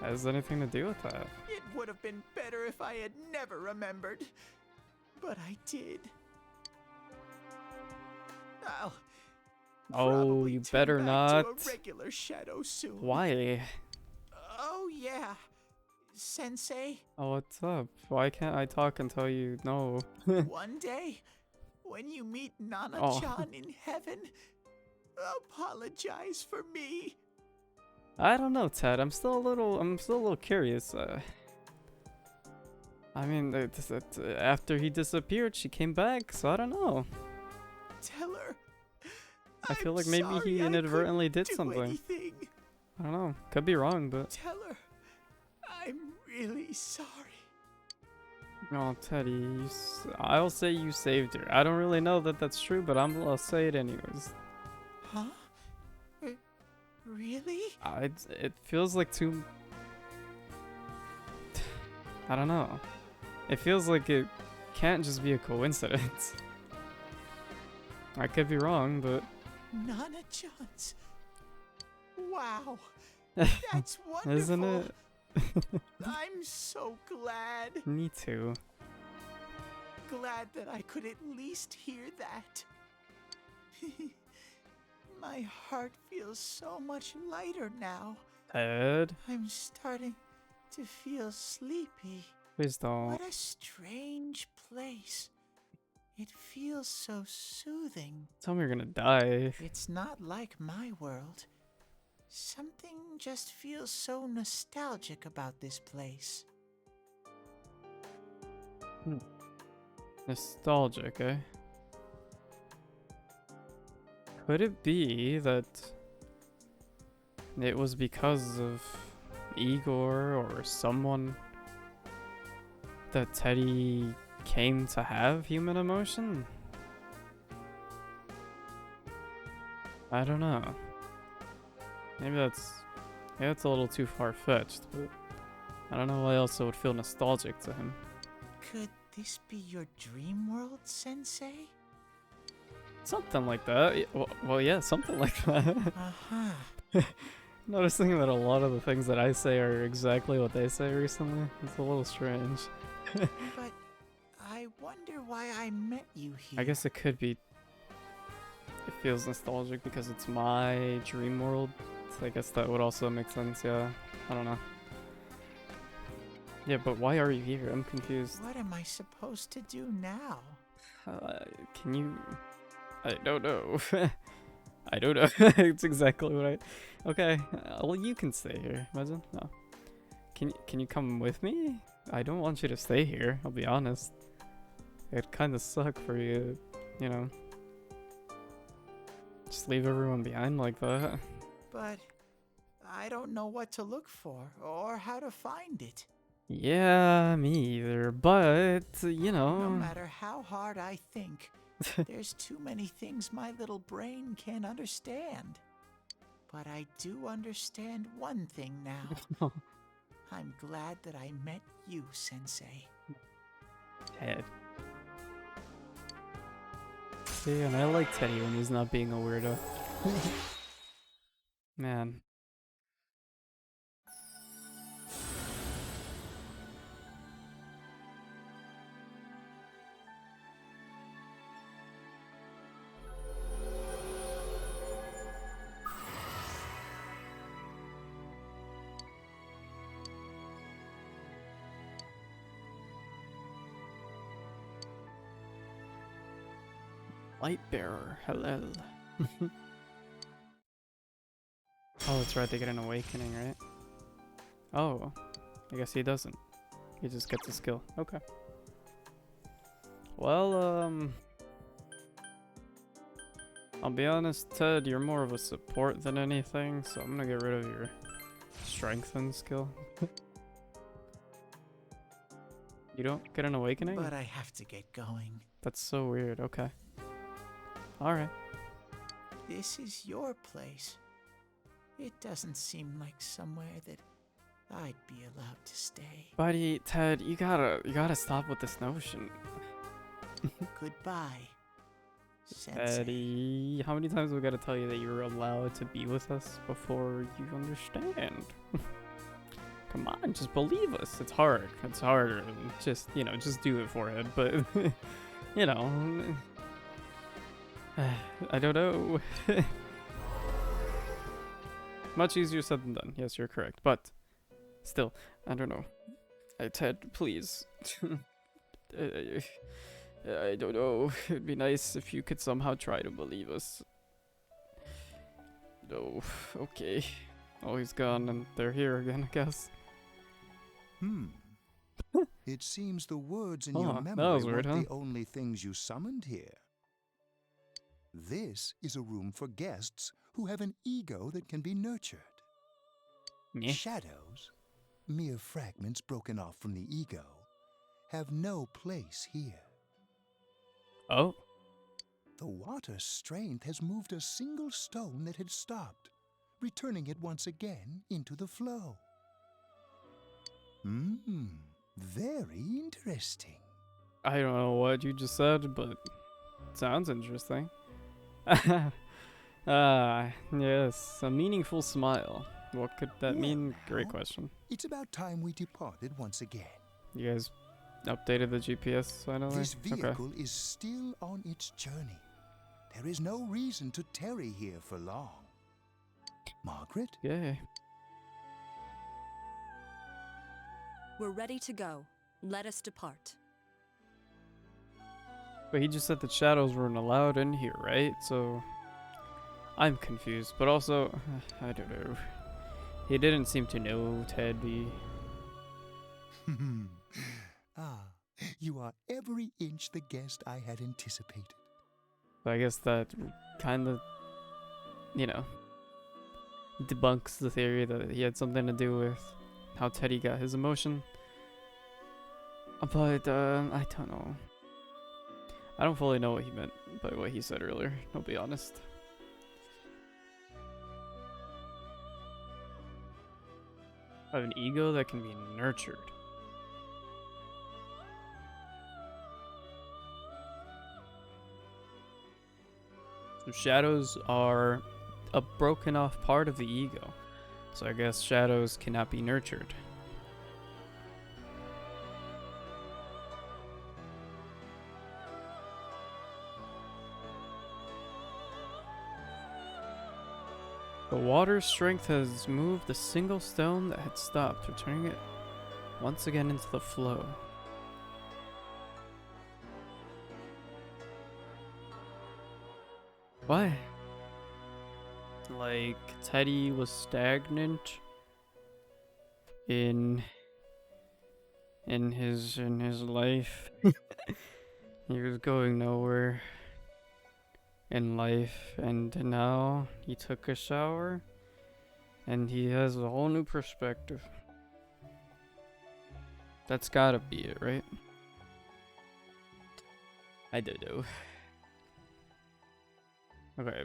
has anything to do with that. It would have been better if I had never remembered. But I did. Oh, you better not. To a regular shadow soon. Why? Oh yeah, Sensei. Oh, what's up? Why can't I talk and tell you no? One day, when you meet Nana-chan in heaven, apologize for me. I don't know, Ted. I'm still a little curious. I mean, after he disappeared, she came back, so I don't know. Tell her. I feel like maybe he inadvertently did something. Anything. I don't know. Could be wrong, but... Tell her. I'm really sorry. Oh, Teddy, I'll say you saved her. I don't really know that that's true, but I'll say it anyways. Huh? Really? It feels like too... I don't know. It feels like it can't just be a coincidence. I could be wrong, but... Nana-chan's. Wow. That's wonderful. Isn't it? I'm so glad. Me too. Glad that I could at least hear that. My heart feels so much lighter now. Ted? I'm starting to feel sleepy. Please don't. What a strange place. It feels so soothing. Tell me you're gonna die. It's not like my world. Something just feels so nostalgic about this place. Nostalgic, eh? Could it be that it was because of Igor or someone that Teddy came to have human emotion? I don't know. Maybe that's a little too far-fetched, but I don't know why else it would feel nostalgic to him. Could this be your dream world, Sensei? Something like that. Well, yeah, something like that. Noticing that a lot of the things that I say are exactly what they say recently. It's a little strange. But I wonder why I met you here. I guess it could be. It feels nostalgic because it's my dream world. So I guess that would also make sense, yeah. I don't know. Yeah, but why are you here? I'm confused. What am I supposed to do now? Can you... I don't know. I don't know. It's exactly what I... Okay, well, you can stay here. Imagine? No. Can you come with me? I don't want you to stay here, I'll be honest. It'd kind of suck for you, you know. Just leave everyone behind like that. But I don't know what to look for or how to find it. Yeah, me either, but, you know... No matter how hard I think, there's too many things my little brain can't understand. But I do understand one thing now. I'm glad that I met you, Sensei. Ted. See, and I like Teddy when he's not being a weirdo. Man. Lightbearer, hello. Oh, that's right, they get an awakening, right? Oh, I guess he doesn't. He just gets a skill. Okay. Well, I'll be honest, Ted, you're more of a support than anything, so I'm gonna get rid of your strengthen skill. You don't get an awakening? But I have to get going. That's so weird, okay. Alright. This is your place. It doesn't seem like somewhere that I'd be allowed to stay. Buddy, Ted, you gotta stop with this notion. Goodbye, Sensei. Eddie, how many times we gotta tell you that you're allowed to be with us before you understand? Come on, just believe us. It's hard. It's harder than just, you know, just do it, forehead. But, you know, I don't know. Much easier said than done. Yes, you're correct. But still, I don't know. Ted, please. I don't know. It'd be nice if you could somehow try to believe us. No. Okay. Oh, he's gone and they're here again, I guess. It seems the words in your memory weird, weren't the only things you summoned here. This is a room for guests who have an ego that can be nurtured. Yeah. Shadows, mere fragments broken off from the ego, have no place here. Oh. The water's strength has moved a single stone that had stopped, returning it once again into the flow. Very interesting. I don't know what you just said, but it sounds interesting. Yes, a meaningful smile. What could that mean? Great question. It's about time we departed once again. You guys updated the GPS finally? This vehicle is still on its journey. There is no reason to tarry here for long. Margaret? Yay. We're ready to go. Let us depart. But he just said that shadows weren't allowed in here, right? So I'm confused, but also I don't know. He didn't seem to know Teddy. You are every inch the guest I had anticipated. But I guess that kind of you know, debunks the theory that he had something to do with how Teddy got his emotion. But, I don't know. I don't fully know what he meant by what he said earlier, I'll be honest. I have an ego that can be nurtured. So shadows are a broken off part of the ego. So I guess shadows cannot be nurtured. The water's strength has moved a single stone that had stopped, returning it once again into the flow. What? Like Teddy was stagnant in his life. He was going nowhere in life, and now he took a shower and he has a whole new perspective. That's gotta be it, right? I don't know. Okay,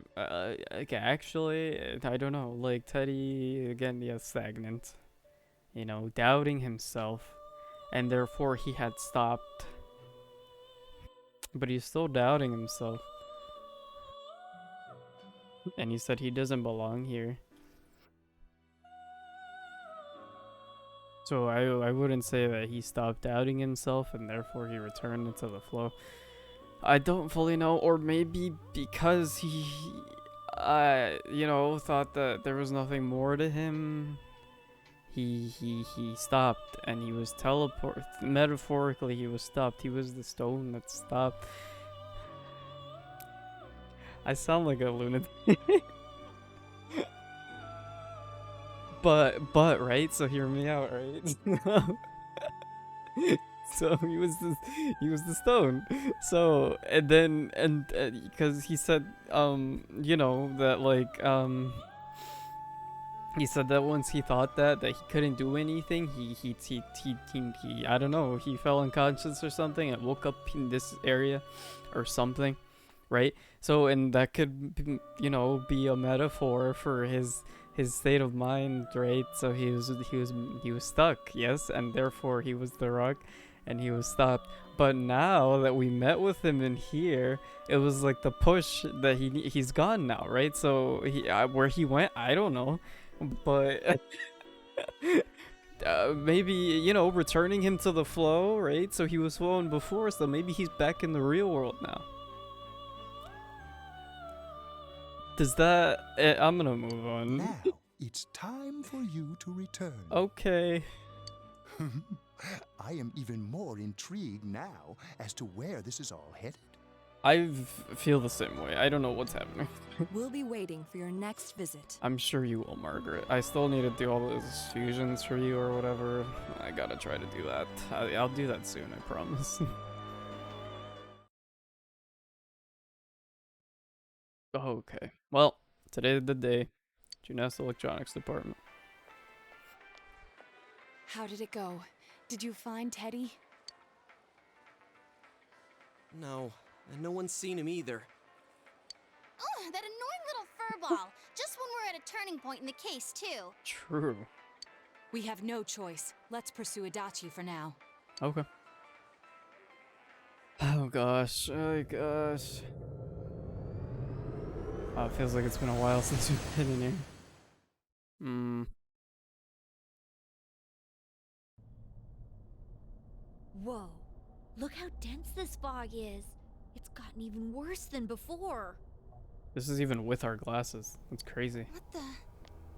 okay, actually, I don't know. Like, Teddy, again, yeah, stagnant. You know, doubting himself, and therefore he had stopped. But he's still doubting himself. And he said he doesn't belong here. So I wouldn't say that he stopped doubting himself and therefore he returned into the flow. I don't fully know, or maybe because he, you know, thought that there was nothing more to him. He stopped, and he was metaphorically, he was stopped. He was the stone that stopped. I sound like a lunatic. but right? So hear me out, right? So he was the stone. So and because he said you know that like he said that once he thought that he couldn't do anything, he I don't know, he fell unconscious or something and woke up in this area or something, right? So, and that could, you know, be a metaphor for his state of mind, right? So he was stuck, yes, and therefore he was the rock and he was stopped. But now that we met with him in here, it was like the push that he's gone now, right? So where he went, I don't know. But maybe, you know, returning him to the flow, right? So he was flowing before, so maybe he's back in the real world now. Does that... I'm gonna move on. Now, it's time for you to return. Okay. I am even more intrigued now as to where this is all headed. I feel the same way. I don't know what's happening. We'll be waiting for your next visit. I'm sure you will, Margaret. I still need to do all those fusions for you or whatever. I gotta try to do that. I'll do that soon, I promise. Okay. Well, today's the day. Juness Electronics Department. How did it go? Did you find Teddy? No, and no one's seen him either. Oh, that annoying little furball. Just when we're at a turning point in the case, too. True. We have no choice. Let's pursue Adachi for now. Okay. Oh gosh. Oh gosh. Oh, it feels like it's been a while since we've been in here. Whoa. Look how dense this fog is. It's gotten even worse than before. This is even with our glasses. That's crazy. What the?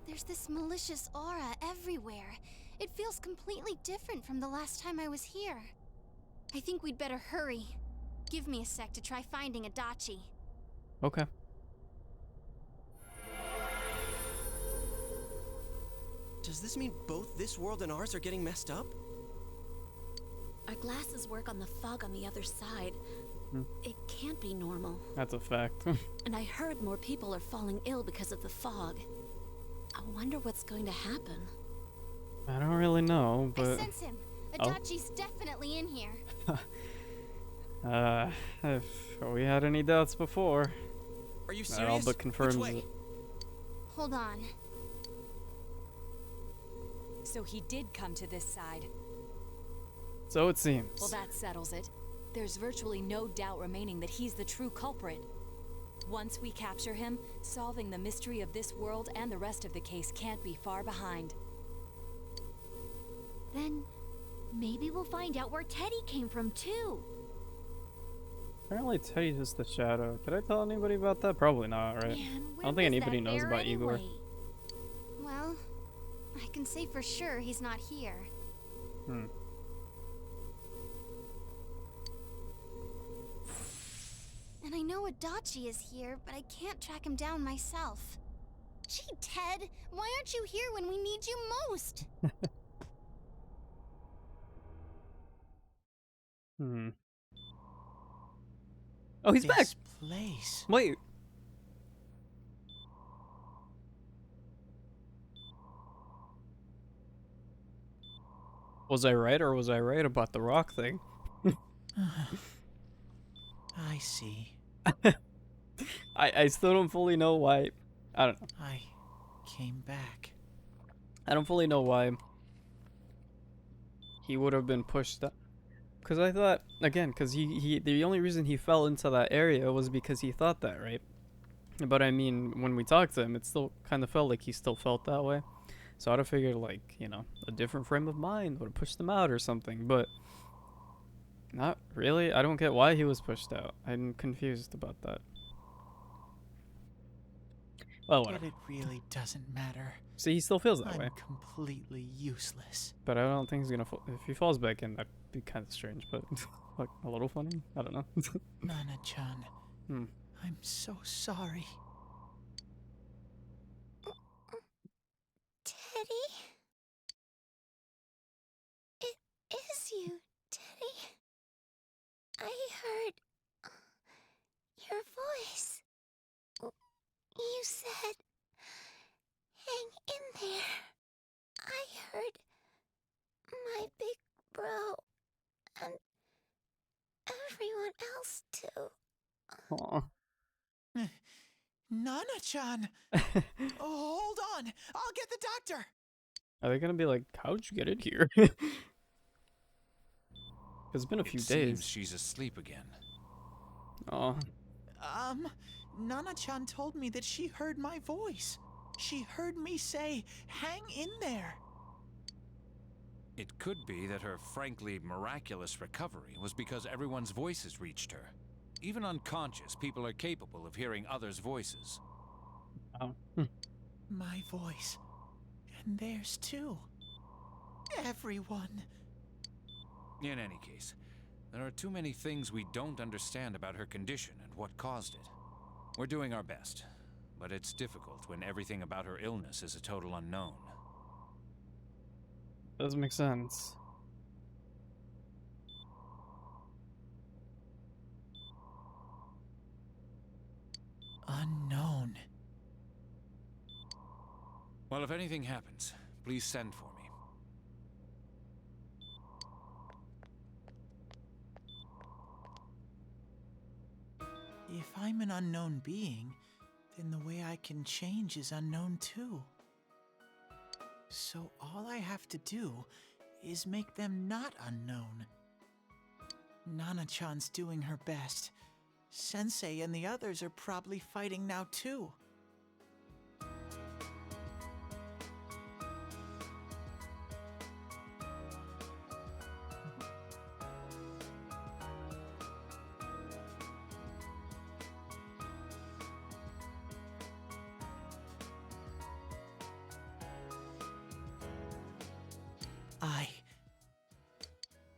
There's this malicious aura everywhere. It feels completely different from the last time I was here. I think we'd better hurry. Give me a sec to try finding Adachi. Okay. Does this mean both this world and ours are getting messed up? Our glasses work on the fog on the other side, It can't be normal. That's a fact. And I heard more people are falling ill because of the fog. I wonder what's going to happen. I don't really know, but... I sense him. Adachi's definitely in here. If we had any doubts before, Are you that all serious? but confirms Which way? it. Hold on. So he did come to this side. So it seems. Well, that settles it. There's virtually no doubt remaining that he's the true culprit. Once we capture him, solving the mystery of this world and the rest of the case can't be far behind. Then maybe we'll find out where Teddy came from too. Apparently Teddy's just the shadow. Did I tell anybody about that? Probably not, right? Man, I don't think anybody knows about Igor. Well, I can say for sure he's not here. And I know Adachi is here, but I can't track him down myself. Gee, Ted, why aren't you here when we need you most? Oh, he's back! This place. Wait. Was I right, or was I right about the rock thing? I see. I still don't fully know why. I don't know. I came back. I don't fully know why he would have been pushed up. Because I thought, again, because the only reason he fell into that area was because he thought that, right? But I mean, when we talked to him, it still kind of felt like he still felt that way. So I'd have figured, like, you know, a different frame of mind would have pushed him out or something, but not really. I don't get why he was pushed out. I'm confused about that. Well, whatever. But it really doesn't matter. See, he still feels that I'm way. completely useless. But I don't think he's gonna fall. If he falls back in, that'd be kind of strange, but like a little funny. I don't know. Nana-chan, I'm so sorry. Teddy? It is you, Teddy. I heard your voice. You said, hang in there. I heard my big bro and everyone else too. Aw. Nana-chan! Oh, hold on! I'll get the doctor! Are they gonna be like, how'd you get it here? It's been a few days. Seems she's asleep again. Oh. Nana-chan told me that she heard my voice. She heard me say, hang in there. It could be that her frankly miraculous recovery was because everyone's voices reached her. Even unconscious, people are capable of hearing others' voices. Oh. My voice. And theirs too. Everyone. In any case, there are too many things we don't understand about her condition and what caused it. We're doing our best, but it's difficult when everything about her illness is a total unknown. Doesn't make sense. Unknown. Well, if anything happens, please send for me. If I'm an unknown being, then the way I can change is unknown too. So all I have to do is make them not unknown. Nana-chan's doing her best. Sensei and the others are probably fighting now too.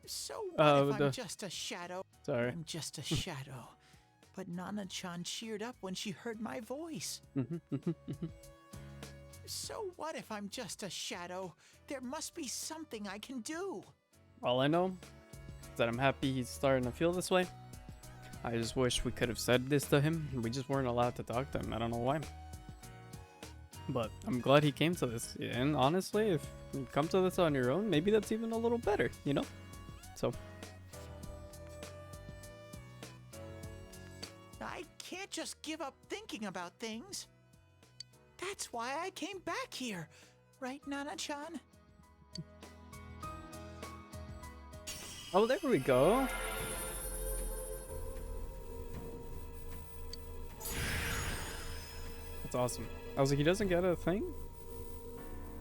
So what if I'm just a shadow? Sorry. I'm just a shadow. But Nana-chan cheered up when she heard my voice. So what if I'm just a shadow? There must be something I can do. All I know is that I'm happy he's starting to feel this way. I just wish we could have said this to him. We just weren't allowed to talk to him. I don't know why. But I'm glad he came to this. And honestly, if you come to this on your own, maybe that's even a little better, you know? So. I can't just give up thinking about things. That's why I came back here. Right, Nana-chan? Oh, there we go. That's awesome. I was like, he doesn't get a thing?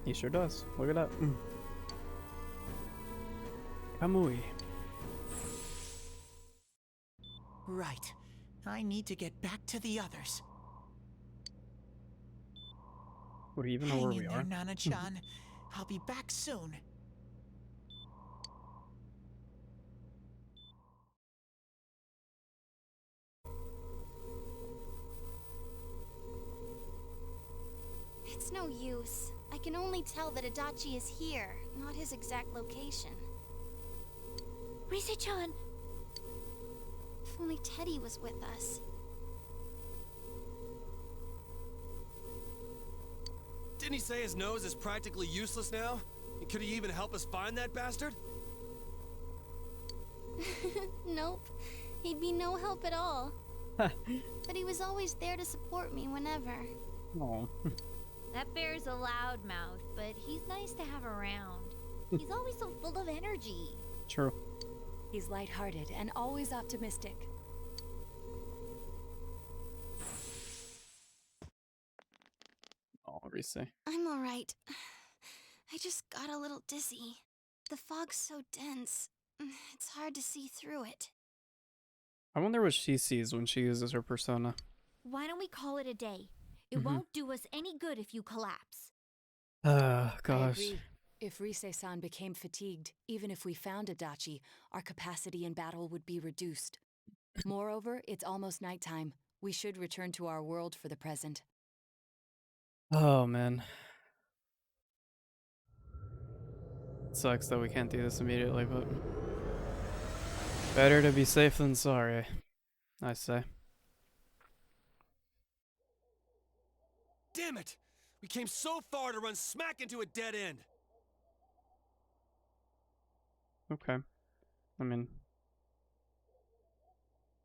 He sure does. Look at that. Kamui. Right. I need to get back to the others. Would he even know where we are? Nana-chan. I'll be back soon. It's no use. I can only tell that Adachi is here, not his exact location. Rise-chan! If only Teddy was with us. Didn't he say his nose is practically useless now? And could he even help us find that bastard? Nope. He'd be no help at all. But he was always there to support me whenever. Oh. That bear's a loudmouth, but he's nice to have around. He's always so full of energy. True. He's lighthearted and always optimistic. Oh, Rise. I'm alright. I just got a little dizzy. The fog's so dense. It's hard to see through it. I wonder what she sees when she uses her persona. Why don't we call it a day? It won't do us any good if you collapse. I Gosh. agree. If Rise-san became fatigued, even if we found Adachi, our capacity in battle would be reduced. Moreover, it's almost nighttime. We should return to our world for the present. Oh, man. Sucks that we can't do this immediately, but better to be safe than sorry, I say. Damn it! We came so far to run smack into a dead end! Okay. I mean,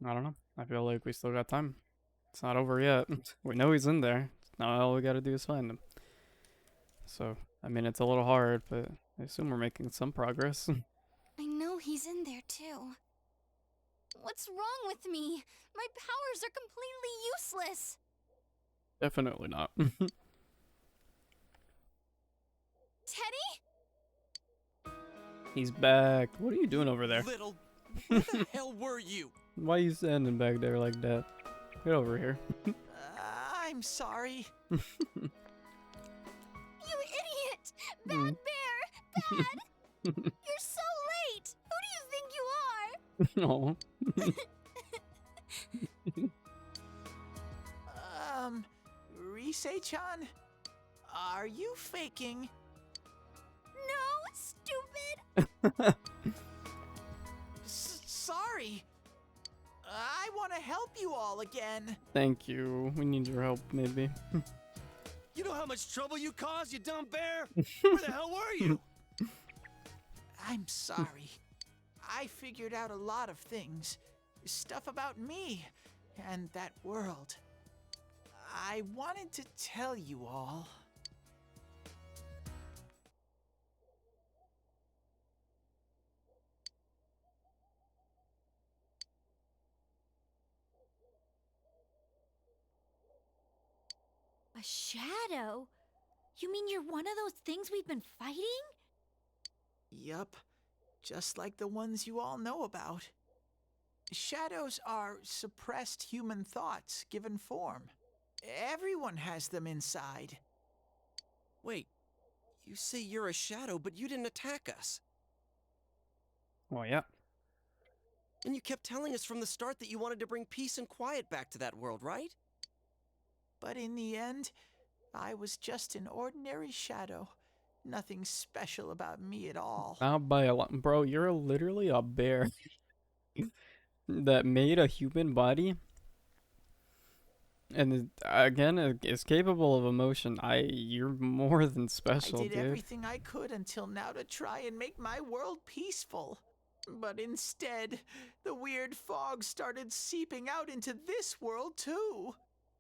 I don't know. I feel like we still got time. It's not over yet. We know he's in there. Now all we gotta do is find him. So, I mean, it's a little hard, but I assume we're making some progress. I know he's in there too. What's wrong with me? My powers are completely useless. Definitely not. Teddy? He's back. What are you doing over there? Little, where the hell were you? Why are you standing back there like that? Get over here. I'm sorry. You idiot! Bad bear! Bad! You're so late! Who do you think you are? No. Rise-chan? Are you faking? No, stupid! Sorry. I want to help you all again. Thank you. We need your help, maybe. You know how much trouble you caused, you dumb bear? Where the hell were you? I'm sorry. I figured out a lot of things. Stuff about me and that world. I wanted to tell you all. A shadow? You mean you're one of those things we've been fighting? Yup. Just like the ones you all know about. Shadows are suppressed human thoughts given form. Everyone has them inside. Wait, you say you're a shadow, but you didn't attack us. Well, yeah. And you kept telling us from the start that you wanted to bring peace and quiet back to that world, right? But in the end, I was just an ordinary shadow. Nothing special about me at all. Not by a lot. Bro, you're literally a bear. that made a human body and again is capable of emotion. You're more than special, I did dude. everything I could until now to try and make my world peaceful. But instead, the weird fog started seeping out into this world too.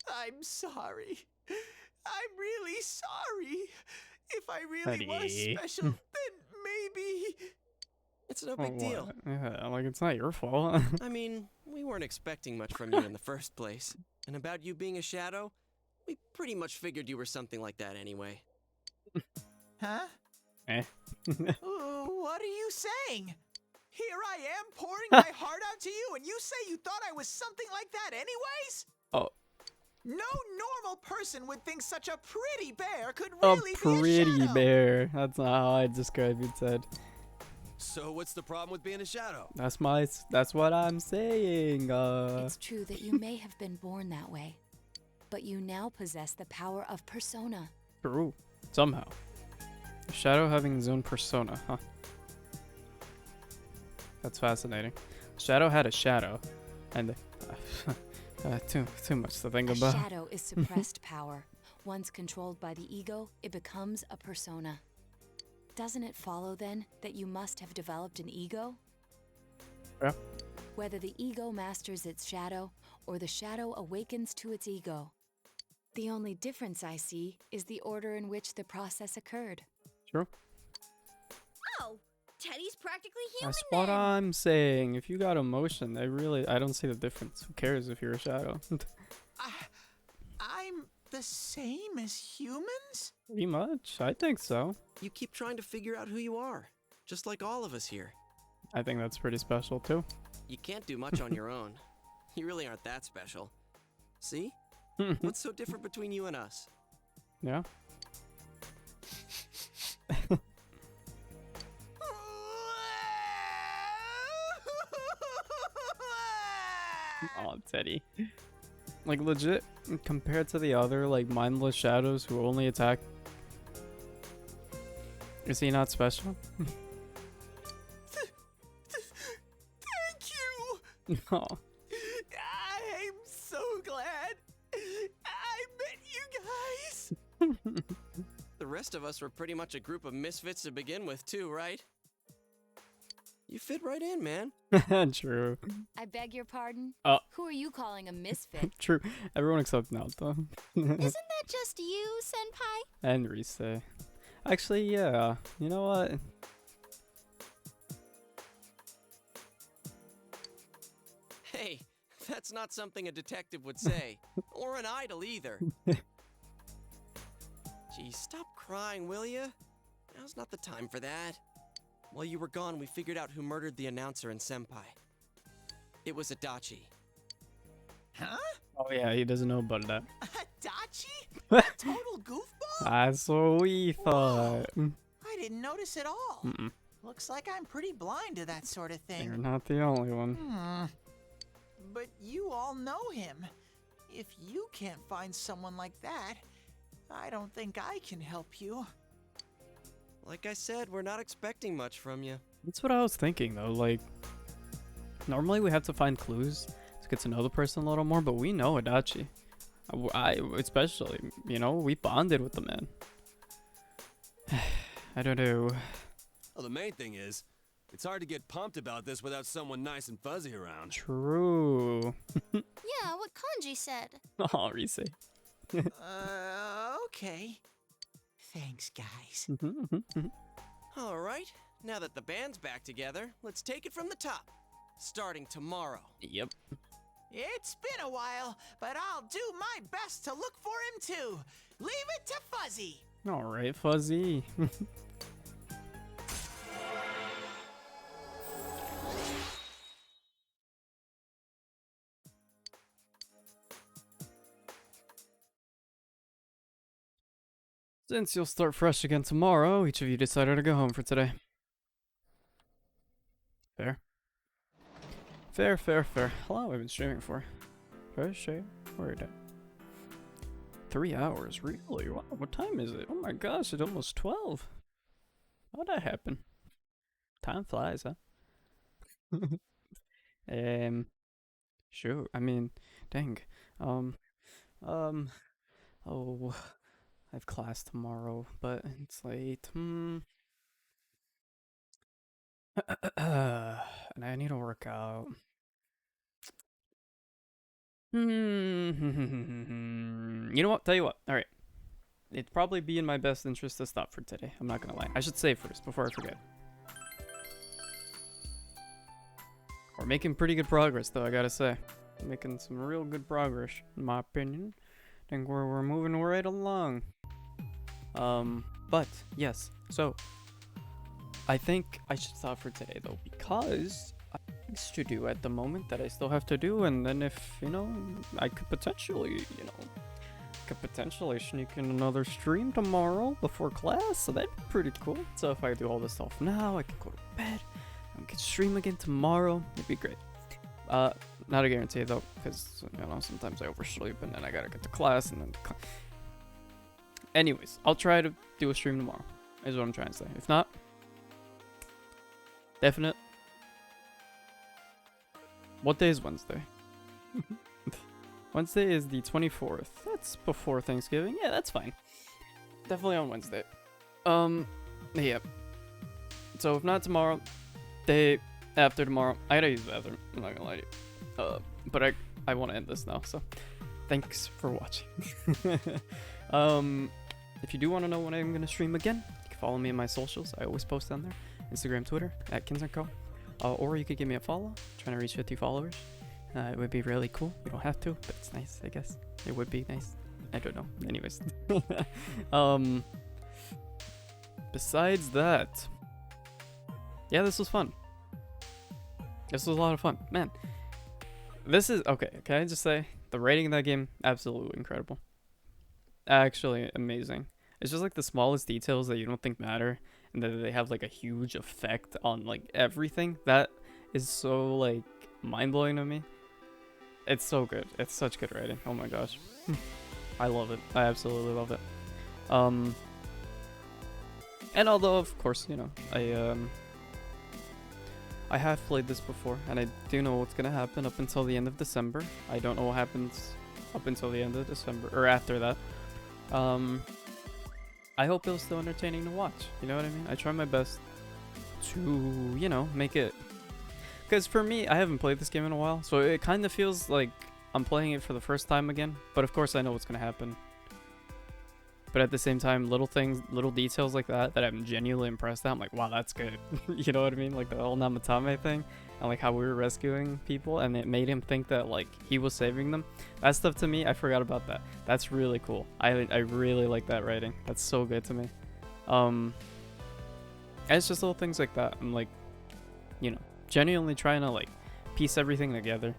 I'm sorry. I'm really sorry. If I really was Buddy. special, then maybe... It's no big deal. Yeah, like it's not your fault. I mean, we weren't expecting much from you in the first place. And about you being a shadow, we pretty much figured you were something like that anyway. Huh? Eh. What are you saying? Here I am pouring my heart out to you, and you say you thought I was something like that anyways? Oh. No normal person would think such a pretty bear could A really be a pretty shadow. bear. That's not how I describe it, Ted. So what's the problem with being a shadow? That's what I'm saying. It's true that you may have been born that way, but you now possess the power of persona. True. Somehow. Shadow having his own persona, huh? That's fascinating. Shadow had a shadow, and too much to think about. Shadow is suppressed power. Once controlled by the ego, it becomes a persona. Doesn't it follow then that you must have developed an ego? Yeah. Whether the ego masters its shadow or the shadow awakens to its ego. The only difference I see is the order in which the process occurred. True. Oh, Teddy's practically human. That's what I'm saying. If you got emotion, I don't see the difference. Who cares if you're a shadow? I'm the same as humans? Pretty much. I think so. You keep trying to figure out who you are, just like all of us here. I think that's pretty special too. You can't do much on your own. You really aren't that special. See? What's so different between you and us? Yeah. Oh, Teddy. Like legit, compared to the other like mindless shadows who only attack, is he not special? Thank you! No. I'm so glad I met you guys! The rest of us were pretty much a group of misfits to begin with too, right? You fit right in, man. True. I beg your pardon? Oh. Who are you calling a misfit? True. Everyone except Naoto. Isn't that just you, Senpai? And Rise. Actually, yeah. You know what? Hey, that's not something a detective would say. Or an idol either. Geez, stop crying, will ya? Now's not the time for that. While you were gone, we figured out who murdered the announcer and Senpai. It was Adachi. Huh? Oh yeah, he doesn't know about that. Adachi? A total goofball? That's what we thought. I didn't notice at all. Mm-mm. Looks like I'm pretty blind to that sort of thing. You're not the only one. But you all know him. If you can't find someone like that, I don't think I can help you. Like I said, we're not expecting much from you. That's what I was thinking though. Like, normally we have to find clues to get to know the person a little more, but we know Adachi. I especially, you know, we bonded with the man. I don't know. Well, the main thing is, it's hard to get pumped about this without someone nice and fuzzy around. True. Yeah, what Kanji said. Oh, Rise. Okay. Thanks, guys. All right, now that the band's back together, let's take it from the top. Starting tomorrow. Yep. It's been a while, but I'll do my best to look for him too. Leave it to Fuzzy. All right, Fuzzy. Since you'll start fresh again tomorrow, each of you decided to go home for today. Fair. Fair, fair, fair. How long have I been streaming for? Fair, share, word. 3 hours, really? Wow, what time is it? Oh my gosh, it's almost 12. How'd that happen? Time flies, huh? Sure. I mean, dang. Um, oh, I have class tomorrow, but it's late. And I need to work out. You know what? Tell you what. All right. It'd probably be in my best interest to stop for today. I'm not gonna lie. I should save first before I forget. We're making pretty good progress, though, I gotta say. Making some real good progress, in my opinion. I think we're moving right along. But, yes. So, I think I should stop for today, though, because I have things to do at the moment that I still have to do, and then if, you know, I could potentially, sneak in another stream tomorrow before class, so that'd be pretty cool. So if I do all this stuff now, I can go to bed, and we can stream again tomorrow. It'd be great. Not a guarantee though, because, you know, sometimes I oversleep and then I gotta get to class and then... Anyways, I'll try to do a stream tomorrow, is what I'm trying to say. If not, definite. What day is Wednesday? Wednesday is the 24th. That's before Thanksgiving. Yeah, that's fine. Definitely on Wednesday. Yeah. So if not tomorrow, day after tomorrow, I gotta use the bathroom. I'm not gonna lie to you. But I want to end this now, so thanks for watching. If you do want to know when I'm gonna stream again, you can follow me in my socials. I always post on there. Instagram, Twitter, @KinsandCo. Or you could give me a follow. I'm trying to reach 50 followers. It would be really cool. You don't have to, but it's nice, I guess. It would be nice. I don't know. Anyways. Besides that, yeah, this was fun. This was a lot of fun. Man, this is... Okay, can I just say, the rating in that game, absolutely incredible. Actually amazing. It's just like the smallest details that you don't think matter, and that they have like a huge effect on like everything. That is so like mind-blowing to me. It's so good. It's such good writing. Oh my gosh. I love it. I absolutely love it. And although of course, you know, I have played this before and I do know what's gonna happen up until the end of December. I don't know what happens up until the end of December or after that. I hope it was still entertaining to watch. You know what I mean? I try my best to, you know, make it... Because for me, I haven't played this game in a while, so it kind of feels like I'm playing it for the first time again. But of course I know what's going to happen. But at the same time, little things, little details like that I'm genuinely impressed at. I'm like, wow, that's good. You know what I mean? Like the whole Namatame thing. And like how we were rescuing people and it made him think that like he was saving them. That stuff to me, I forgot about that. That's really cool. I really like that writing. That's so good to me. And it's just little things like that. I'm like, you know, genuinely trying to like piece everything together.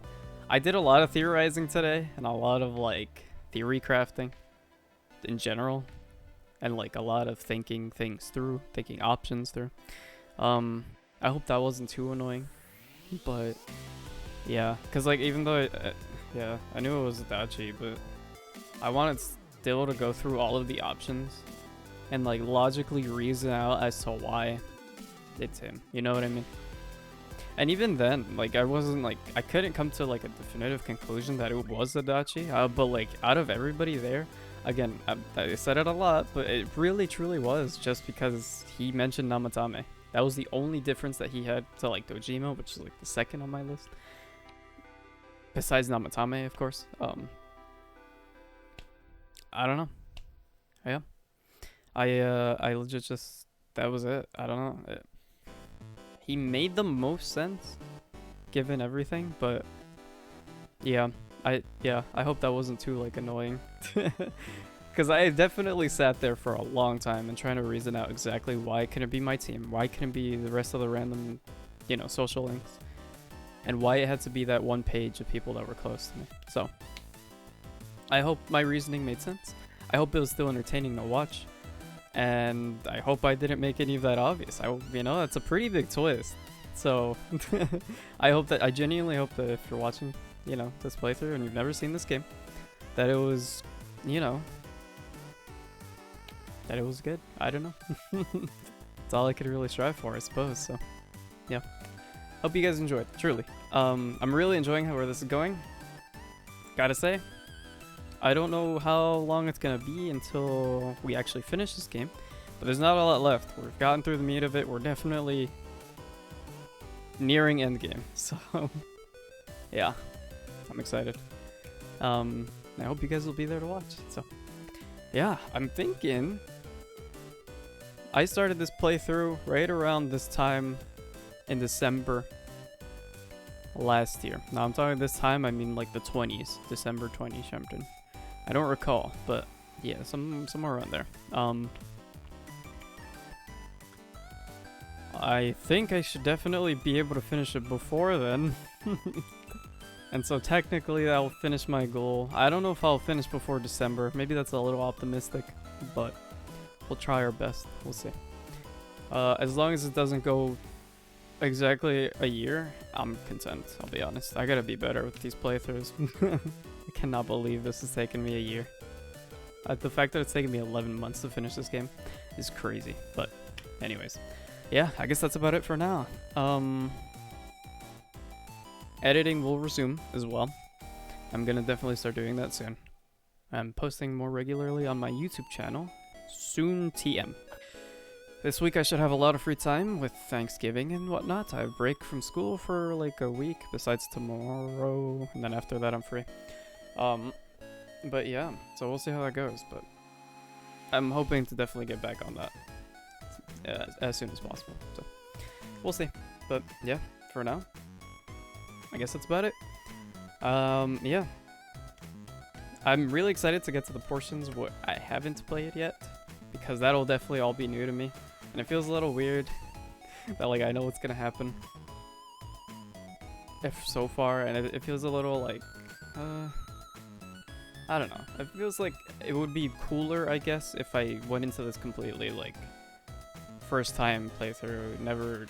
I did a lot of theorizing today and a lot of like theory crafting in general, and like a lot of thinking things through, thinking options through. I hope that wasn't too annoying, but yeah, because like even though yeah, I knew it was Adachi, but I wanted still to go through all of the options and like logically reason out as to why it's him, you know what I mean? And even then, like I couldn't come to like a definitive conclusion that it was Adachi, but like out of everybody there, again, I said it a lot, but it really truly was just because he mentioned Namatame. That was the only difference that he had to like Dojima, which is like the second on my list. Besides Namatame, of course. I don't know. Yeah. I legit just, that was it. I don't know. He made the most sense given everything, but yeah. I hope that wasn't too like annoying. Because I definitely sat there for a long time and trying to reason out exactly why couldn't it be my team, why couldn't it be the rest of the random, you know, social links, and why it had to be that one page of people that were close to me. So I hope my reasoning made sense. I hope it was still entertaining to watch, and I hope I didn't make any of that obvious. You know, that's a pretty big twist. So I genuinely hope that if you're watching, you know, this playthrough and you've never seen this game, that it was, you know, that it was good. I don't know. That's all I could really strive for, I suppose. So yeah. hope you guys enjoyed, truly. I'm really enjoying where this is going. Gotta say, I don't know how long it's gonna be until we actually finish this game, but there's not a lot left. We've gotten through the meat of it. We're definitely nearing endgame, so yeah, I'm excited. I hope you guys will be there to watch. So yeah, I'm thinking I started this playthrough right around this time in December last year. Now I'm talking this time, I mean like the 20s, December 20 something. I don't recall, but yeah, somewhere around there. I think I should definitely be able to finish it before then. And so technically I'll finish my goal. I don't know if I'll finish before December. Maybe that's a little optimistic, but we'll try our best. We'll see. As long as it doesn't go exactly a year, I'm content, I'll be honest. I gotta be better with these playthroughs. I cannot believe this has taken me a year. The fact that it's taken me 11 months to finish this game is crazy. But anyways, yeah, I guess that's about it for now. Editing will resume as well. I'm gonna definitely start doing that soon. I'm posting more regularly on my YouTube channel, soon TM. This week I should have a lot of free time with Thanksgiving and whatnot. I have a break from school for like a week, besides tomorrow, and then after that I'm free. But yeah, so we'll see how that goes, but I'm hoping to definitely get back on that as soon as possible, so we'll see. But yeah, for now, I guess that's about it. Yeah. I'm really excited to get to the portions where I haven't played yet, because that'll definitely all be new to me. And it feels a little weird that like I know what's gonna happen if so far, and it feels a little like, I don't know. It feels like it would be cooler, I guess, if I went into this completely like first time playthrough, never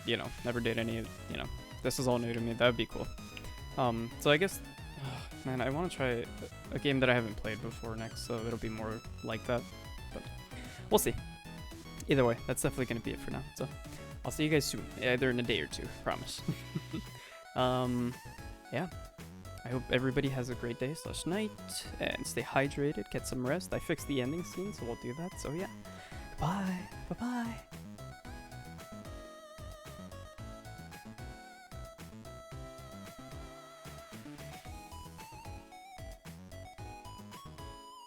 did any, this is all new to me. That would be cool. So I guess, man, I want to try a game that I haven't played before next, so it'll be more like that, but we'll see. Either way, that's definitely going to be it for now, so I'll see you guys soon, either in a day or two, promise. Yeah, I hope everybody has a great day / night, and stay hydrated, get some rest. I fixed the ending scene, so we'll do that, so yeah. Bye, bye-bye.